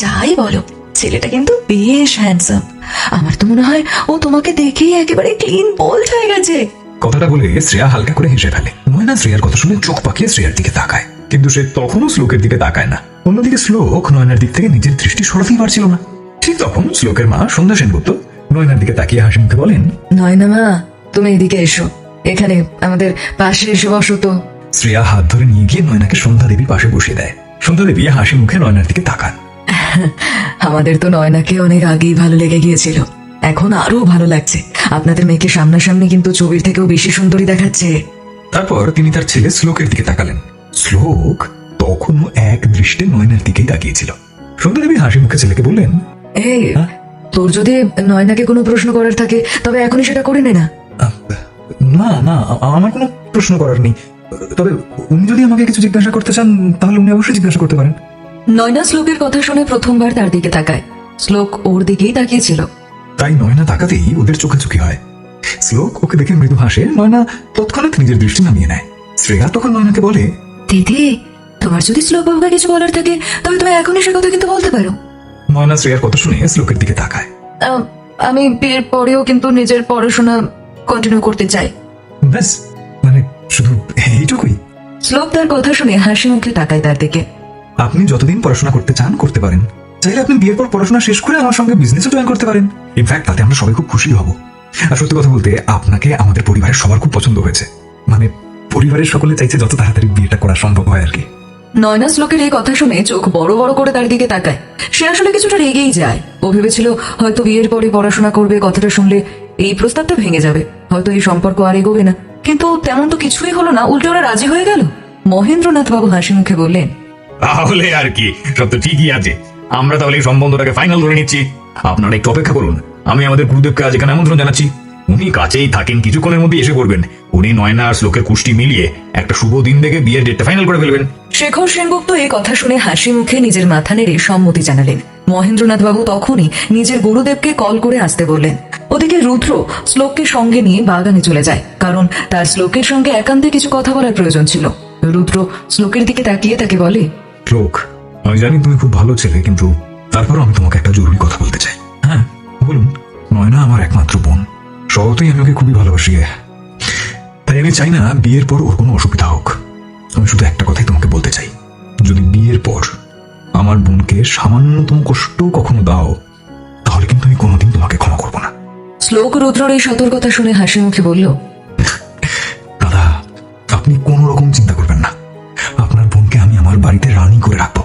যাই বলো, ছেলেটা কিন্তু বেশ হ্যান্ডসাম। আমার তো মনে হয় ও তোমাকে দেখেই একেবারে ক্লিন বোল্ড হয়ে গেছে। কথাটা বলে শ্রেয়া হালকা করে হেসে ফেলে। নয়না শ্রেয়ার কথা শুনে চোখ পাকিয়ে শ্রেয়ার দিকে তাকায়, কিন্তু সে তখনও শ্লোকের দিকে তাকায় না। অন্যদিকে শ্লোক নয়নার দিক থেকে নিজের দৃষ্টি সরাতেই পারছিল না। ঠিক তখন শ্লোকের মা সন্ধ্যা সেনগুপ্ত নয়নার দিকে তাকিয়ে হাসি মুখে বলেন, নয়না মা, তুমি এদিকে এসো, এখানে আমাদের পাশে এসে বসো তো। শ্রেয়া হাত ধরে নিয়ে গিয়ে নয়নাকে সন্ধ্যা দেবী পাশে বসিয়ে দেয়। সন্ধ্যা দেবী হাসি মুখে নয়নার দিকে তাকান। আমাদের তো নয়নাকে অনেক আগেই ভালো লেগে গিয়েছিল, এখন আরো ভালো লাগছে। আপনাদের মেয়েকে সামনাসামনি কিন্তু ছবির থেকেও বেশি সুন্দরী দেখাচ্ছে। তারপর তিনি তার ছেলে শ্লোকের দিকে তাকালেন। শ্লোক তখনও এক দৃষ্টে নয়নার দিকেই তাকিয়েছিল। সন্ধ্যা দেবী হাসি মুখে ছেলেকে বললেন, এই, তোর যদি নয়নাকে কোনো প্রশ্ন করার থাকে তবে এখনই সেটা করে নে না। না না, আমার কোনো প্রশ্ন করার নেই, তবে উনি যদি আমাকে কিছু জিজ্ঞাসা করতে চান তাহলে উনি অবশ্যই জিজ্ঞাসা করতে পারেন। নয়না শ্লোকের কথা শুনে প্রথমবার তার দিকে তাকায়। শ্লোক ওর দিকেই তাকিয়েছিল। তাই নয়না তাকাতেই ওদের চোখাচোখি হয়। শ্লোক ওকে দেখে মৃদু হাসে। নয়না তৎক্ষণাৎ নিজের দৃষ্টি নামিয়ে নেয়। শ্রেয়া তখন নয়নাকে বলে, দিদি, তোমার যদি শ্লোক বাবুকে কিছু বলার থাকে তবে তুমি এখনই সে কথা কিন্তু বলতে পারো। নয়না শ্রেয়ার কথা শুনে শ্লোকের দিকে তাকায়। আমি বিয়ের পরেও কিন্তু নিজের পড়াশোনা কন্টিনিউ করতে চাই। ব্যাস, মানে শুধু এইটুকুই? শ্লোক তার কথা শুনে হাসি মুখে তাকায় তার দিকে। আপনি যতদিন পড়াশোনা করতে চান করতে পারেন। চাইলে আপনি বিয়ের পর পড়াশোনা শেষ করে আমার সঙ্গে বিজনেসে জয়েন করতে পারেন। ইনফ্যাক্ট তাতে আমরা সবাই খুব খুশি হব। আর সত্যি কথা বলতে আপনাকে আমাদের পরিবারের সবার খুব পছন্দ হয়েছে। মানে পরিবারের সকলে চাইছে যত তাড়াতাড়ি বিয়েটা করা সম্ভব হয় আর কি। নয়না শ্লোকের এই কথা শুনে চোখ বড় বড় করে তার দিকে তাকায়। সে আসলে কিছুটা রেগেই যায়। ও ভেবেছিল হয়তো বিয়ের পরে পড়াশোনা করবে, কথাটা শুনলে এই প্রস্তাবটা ভেঙে যাবে, হয়তো এই সম্পর্ক আর এগোবে না। কিন্তু তেমন তো কিছুই হলো না, উল্টে ওরা রাজি হয়ে গেল। মহেন্দ্রনাথ বাবু হাসি মুখে বললেন, তাহলে আর কি, সব তো ঠিকই আছে। আমরা তাহলে এই সম্বন্ধটাকে ফাইনাল করে নিচ্ছি। আপনারা একটু অপেক্ষা করুন, আমি আমাদের গুরুদেবকে আজ এখানে আমন্ত্রণ জানাচ্ছি। উনি কাছেই থাকেন, কিছুক্ষণের মধ্যে এসে পড়বেন। উনি নয়না আর শ্লোকের কুষ্টি মিলিয়ে একটা শুভ দিন দেখে বিয়ের ডেটটা ফাইনাল করে ফেলবেন। শেখর সেনগুপ্ত এই কথা শুনে হাসি মুখে নিজের মাথা নেড়ে সম্মতি জানালেন। মহেন্দ্রনাথ বাবু তখনই নিজের গুরুদেবকে কল করে আসতে বললেন। ওদিকে রুদ্র শ্লোককে সঙ্গে নিয়ে বাগানে চলে যায়, কারণ তার শ্লোকের সঙ্গে একান্তে কিছু কথা বলার প্রয়োজন ছিল। রুদ্র শ্লোকের দিকে তাকিয়ে তাকে বলে, শ্লোক, আমি জানি তুমি খুব ভালো ছেলে, কিন্তু তারপরও আমি তোমাকে একটা জরুরি কথা বলতে চাই। হ্যাঁ বলুন। নয়না আমার একমাত্র বোন, সহজেই আমি ওকে খুবই ভালোবাসি, তাই আমি চাই না বিয়ের পর ওর কোনো অসুবিধা হোক। আমি শুধু একটা কথাই তোমাকে বলতে চাই, যদি বিয়ের পর আমার বোনকে সামান্যতম কষ্ট কখনো দাও, তাহলে কিন্তু আমি কোনোদিন তোমাকে ক্ষমা করবো না। শ্লোক রুদ্রর এই সতর্কতা শুনে হাসি মুখে বলল, দাদা, আপনি কোনো রকম চিন্তা করবেন না। আপনার বোনকে আমি আমার বাড়িতে রানী করে রাখবো।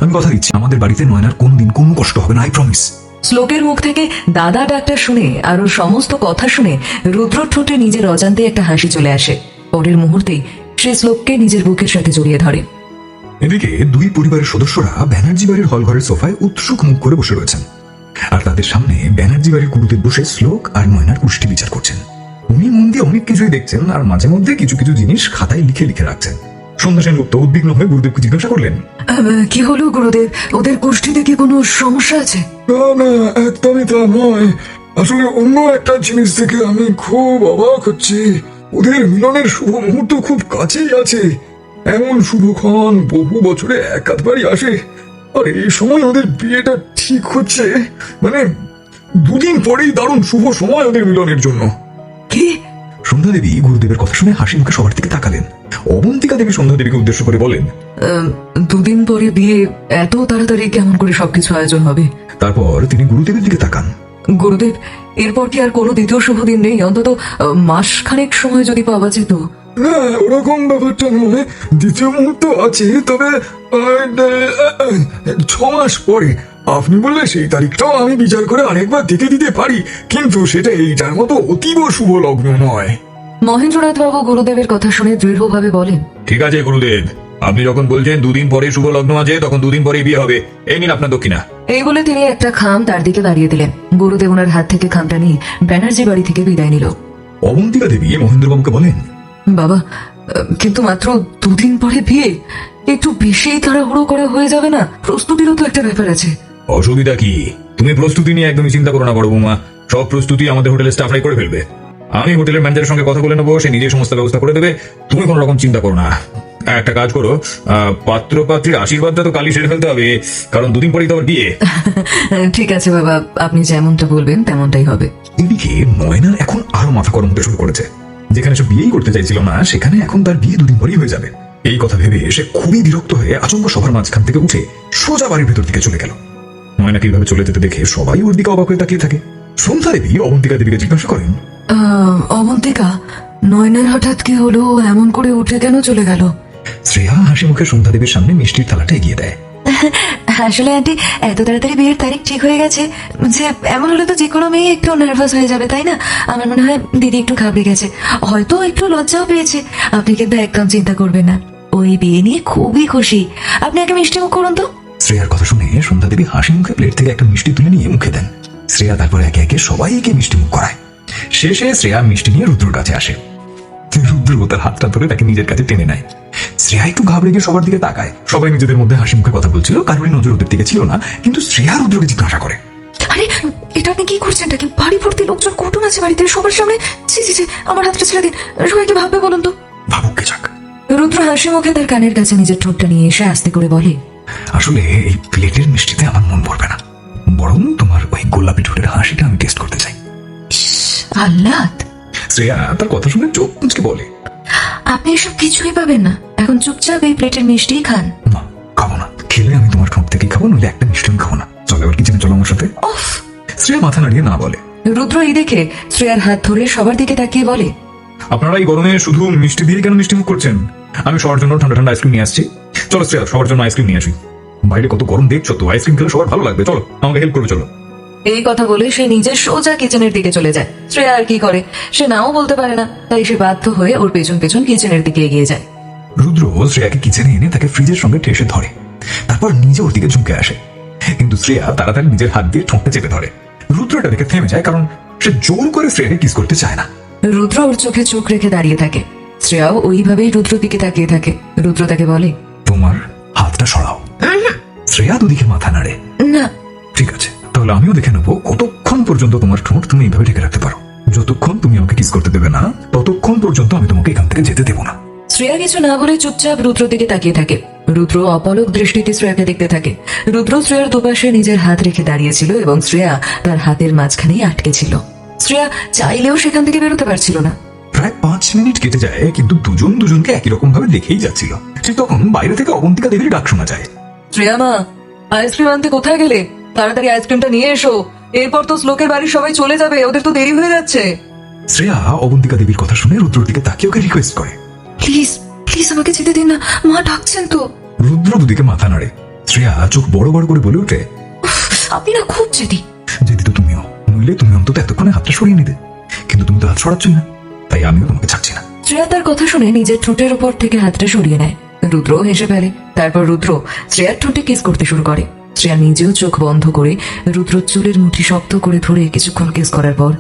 আমি কথা দিচ্ছি, আমাদের বাড়িতে নয়নার কোনোদিন কোনো কষ্ট হবে না, আই প্রমিস। শ্লোকের মুখ থেকে দাদা ডাকটা শুনে আর ওর সমস্ত কথা শুনে রুদ্র ঠোঁটে নিজের অজান্তে একটা হাসি চলে আসে। পরের মুহূর্তেই সে শ্লোককে নিজের বুকের সাথে জড়িয়ে ধরে। এদিকে দুই পরিবারের সদস্যরা ব্যানার্জি বাড়ির হল ঘরের সোফায় উৎসুক মুখ করে বসে রয়েছেন, আর তাদের সামনে ব্যানার্জি বাড়ির গুরুদেব বসে শ্লোক আর নয়নার কুষ্টি বিচার করছেন। উনি মন দিয়ে অনেক কিছুই দেখছেন, আর মাঝে মধ্যে কিছু কিছু জিনিস খাতায় লিখে লিখে রাখছেন। সন্ধ্যা সেনগুপ্ত উদ্বিগ্ন হয়ে গুরুদেবকে জিজ্ঞাসা করলেন, কি হলো গুরুদেব, ওদের কুষ্ঠিতে কি কোনো সমস্যা আছে? না না, একদমই তা নয়। আসলে অন্য একটা জিনিস থেকে আমি খুব অবাক হচ্ছি। ওদের মিলনের শুভ মুহূর্ত খুব কাছেই আছে। এমন শুভক্ষণ বহু বছরে এক আধবারই আসে, আর এই সময় ওদের বিয়েটা ঠিক হচ্ছে। মানে 2 দিন পরেই দারুণ শুভ সময় ওদের মিলনের জন্য। কি? সন্ধ্যা দেবী গুরুদেবের কথা শুনে হাসি মুখে সবার দিকে তাকালেন। অবন্তিকা দেবী সন্ধ্যা দেবীকে উদ্দেশ্য করে বলেন, 2 দিন পরে বিয়ে, এত তাড়াতাড়ি কেমন করে সবকিছু আয়োজন হবে? তারপর তিনি গুরুদেবের দিকে তাকান। গুরুদেব, এরপর কি আর কোনো দ্বিতীয় শুভ দিন নেই? অন্তত মাসখানেক সময় যদি পাওয়া যেত। না, ওরকম ব্যাপারটা নয়। দ্বিতীয় মুহূর্ত আছে, তবে 6 মাস পরে। আপনি বললে সেই তারিখটাও আমি বিচার করে আরেকবার দেখে দিতে পারি, কিন্তু সেটা এইটার মতো অতীব শুভ লগ্ন নয়। মহেন্দ্রনাথ বাবু গুরুদেবের কথা শুনে দৃঢ়ভাবে বলেন, ঠিক আছে গুরুদেব, আপনি যখন বলছেন 2 দিন পরে শুভ লগ্ন আছে, তখন 2 দিন পরে বিয়ে হবে। এই নিন আপনার দক্ষিণা। এই বলে তিনি একটা খাম তার দিকে বাড়িয়ে দিলেন। গুরুদেব ওনার হাত থেকে খামটা নিয়ে ব্যানার্জি বাড়ি থেকে বিদায় নিল। অবন্তিকা দেবী মহেন্দ্রবাবুকে বলেন, বাবা, কিন্তু মাত্র 2 দিন পরে বিয়ে, একটু বেশি তাড়াহুড়ো করা হয়ে যাবে না? প্রস্তুতিরও তো একটা ব্যাপার আছে। অসুবিধা কি? তুমি প্রস্তুতি নিয়ে একদমই চিন্তা করো না বড় বৌমা, সব প্রস্তুতি আমাদের হোটেলের স্টাফরাই করে ফেলবে। আমি হোটেলের ম্যানেজারের সঙ্গে কথা বলে নেবো, সে নিজে সমস্ত ব্যবস্থা করে দেবে। তুমি কোনো রকম চিন্তা করো না। একটা কাজ করো, পাত্র পাত্রীর আশীর্বাদটা তো কালই সেরে ফেলতে হবে, কারণ 2 দিন পরেই তো আবার বিয়ে। ঠিক আছে বাবা, আপনি যেমনটা বলবেন তেমনটাই হবে। এদিকে নয়নার এখন আরো মাথা গরম হতে শুরু করেছে। যেখানে সে বিয়েই করতে চাইছিল না, সেখানে এখন তার বিয়ে 2 দিন পরেই হয়ে যাবে। এই কথা ভেবে সে খুবই বিরক্ত হয়ে আচমকা সবার মাঝখান থেকে উঠে সোজা বাড়ির ভেতর দিকে চলে গেল। নয়নাকে এইভাবে চলে যেতে দেখে সবাই ওর দিকে অবাক হয়ে তাকিয়ে থাকে। সন্ধ্যা দেবী অবন্তিকা দেবীকে জিজ্ঞাসা করেন, অবন্তিকা, নয়নার হঠাৎ কি হলো? এমন করে উঠে কেন চলে গেল? শ্রেয়া হাসি মুখে সন্ধ্যা দেবীর সামনে মিষ্টির থালাটা এগিয়ে দেয়। আসলে আন্টি, এত তাড়াতাড়ি বিয়ের তারিখ ঠিক হয়ে গেছে যে এমন হলে তো যে কোনো মেয়ে একটু নার্ভাস হয়ে যাবে, তাই না? আমার মনে হয় দিদি একটু ঘাবড়ে গেছে, হয়তো একটু লজ্জাও পেয়েছে। আপনি কিন্তু একদম চিন্তা করবেন না, ওই বিয়ে নিয়ে খুবই খুশি। আপনি আগে মিষ্টি মুখ করুন তো। শ্রেয়ার কথা শুনে সন্ধ্যা দেবী হাসি মুখে প্লেট থেকে একটা মিষ্টি তুলে নিয়ে মুখে দেন। শ্রেয়া তারপর একে একে সবাইকে মিষ্টি মুখ করায়। শেষে শ্রেয়া মিষ্টি নিয়ে রুদ্রর কাছে আসে। রুদ্র তার হাতটা ধরে তাকে নিজের কাছে টেনে নেয়। শ্রেয়া একটু ঘাবড়ে গিয়ে সবার দিকে তাকায়। সবাই নিজেদের মধ্যে হাসি মুখে কথা বলছিল, কারোরই নজর ওদের দিকে ছিল না। কিন্তু শ্রেয়া রুদ্রকে জিজ্ঞাসা করে, আরে, এটা আপনি কি করছেন? কি বাড়ি ভর্তি লোকজন, কুটুম আছে বাড়িতে, সবার সামনে? ছি ছি ছি, আমার হাতটা ছেড়ে দিন। সবাইকে ভাববে বলুন তো। ভাবুককে যাক। রুদ্র হাসি মুখে তার কানের কাছে নিজের ঠোঁটটা নিয়ে এসে আস্তে করে বলে, আসলে এই প্লেটের মিষ্টিতে আমার মন ভরবে না, বরং তোমার ওই গোলাপি ঠোঁটের হাসিটা আমি টেস্ট করতে চাই। আহ্লাদ। শ্রেয়া তার কথা শুনে চোখ মুচকে বলে, আপনি এসব কিছুই পাবেন না, এখন চুপচাপ এই প্লেটের মিষ্টিই খান। না, খাবো না। খেলে আমি তোমার ঠোঁট থেকেই খাবো, নইলে একটা মিষ্টি আমি খাবো না। চলো এবার কিচেনে চলো আমার সাথে। অফ। শ্রেয়া মাথা নাড়িয়ে না বলে। রুদ্র এই দেখে শ্রেয়ার হাত ধরে সবার দিকে তাকিয়ে বলে, আপনারা এই গরমে শুধু মিষ্টি দিয়ে কেন মিষ্টি মুখ করছেন? আমি সবার জন্য ঠান্ডা ঠান্ডা আইসক্রিম নিয়ে আসছি। চলো শ্রেয়া, সবার জন্য আইসক্রিম নিয়ে আসি। বাইরে কত গরম দেখছো তো, আইসক্রিম খেলে সবার ভালো লাগবে। চলো, আমাকে হেল্প করবে। চলো। এই কথা বলে সে নিজের সোজা কিচেনের দিকে চলে যায়। শ্রেয়া আর কি করে, সে নাও বলতে পারে না, তাই সে বাধ্য হয়ে ওর পেছন পেছন কিচেনের দিকে এগিয়ে যায়। রুদ্র শ্রেয়াকে কিচেনে এনে তাকে ফ্রিজের সঙ্গে ঠেসে ধরে, তারপর নিজে ওর দিকে ঝুঁকে আসে। কিন্তু শ্রেয়া তাড়াতাড়ি নিজের হাত দিয়ে ঠোঁটে চেপে ধরে। রুদ্র এটা দেখে থেমে যায়, কারণ সে জোর করে শ্রেয়াকে কিস করতে চায় না। রুদ্র ওর চোখে চোখ রেখে দাঁড়িয়ে থাকে। শ্রেয়াও ওইভাবেই রুদ্র দিকে তাকিয়ে থাকে। রুদ্র তাকে বলে, তোমার হাতটা সরাও। শ্রেয়া দুদিকে মাথা নাড়ে। না। ঠিক আছে, তাহলে আমিও দেখে নেবো কতক্ষণ পর্যন্ত তোমার ঠোঁট তুমি এইভাবে ঢেকে রাখতে পারো। যতক্ষণ তুমি আমাকে কিস করতে দেবে না, ততক্ষণ পর্যন্ত আমি তোমাকে এখান থেকে যেতে দেবো না। শ্রেয়া কিছু না বলে চুপচাপ রুদ্র দিকে তাকিয়ে থাকে। রুদ্র অপলক দৃষ্টিতে শ্রেয়াকে দেখতে থাকে। রুদ্র শ্রেয়ার দুপাশে নিজের হাত রেখে দাঁড়িয়েছিল এবং শ্রেয়া তার হাতের মাঝখানেই আটকে ছিল। শ্রেয়া চাইলেও সেখান থেকে বেরোতে পারছিল না। প্রায় 5 মিনিট কেটে যায়, কিন্তু দুজন দুজনকে একই রকম ভাবে দেখেই যাচ্ছিল। ঠিক তখন বাইরে থেকে অবন্তিকা দেবীর ডাক শোনা যায়। শ্রেয়া মা, আইসক্রিম আনতে কোথায় গেলে? তাড়াতাড়ি আইসক্রিমটা নিয়ে এসো, এরপর তো শ্লোকের বাড়ির সবাই চলে যাবে, ওদের তো দেরি হয়ে যাচ্ছে। শ্রেয়া অবন্তিকা দেবীর কথা শুনে রুদ্রর দিকে তাকিয়ে ওকে রিকোয়েস্ট করে, প্লিজ প্লিজ আমাকে যেতে দিন না, মা ডাকছেন তো। রুদ্র দুদিকে মাথা নাড়ে। শ্রেয়া চোখ বড় বড় করে বলে ওঠে, আপনি না খুব জেদি। যেদি তো তুমিও, নইলে তুমি অন্তত এতক্ষণে হাতটা সরিয়ে নিতে। কিন্তু তুমি তো হাত সরাচ্ছই না, তাই আমিও তোমাকে ছাড়ছি না। শ্রেয়া তার কথা শুনে নিজের ঠোঁটের উপর থেকে হাতটা সরিয়ে নেয়। রুদ্র হেসে ফেলে। তারপর রুদ্র শ্রেয়ার ঠোঁটে কিস করতে শুরু করে। শ্রেয়া নিজেও চোখ বন্ধ করে রুদ্র চুলের মুঠি শক্ত করে ধরে কিছুক্ষণ কিস করার পর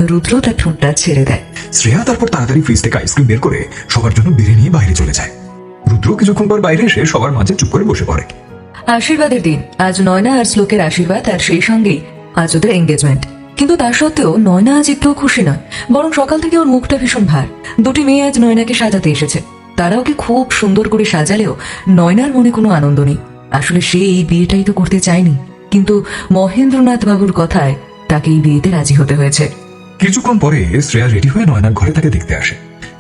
রুদ্র তার ঠোঁটটা ছেড়ে দেয়। শ্রেয়া তারপর তাড়াতাড়ি ফ্রিজ থেকে আইসক্রিম বের করে সবার জন্য বেড়ে নিয়ে বাইরে চলে যায়। রুদ্র কিছুক্ষণ পর বাইরে এসে সবার মাঝে চুপ করে বসে পড়ে। আশীর্বাদের দিন। আজ নয়না আর শ্লোকের আশীর্বাদ, আর সেই সঙ্গেই আজ ওদের এঙ্গেজমেন্ট। কিন্তু তার সত্ত্বেও নয়না আজ একটু খুশি নয়, বরং সকাল থেকে ওর মুখটা ভীষণ ভার। দুটি মেয়ে আজ নয়নাকে সাজাতে এসেছে। তারা ওকে খুব সুন্দর করে সাজালেও নয়নার মনে কোনো আনন্দ নেই। আসলে সে এই বিয়েটাই তো করতে চায়নি, কিন্তু মহেন্দ্রনাথ বাবুর কথায় তাকে এই বিয়েতে রাজি হতে হয়েছে। কিছুক্ষণ পরে শ্রেয়া রেডি হয়ে নয়নার ঘরে তাকে দেখতে আসে।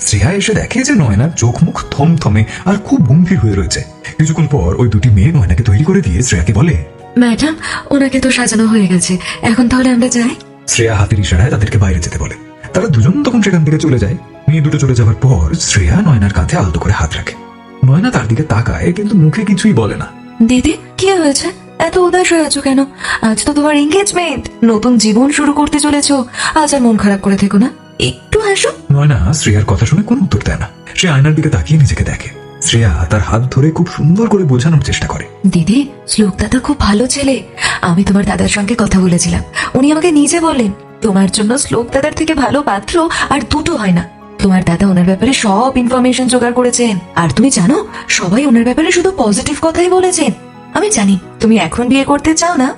শ্রেয়া এসে দেখে যে নয়নার চোখ মুখ থমথমে আর খুব গম্ভীর হয়ে রয়েছে। কিছুক্ষণ পর ওই দুটি মেয়ে নয়নাকে তৈরি করে দিয়ে শ্রেয়াকে বলে, ম্যাডাম, ওনাকে তো সাজানো হয়ে গেছে, এখন তাহলে আমরা যাই। শ্রেয়া হাতের ইশারায় তাদেরকে বাইরে যেতে বলে। তারা দুজন তখন সেখান থেকে চলে যায়। মেয়ে দুটো চলে যাওয়ার পর শ্রেয়া নয়নার কাঁধে আলতো করে হাত রাখে। নয়না তার দিকে তাকায়, কিন্তু মুখে কিছুই বলে না। দিদি, কি হয়েছে? এত উদাস হয়ে আছো কেন? আজ তো তোমার এঙ্গেজমেন্ট, নতুন জীবন শুরু করতে চলেছো। আজ আর মন খারাপ করে থেকো না, একটু হাসো। নয়না শ্রেয়ার কথা শুনে কোনো উত্তর দেয় না। সে আয়নার দিকে তাকিয়ে নিজেকে দেখে। শ্রেয়া তার হাত ধরে খুব সুন্দর করে বোঝানোর চেষ্টা করে। দিদি, শ্লোক দাদা খুব ভালো ছেলে। আমি তোমার দাদার সঙ্গে কথা বলেছিলাম, উনি আমাকে নিজে বললেন তোমার জন্য শ্লোক দাদার থেকে ভালো পাত্র আর দুটো হয় না। তোমার দাদা ওনার ব্যাপারে সব ইনফরমেশন জোগাড় করেছেন। আর তুমি জানো, সবাই ওনার ব্যাপারে শুধু পজিটিভ কথাই বলেছেন। আমি জানি তুমি এখন বিয়ে করতে চাও না,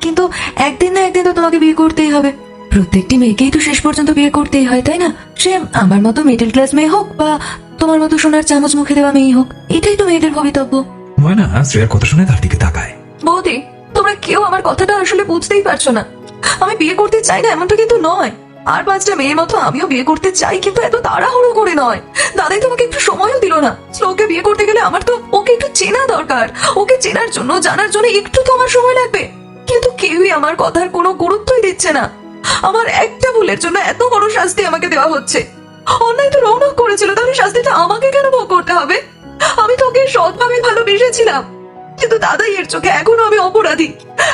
কিন্তু একদিন না একদিন তো তোমাকে বিয়ে করতেই হবে। প্রত্যেকটি মেয়েকেই তো শেষ পর্যন্ত বিয়ে করতেই হয়, তাই না? সে আমার মতো মিডল ক্লাস মেয়ে হোক বা তোমার মতো সোনার চামচ মুখে দেওয়া মেয়ে হোক, এটাই তো মেয়েদের ভবিতব্য। নয়না শ্রেয়ার কথা শুনে তার দিকে তাকায়। বৌদি, তোমরা কেউ আমার কথাটা আসলে বুঝতেই পারছো না। আমি বিয়ে করতে চাই না এমনটা কিন্তু নয়। আর 5টা মেয়ের মতো আমিও বিয়ে করতে চাই, কিন্তু এত তাড়াহুড়ো করে নয়। দাদাই তোমাকে একটু সময়ও দিল না। শ্লোককে বিয়ে করতে গেলে আমার তো ওকে একটু চেনা দরকার। ওকে চেনার জন্য, জানার জন্য একটু তো আমার সময় লাগবে। কিন্তু কেউই আমার কথার কোনো গুরুত্বই দিচ্ছে না। আমার একটা ভুলের জন্য এত বড় শাস্তি আমাকে দেওয়া হচ্ছে। অন্যায় তো রৌনক করেছিল, তাহলে শাস্তিটা আমাকে কেন ভোগ করতে হবে? আমি তো ওকে সৎভাবে ভালোবেসেছিলাম, কিন্তু দাদাই এর চোখে এখনো আমি অপরাধী।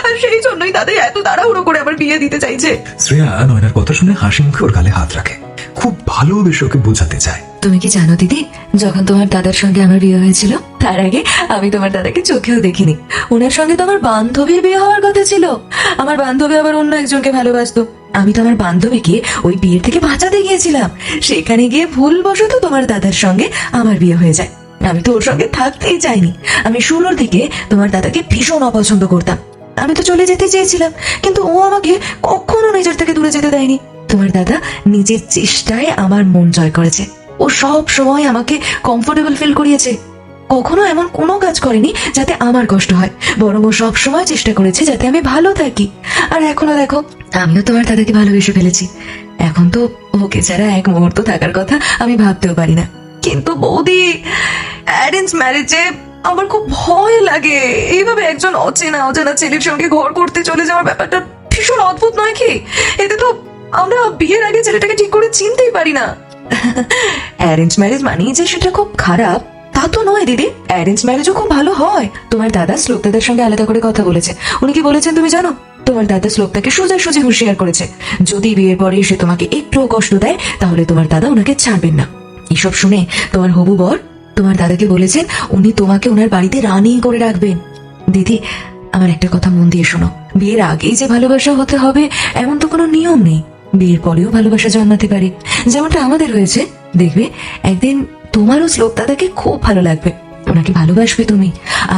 আর সেই জন্যই দাদাই এত তাড়াহুড়ো করে আমার বিয়ে দিতে চাইছে। শ্রেয়া নয়নার কথা শুনে হাসি মুখে ওর গালে হাত রাখে, খুব ভালোবেসে ওকে বোঝাতে চায়। তুমি কি জানো দিদি, যখন তোমার দাদার সঙ্গে আমার বিয়ে হয়েছিল, তার আগে আমি তোমার দাদাকে চোখেও দেখিনি। ওনার সঙ্গে তো আমার বান্ধবীর বিয়ে হওয়ার কথা ছিল। আমার বান্ধবী আবার অন্য একজনকে ভালোবাসতো। আমি তো আমার বান্ধবীকে ওই বিয়ের থেকে বাঁচাতে গিয়েছিলাম। সেখানে গিয়ে ভুলবশত তোমার দাদার সঙ্গে আমার বিয়ে হয়ে যায়। আমি তো ওর সঙ্গে থাকতেই চাইনি। আমি শুরুর দিকে তোমার দাদাকে ভীষণ অপছন্দ করতাম। আমি তো চলে যেতে চেয়েছিলাম, কিন্তু ও আমাকে কখনো নিজের থেকে দূরে যেতে দেয়নি। তোমার দাদা নিজের চেষ্টায় আমার মন জয় করেছে। ও সব সময় আমাকে কমফোর্টেবল ফিল করিয়েছে। কখনো এমন কোনো কাজ করেনি যাতে আমার কষ্ট হয়, বরং ও সব সময় চেষ্টা করেছে যাতে আমি ভালো থাকি। আর এখনো দেখো, আমিও তোমার দাদাকে ভালোবেসে ফেলেছি। এখন তো ওকে ছাড়া এক মুহূর্ত থাকার কথা আমি ভাবতেও পারি না। কিন্তু বৌদি, অ্যারেঞ্জ ম্যারেজে আমার খুব ভয় লাগে। এইভাবে একজন অজানা ছেলের সঙ্গে ঘর করতে চলে যাওয়ার ব্যাপারটা ভীষণ অদ্ভুত নয় কি? এতে তো আমরা বিয়ের আগে ছেলেটাকে ঠিক করে চিনতেই পারি না। অ্যারেঞ্জ ম্যারেজ মানেই যে সেটা খুব খারাপ তা তো নয় দিদি। অ্যারেঞ্জ ম্যারেজও খুব ভালো হয়। তোমার দাদা শ্লোক দাদার সঙ্গে আলাদা করে কথা বলেছে। উনি কি বলেছেন তুমি জানো? তোমার দাদা শ্লোকটাকে সোজাসুজি হুঁশিয়ার করেছে, যদি বিয়ের পরে সে তোমাকে একটুও কষ্ট দেয় তাহলে তোমার দাদা ওনাকে ছাড়বেন না। এসব শুনে তোমার হবু বর তোমার দাদাকে বলেছেন উনি তোমাকে ওনার বাড়িতে রানী করে রাখবেন। দিদি, আমার একটা কথা মন দিয়ে শোনো, বিয়ের আগেই যে ভালোবাসা হতে হবে এমন তো কোনো নিয়ম নেই। বিয়ের পরেও ভালোবাসা জন্মাতে পারে, যেমনটা আমাদের হয়েছে। দেখবে একদিন তোমারও শ্লোক দাদাকে খুব ভালো লাগবে, ওনাকে ভালোবাসবে তুমি।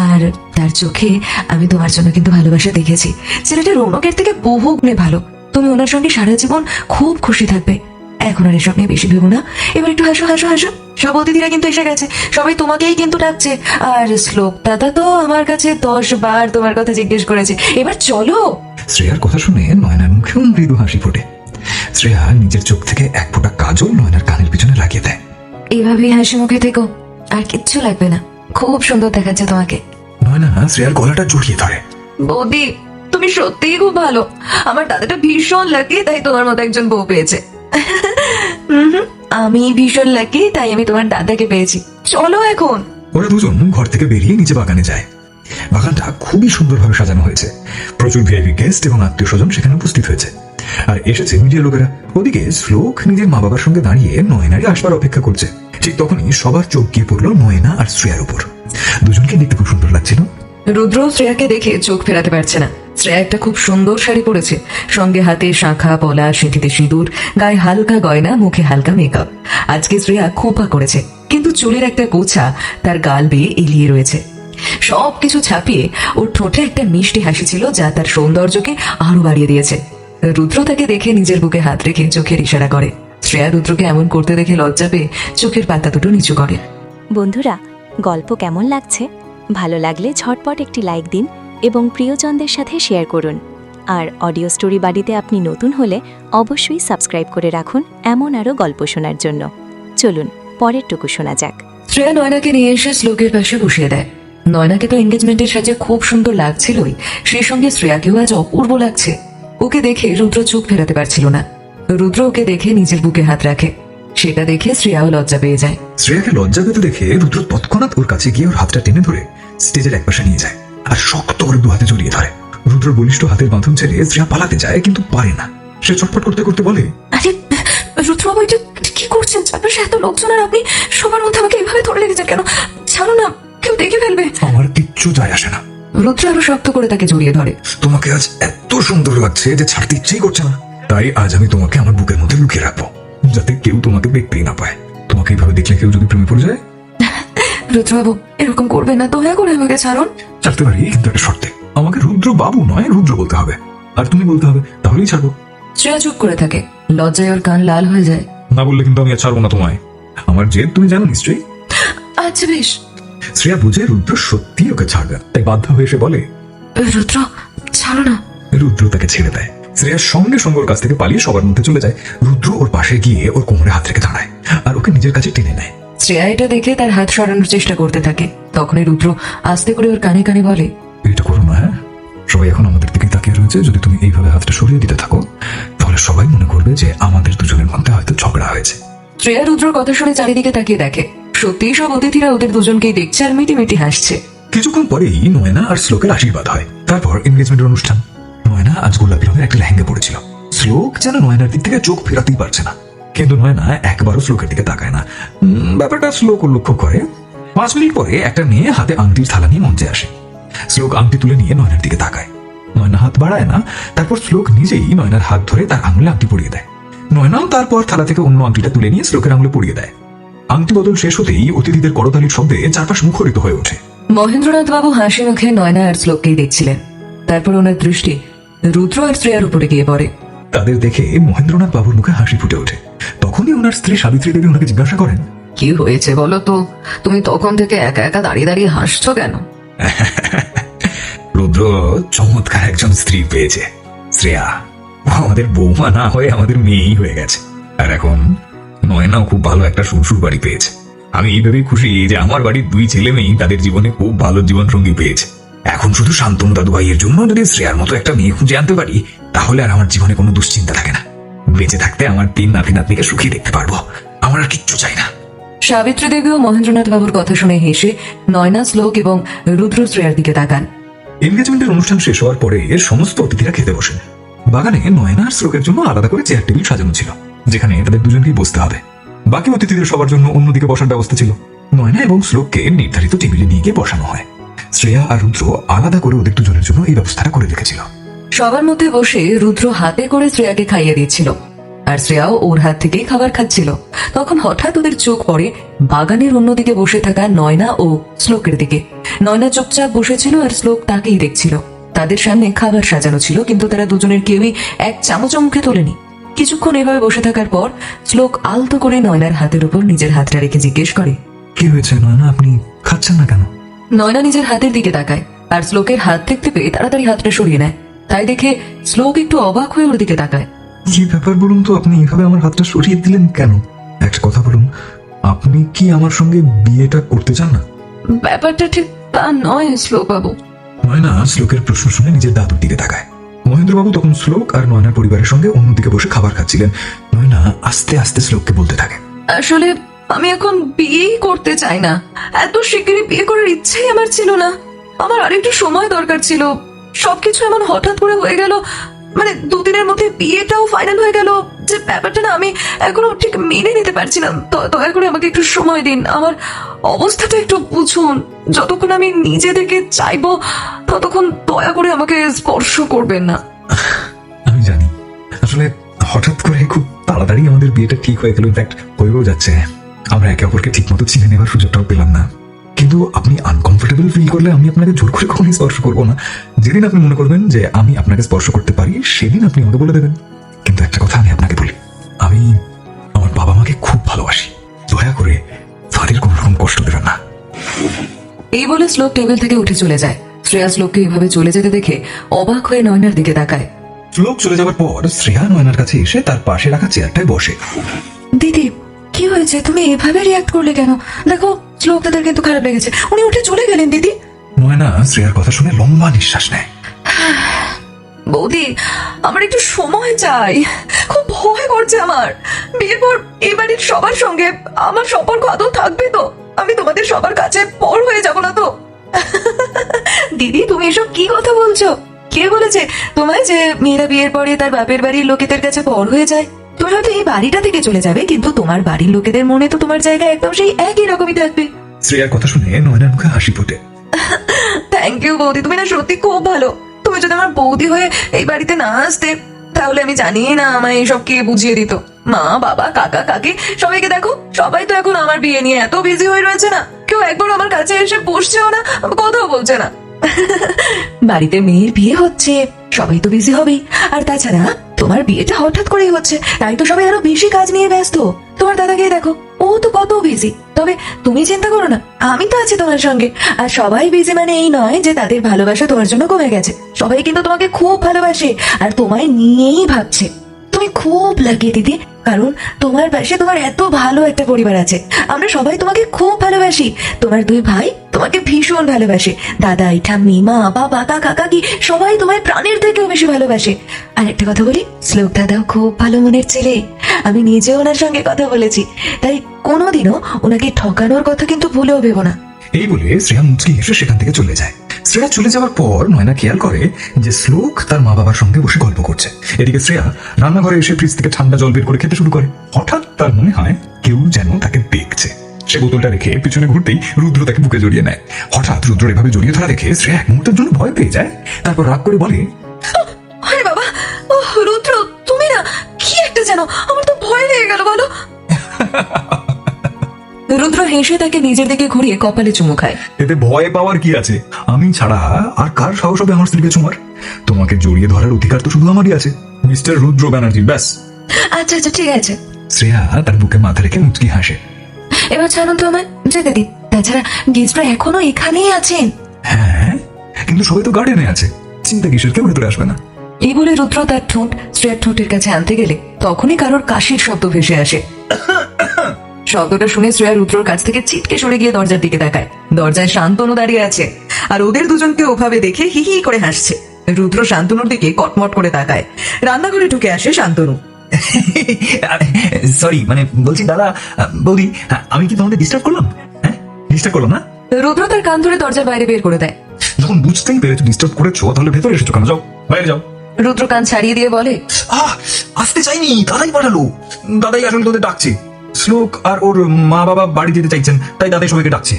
আর তার চোখে আমি তোমার জন্য কিন্তু ভালোবাসা দেখেছি। ছেলেটা রৌনকের থেকে বহু গুণে ভালো। তুমি ওনার সঙ্গে সারা জীবন খুব খুশি থাকবে। এখন আর এসব নিয়ে বেশি ভেবো না। এবার একটু হাসো হাসো হাসো। সব অতিথিরা কিন্তু এসে গেছে, সবাই তোমাকেই কিন্তু ডাকছে। আর শ্লোক দাদা তো আমার কাছে 10 বার তোমার কথা জিজ্ঞেস করেছে। এবার চলো। শ্রেয়ার কথা শুনে নয়নার মুখেও মৃদু হাসি ফোটে। শ্রেয়া নিজের চোখ থেকে এক ফোঁটা কাজল নয়নার কানের পিছনে লাগিয়ে দেয়। এভাবেই হাসি মুখে থেকো, আর কিচ্ছু লাগবে না। খুব সুন্দর দেখাচ্ছে তোমাকে। নয়না শ্রেয়ার গলাটা জড়িয়ে ধরে। বৌদি, তুমি সত্যিই খুব ভালো। আমার দাদাটা ভীষণ লাকি, তাই তোমার মতো একজন বউ পেয়েছে। আমি ভীষণ লাকি, তাই আমি তোমার দাদাকে পেয়েছি। চলো এখন। ওরা দুজন ঘর থেকে বেরিয়ে নিচে বাগানে যায়। বাগানটা খুবই সুন্দরভাবে সাজানো হয়েছে। প্রচুর ভিআইপি গেস্ট এবং আত্মীয় স্বজন সেখানে উপস্থিত হয়েছে, আর এসেছে মিডিয়া লোকেরা। ওদিকে শ্লোক নিজের মা বাবার সঙ্গে দাঁড়িয়ে নয়নারই আসবার অপেক্ষা করছে। ঠিক তখনই সবার চোখ গিয়ে পড়লো নয়না আর শ্রেয়ার উপর। দুজনকে দেখতে খুব সুন্দর লাগছিল। রুদ্র শ্রেয়াকে দেখে চোখ ফেরাতে পারছে না। শ্রেয়া একটা খুব সুন্দর শাড়ি পরেছে, সঙ্গে হাতে শাঁখা পলা, সিঁথিতে সিঁদুর, গায়ে হালকা গয়না, মুখে হালকা মেকআপ। আজকে শ্রেয়া খোঁপা করেছে, কিন্তু চুলের একটা গোছা তার গাল বেয়ে এলিয়ে রয়েছে। সবকিছু ছাপিয়ে ওর ঠোঁটে একটা মিষ্টি হাসি ছিল, যা তার সৌন্দর্যকে আরো বাড়িয়ে দিয়েছে। রুদ্র তাকে দেখে নিজের বুকে হাত রেখে চোখের ইশারা করে। শ্রেয়া রুদ্রকে এমন করতে দেখে লজ্জা পেয়ে চোখের পাতা দুটো নিচু করে। বন্ধুরা, গল্প কেমন লাগছে? ভালো লাগলে ঝটপট একটি লাইক দিন এবং প্রিয়জনদের সাথে শেয়ার করুন। আর অডিও স্টোরি বাড়িতে আপনি নতুন হলে অবশ্যই সাবস্ক্রাইব করে রাখুন এমন আরও গল্প শোনার জন্য। চলুন পরেরটুকু শোনা যাক। শ্রেয়া নয়নাকে নিয়ে এসে শ্লোকের পাশে বসিয়ে দেয়। নয়নাকে তো এঙ্গেজমেন্টের সাজে খুব সুন্দর লাগছিলই, সেই সঙ্গে শ্রেয়াকেও আজ অপূর্ব লাগছে। ওকে দেখে রুদ্র চোখ ফেরাতে পারছিল না। রুদ্র ওকে দেখে নিজের বুকে হাত রাখে, সেটা দেখে শ্রেয়াও লজ্জা পেয়ে যায়। শ্রেয়াকে লজ্জা পেতে দেখে রুদ্র তৎক্ষণাৎ ওর কাছে গিয়ে ওর হাতটা টেনে ধরে স্টেজের একপাশে নিয়ে যায় আর শক্ত করে দু হাতে জড়িয়ে ধরে। রুদ্র বলিষ্ঠ হাতের বাঁধন ছেড়ে শ্রেয়া পালাতে যায়, কিন্তু পারে না। সে চটপট করতে করতে বলে, আরে রুদ্রবাবু, এটা কি করছেন? চারপাশে এত লোকজন আর আপনি সবার মধ্যে আমাকে এভাবে ধরে রেখেছেন কেন? ছাড়ো না, কেউ দেখে ফেলবে। আমার কিচ্ছু যায় আসে না। রুদ্র আরো শক্ত করে তাকে জড়িয়ে ধরে। তোমাকে আজ এত সুন্দর লাগছে যে ছাড়তে ইচ্ছেই করছে না। তাই আজ আমি তোমাকে আমার বুকের মধ্যে লুকিয়ে রাখবো, যাতে কেউ তোমাকে দেখতেই না পায়। তোমাকে এইভাবে দেখলে কেউ যদি প্রেমে পড়ে যায়। রুদ্রবাবু, এরকম করবেন না, দয়া করে আমাকে ছাড়ুন। ছাড়তে পারি, কিন্তু একটা শর্তে। আমাকে রুদ্র বাবু নয়, রুদ্র বলতে হবে, আর তুমি বলতে হবে, তাহলেই ছাড়বো। শ্রেয়া চুপ করে থাকে, লজ্জায় ওর কান লাল হয়ে যায়। না বললে কিন্তু আমি আর ছাড়বো না তোমায়। আমার জেদ তুমি জানো নিশ্চয়ই। আচ্ছা বেশ। শ্রেয়া বুঝে রুদ্র সত্যি ওকে ছাড়বে, তাই বাধ্য হয়ে এসে বলে, রুদ্র ছাড়ো না। রুদ্র তাকে ছেড়ে দেয়। শ্রেয়ার সঙ্গে সঙ্গে ওর কাছ থেকে পালিয়ে সবার মধ্যে চলে যায়। রুদ্র ওর পাশে গিয়ে ওর কোমরে হাত রেখে দাঁড়ায় আর ওকে নিজের কাছে টেনে নেয়। শ্রেয়া এটা দেখে তার হাত সরানোর চেষ্টা করতে থাকে। তখনই রুদ্র আস্তে করে ওর কানে কানে বলে, এটা করো না, হ্যাঁ? সবাই এখন আমাদের দিকে তাকিয়ে রয়েছে। যদি তুমি এইভাবে হাতটা সরিয়ে দিতে থাকো তাহলে সবাই মনে করবে যে আমাদের দুজনের মধ্যে হয়তো ঝগড়া হয়েছে। শ্রেয়া রুদ্রর কথা শুনে চারিদিকে তাকিয়ে দেখে, সত্যিই সব অতিথিরা ওদের দুজনকেই দেখছে আর মিটিমিটি হাসছে। কিছুক্ষণ পরেই নয়না আর শ্লোকের আশীর্বাদ হয়। তারপর এনগেজমেন্টের অনুষ্ঠান। নয়না আজ গোলাপি রঙের একটা লেহেঙ্গা পড়েছিল। শ্লোক যেন নয়নার দিক থেকে চোখ ফেরাতেই পারছে না, কিন্তু নয়না একবারও শ্লোকের দিকে তাকায় না। ব্যাপারটা শ্লোক লক্ষ্য করে। 5 মিনিট পরে একটা মেয়ে হাতে আংটির থালা নিয়ে মঞ্চে আসে। শ্লোক আংটি তুলে নিয়ে নয়নার দিকে তাকায়। নয়না হাত বাড়ায় না। তারপর শ্লোক নিজেই নয়নার হাত ধরে তার আঙুলে আংটি পরিয়ে দেয়। নয়নাও তারপর থালা থেকে অন্য আংটিটা তুলে নিয়ে শ্লোকের আঙুলে পরিয়ে দেয়। আংটি বদল শেষ হতেই অতিথিদের করতালির শব্দে চারপাশ মুখরিত হয়ে ওঠে। মহেন্দ্রনাথ বাবু হাসি মুখে নয়না আর শ্লোককেই দেখছিলেন। তারপর ওনার দৃষ্টি রুদ্র আর শ্রেয়ার উপরে গিয়ে পড়ে। তাদের দেখে মহেন্দ্রনাথ বাবুর মুখে হাসি ফুটে ওঠে। তখনই ওনার স্ত্রী সাবিত্রী দেবী ওনাকে জিজ্ঞাসা করেন, কি হয়েছে বলো তো? তুমি তখন থেকে একা একা দাঁড়িয়ে দাঁড়িয়ে হাসছো কেন? রুদ্র চমৎকার একজন স্ত্রী পেয়েছে। শ্রেয়া আমাদের বৌমা না হয়ে আমাদের মেয়েই হয়ে গেছে। আর এখন নয়নাও খুব ভালো একটা শ্বশুর বাড়ি পেয়েছে। আমি এই ভেবেই খুশি যে আমার বাড়ির 2 ছেলে মেয়েই তাদের জীবনে খুব ভালো জীবন সঙ্গী পেয়েছে। এখন শুধু শান্তনু দাদু ভাইয়ের জন্য যদি শ্রেয়ার মতো একটা মেয়ে খুঁজে আনতে পারি, তাহলে আর আমার জীবনে কোনো দুশ্চিন্তা থাকে না। বেঁচে থাকতে আমার 3 নাতি নাতনিকে সুখী দেখতে পারবো। আমার আর কিচ্ছু চাই না। সাবিত্রী দেবীও মহেন্দ্রনাথ বাবুর কথা শুনে হেসে নয়না, শ্লোক এবং রুদ্র শ্রেয়ার দিকে তাকান। এনগেজমেন্টের অনুষ্ঠান শেষ হওয়ার পরে এর সমস্ত অতিথিরা খেতে বসেন। বাগানে নয়না আর শ্লোকের জন্য আলাদা করে চেয়ার টেবিল সাজানো ছিল, যেখানে তাদের দুজনকেই বসতে হবে। বাকি অতিথিদের সবার জন্য অন্যদিকে বসার ব্যবস্থা ছিল। নয়না এবং শ্লোককে নির্ধারিত টেবিলে নিয়ে গিয়ে বসানো হয়। শ্রেয়া আর রুদ্র আলাদা করে ওদের দুজনের জন্য এই ব্যবস্থাটা করে রেখেছিল। সবার মধ্যে বসে রুদ্র হাতে করে শ্রেয়াকে খাইয়ে দিচ্ছিল, আর শ্রেয়াও ওর হাত থেকেই খাবার খাচ্ছিল। তখন হঠাৎ ওদের চোখ পড়ে বাগানের অন্যদিকে বসে থাকা নয়না ও শ্লোকের দিকে। নয়না চুপচাপ বসেছিল আর শ্লোক তাকেই দেখছিল। তাদের সামনে খাবার সাজানো ছিল, কিন্তু তারা দুজনের কেউই এক চামচও মুখে তোলেনি। কিছুক্ষণ এভাবে বসে থাকার পর শ্লোক আলতো করে নয়নার হাতের উপর নিজের হাতটা রেখে জিজ্ঞেস করে, কি হয়েছে নয়না, আপনি খাচ্ছেন না কেন? নয়না নিজের হাতের দিকে তাকায় আর শ্লোকের হাত দেখতে পেয়ে তাড়াতাড়ি হাতটা সরিয়ে নেয়। তাই দেখে শ্লোক একটু অবাক হয়ে ওর দিকে তাকায়। কি ব্যাপার বলুন তো, আপনি এভাবে আমার হাতটা সরিয়ে দিলেন কেন? একটা কথা বলুন, আপনি কি আমার সঙ্গে বিয়েটা করতে চান না? ব্যাপারটা ঠিক তা নয় শ্লোক বাবু। নয়না শ্লোকের প্রশ্ন শুনে নিজের দাদুর দিকে তাকায়। মহেন্দ্রবাবু তখন শ্লোক আর নয়নার পরিবারের সঙ্গে অন্যদিকে বসে খাবার খাচ্ছিলেন। নয়না আস্তে আস্তে শ্লোককে বলতে থাকে, আসলে আমি এখন বিয়েই করতে চাই না। এত শিগগিরই বিয়ে করার ইচ্ছেই আমার ছিল না। আমার আরেকটু সময় দরকার ছিল। সবকিছু এমন হঠাৎ করে হয়ে গেল, মানে দুদিনের মধ্যে বিয়েটাও ফাইনাল হয়ে গেল, যে ব্যাপারটা না আমি এখনো ঠিক মেনে নিতে পারছি না। দয়া করে আমাকে একটু সময় দিন, আমার অবস্থাটা একটু বুঝুন। যতক্ষণ আমি নিজে থেকে চাইবো ততক্ষণ দয়া করে আমাকে স্পর্শ করবেন না। আমি জানি আসলে হঠাৎ করে খুব তাড়াতাড়ি আমাদের বিয়েটা ঠিক হয়ে গেল, ইনফ্যাক্ট হয়েও যাচ্ছে। আমরা একে অপরকে ঠিক মতো চিনে নেবার সুযোগটাও পেলাম না। কিন্তু আপনি আনকমফোর্টেবল ফিল করলে আমি আপনাকে জোর করে কখনোই স্পর্শ করবো না। যেদিন আপনি মনে করবেন যে আমি আপনাকে স্পর্শ করতে পারি, সেদিন আপনি আমাকে বলে দেবেন। কিন্তু একটা কথা আমি আপনাকে বলি, আমি আমার বাবা মাকে খুব ভালোবাসি। দয়া করে তাদের কোনো রকম কষ্ট দেবেন না। এই বলে শ্লোক টেবিল থেকে উঠে চলে যায়। শ্রেয়া শ্লোককে এভাবে চলে যেতে দেখে অবাক হয়ে নয়নার দিকে তাকায়। শ্লোক চলে যাওয়ার পর শ্রেয়া নয়নার কাছে এসে তার পাশে রাখা চেয়ারটায় বসে। দিদি, কি হয়েছে? তুমি এভাবে রিয়াক্ট করলে কেন? দেখো শ্লোক দাদার কিন্তু খারাপ লেগেছে, উনি উঠে চলে গেলেন। দিদি, নয়না শ্রেয়ার কথা শুনে লম্বা নিঃশ্বাস নেয়। বৌদি, আমার একটু সময় চাই। খুব ভয় করছে আমার। বিয়ের পর এই বাড়ির সবার সঙ্গে আমার সম্পর্ক আদৌ থাকবে তো? আমি তোমাদের সবার কাছে পর হয়ে যাব না তো? দিদি, তুমি এসব কি কথা বলছো? কে বলেছে তোমায় যে মেয়েরা বিয়ের পরে তার বাপের বাড়ির লোকেদের কাছে পর হয়ে যায়? তুমি হয়তো এই বাড়িটা থেকে চলে যাবে, কিন্তু তোমার বাড়ির লোকেদের মনে তো তোমার জায়গা একদম সেই একই রকমই থাকবে। শ্রেয়ার কথা শুনে নয়নার মুখে হাসি ফোটে। থ্যাংক ইউ বৌদি, তুমি না সত্যি খুব ভালো। তুমি যদি আমার বৌদি হয়ে এই বাড়িতে না আসতে, তাহলে আমি জানি না আমায় এইসব কে বুঝিয়ে দিত। মা, বাবা, কাকা, কাকি সবাইকে দেখো, সবাই তো এখন আমার বিয়ে নিয়ে এত বিজি হয়ে রয়েছে না, কেউ একবার আমার কাছে এসে বসছেও না, কথাও বলছে না। বাড়িতে মেয়ের বিয়ে হচ্ছে, সবাই তো বিজি হবেই। আর তাছাড়া তোমার বিয়েটা হঠাৎ করেই হচ্ছে, তাই তো সবাই আরো বেশি কাজ নিয়ে ব্যস্ত। তোমার দাদাকে দেখো, ও তো কত বিজি। তবে তুমি চিন্তা করো না, আমি তো আছি তোমার সঙ্গে। আর সবাই বিজি মানে এই নয় যে তাদের ভালোবাসা তোমার জন্য কমে গেছে। সবাই কিন্তু তোমাকে খুব ভালোবাসে আর তোমায় নিয়েই ভাবছে। তুমি খুব লাকি দিদি, কারণ তোমার পাশে তোমার এত ভালো একটা পরিবার আছে। আমরা সবাই তোমাকে খুব ভালোবাসি। তোমার দুই ভাই তোমাকে ভীষণ ভালোবাসে। দাদাই, ঠাম্মি, মা, বাবা, কাকা, কাকি সবাই তোমায় প্রাণের থেকেও বেশি ভালোবাসে। আর একটা কথা বলি, শ্লোক দাদাও খুব ভালো মনের ছেলে। আমি নিজেও ওনার সঙ্গে কথা বলেছি, তাই কোনোদিনও ওনাকে ঠকানোর কথা কিন্তু ভুলেও ভেবো না। এই বলে শ্রেয়া মুচকি হেসে সেখান থেকে চলে যায়। শ্রেয়া চলে যাওয়ার পর নয়না খেয়াল করে যে শ্লোক তার মা বাবার সঙ্গে বসে গল্প করছে। এদিকে শ্রেয়া রান্নাঘরে এসে ফ্রিজ থেকে ঠান্ডা জল বের করে খেতে শুরু করে। হঠাৎ তার মনে হয় কেউ যেন তাকে দেখছে। সে বোতলটা রেখে পিছনে ঘুরতেই রুদ্র তাকে বুকে জড়িয়ে নেয়। হঠাৎ রুদ্র এভাবে জড়িয়ে ধরা দেখে শ্রেয়া এক মুহূর্তের জন্য ভয় পেয়ে যায়। তারপর রাগ করে বলে, আরে বাবা, ও রুদ্র, তুমি না কি একটা যেন, আমার তো ভয় লেগে গেল। বলো। রুদ্র হেসে তাকে নিজের দিকে ঘুরিয়ে কপালে চুমু খায়। এতে ভয় পাওয়ার কি আছে? আমি ছাড়া আর কার সাহস হবে আমার স্ত্রীকে চুমার? তোমাকে জড়িয়ে ধরার অধিকার তো শুধু আমারই আছে, মিস্টার রুদ্র ব্যানার্জি, ব্যাস। আচ্ছা আচ্ছা, ঠিক আছে। শ্রেয়া তার বুকে মাথা রেখে মুচকি হাসে। এবার ছাড়ুন তো আমায়, যেতে দিন। তাছাড়া গেস্টরা এখনো এখানেই আছেন। হ্যাঁ, কিন্তু সবাই তো গার্ডেনে আছে, চিন্তা কিসের, কেউ ভেতরে আসবে না। এই বলে রুদ্র তার ঠোঁট শ্রেয়ার ঠোঁটের কাছে আনতে গেলে তখনই কারোর কাশির শব্দ ভেসে আসে। শব্দটা শুনে শ্রেয়া রুদ্রর কাছ থেকে ছিটকে সরে গিয়ে দরজার দিকে তাকায়। দরজায় শান্তনু দাঁড়িয়ে আছে, আর ওদের দুজনকে ওভাবে দেখে হি হি করে হাসছে। রুদ্র শান্তনুর দিকে কটমট করে তাকায়। রান্নাঘরে ঢুকে আসে শান্তনু। সরি, মানে বলছি দাদা, বৌদি, আমি কি তোমাদের ডিস্টার্ব করলাম? হ্যাঁ, ডিস্টার্ব করলাম না? রুদ্র তার কান ধরে দরজার বাইরে বের করে দেয়। যখন বুঝতেই পেরেছো ডিস্টার্ব করেছো, তাহলে ভেতরে এসেছো কেন? যাও, বাইরে যাও। রুদ্র কান ছাড়িয়ে দিয়ে বলে, আসতে চাইনি, দাদাই পাঠালো। দাদাই আসলে তোদের ডাকছে। শ্লোক আর ওর মা বাবা বাড়ি যেতে চাইছেন, তাই দাদাই সবাইকে ডাকছে।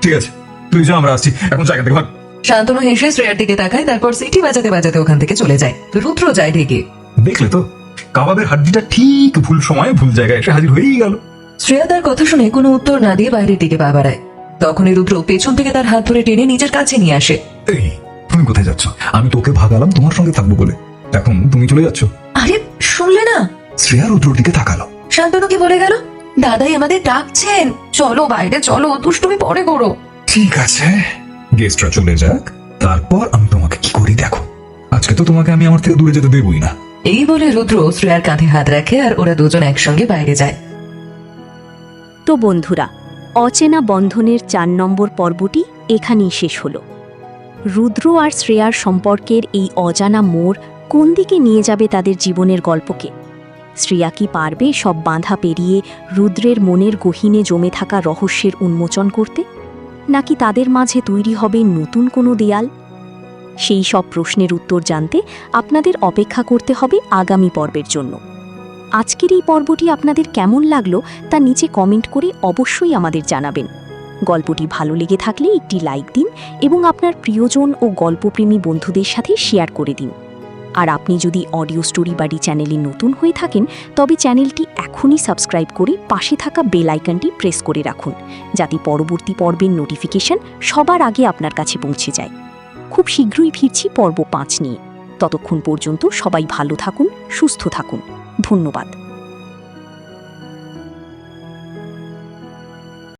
ঠিক আছে, তুই যা, আমরা আসছি এখন, জায়গা থেকে ভাগ। শান্তনু হেসে শ্রেয়ার দিকে তাকায়, তারপর সিটি বাজাতে বাজাতে ওখান থেকে চলে যায়। রুদ্র যায় ঢেকে। দেখলে তো, কাবাবের হাড্ডিটা ঠিক ভুল সময়ে ভুল জায়গায় এসে হাজির হয়েই গেল। শ্রেয়া তার কথা শুনে কোনো উত্তর না দিয়ে বাইরের দিকে পা বাড়ায়। তখনই রুদ্র পেছন থেকে তার হাত ধরে টেনে নিজের কাছে নিয়ে আসে। এই, তুমি কোথায় যাচ্ছ? আমি তোকে ভাগালাম তোমার সঙ্গে থাকবো বলে, এখন তুমি চলে যাচ্ছ? আরে শুনলে না? শ্রেয়া রুদ্রর দিকে তাকালো। শান্তনু কি বলে গেল? দাদাই আমাদের ডাকছেন, চলো বাইরে চলো, দুষ্টুমি পরে করো। ঠিক আছে, গেস্টরা চলে যাক, তারপর আমি তোমাকে কি করি দেখো। আজকে তো তোমাকে আমি আমার থেকে দূরে যেতে দেবই না। এই বলে রুদ্র শ্রেয়ার কাঁধে হাত রাখে আর ওরা দুজন একসঙ্গে বাইরে যায়। তো বন্ধুরা, অচেনা বন্ধনের 4 নম্বর পর্বটি এখানেই শেষ হলো। রুদ্র আর শ্রেয়ার সম্পর্কের এই অজানা মোড় কোন দিকে নিয়ে যাবে তাদের জীবনের গল্পকে? শ্রেয়া কি পারবে সব বাঁধা পেরিয়ে রুদ্রের মনের গহীনে জমে থাকা রহস্যের উন্মোচন করতে, নাকি তাদের মাঝে তৈরি হবে নতুন কোনো দেয়াল? সেই সব প্রশ্নের উত্তর জানতে আপনাদের অপেক্ষা করতে হবে আগামী পর্বের জন্য। আজকের এই পর্বটি আপনাদের কেমন লাগলো তা নিচে কমেন্ট করে অবশ্যই আমাদের জানাবেন। গল্পটি ভালো লেগে থাকলে একটি লাইক দিন এবং আপনার প্রিয়জন ও গল্পপ্রেমী বন্ধুদের সাথে শেয়ার করে দিন। আর আপনি যদি অডিও স্টোরি বাড়ি চ্যানেলে নতুন হয়ে থাকেন, তবে চ্যানেলটি এখনই সাবস্ক্রাইব করে পাশে থাকা বেল আইকনটি প্রেস করে রাখুন, যাতে পরবর্তী পর্বের নোটিফিকেশন সবার আগে আপনার কাছে পৌঁছে যায়। খুব শীঘ্রই ফিরছি পর্ব 5 নিয়ে। ততক্ষণ পর্যন্ত সবাই ভালো থাকুন, সুস্থ থাকুন। ধন্যবাদ।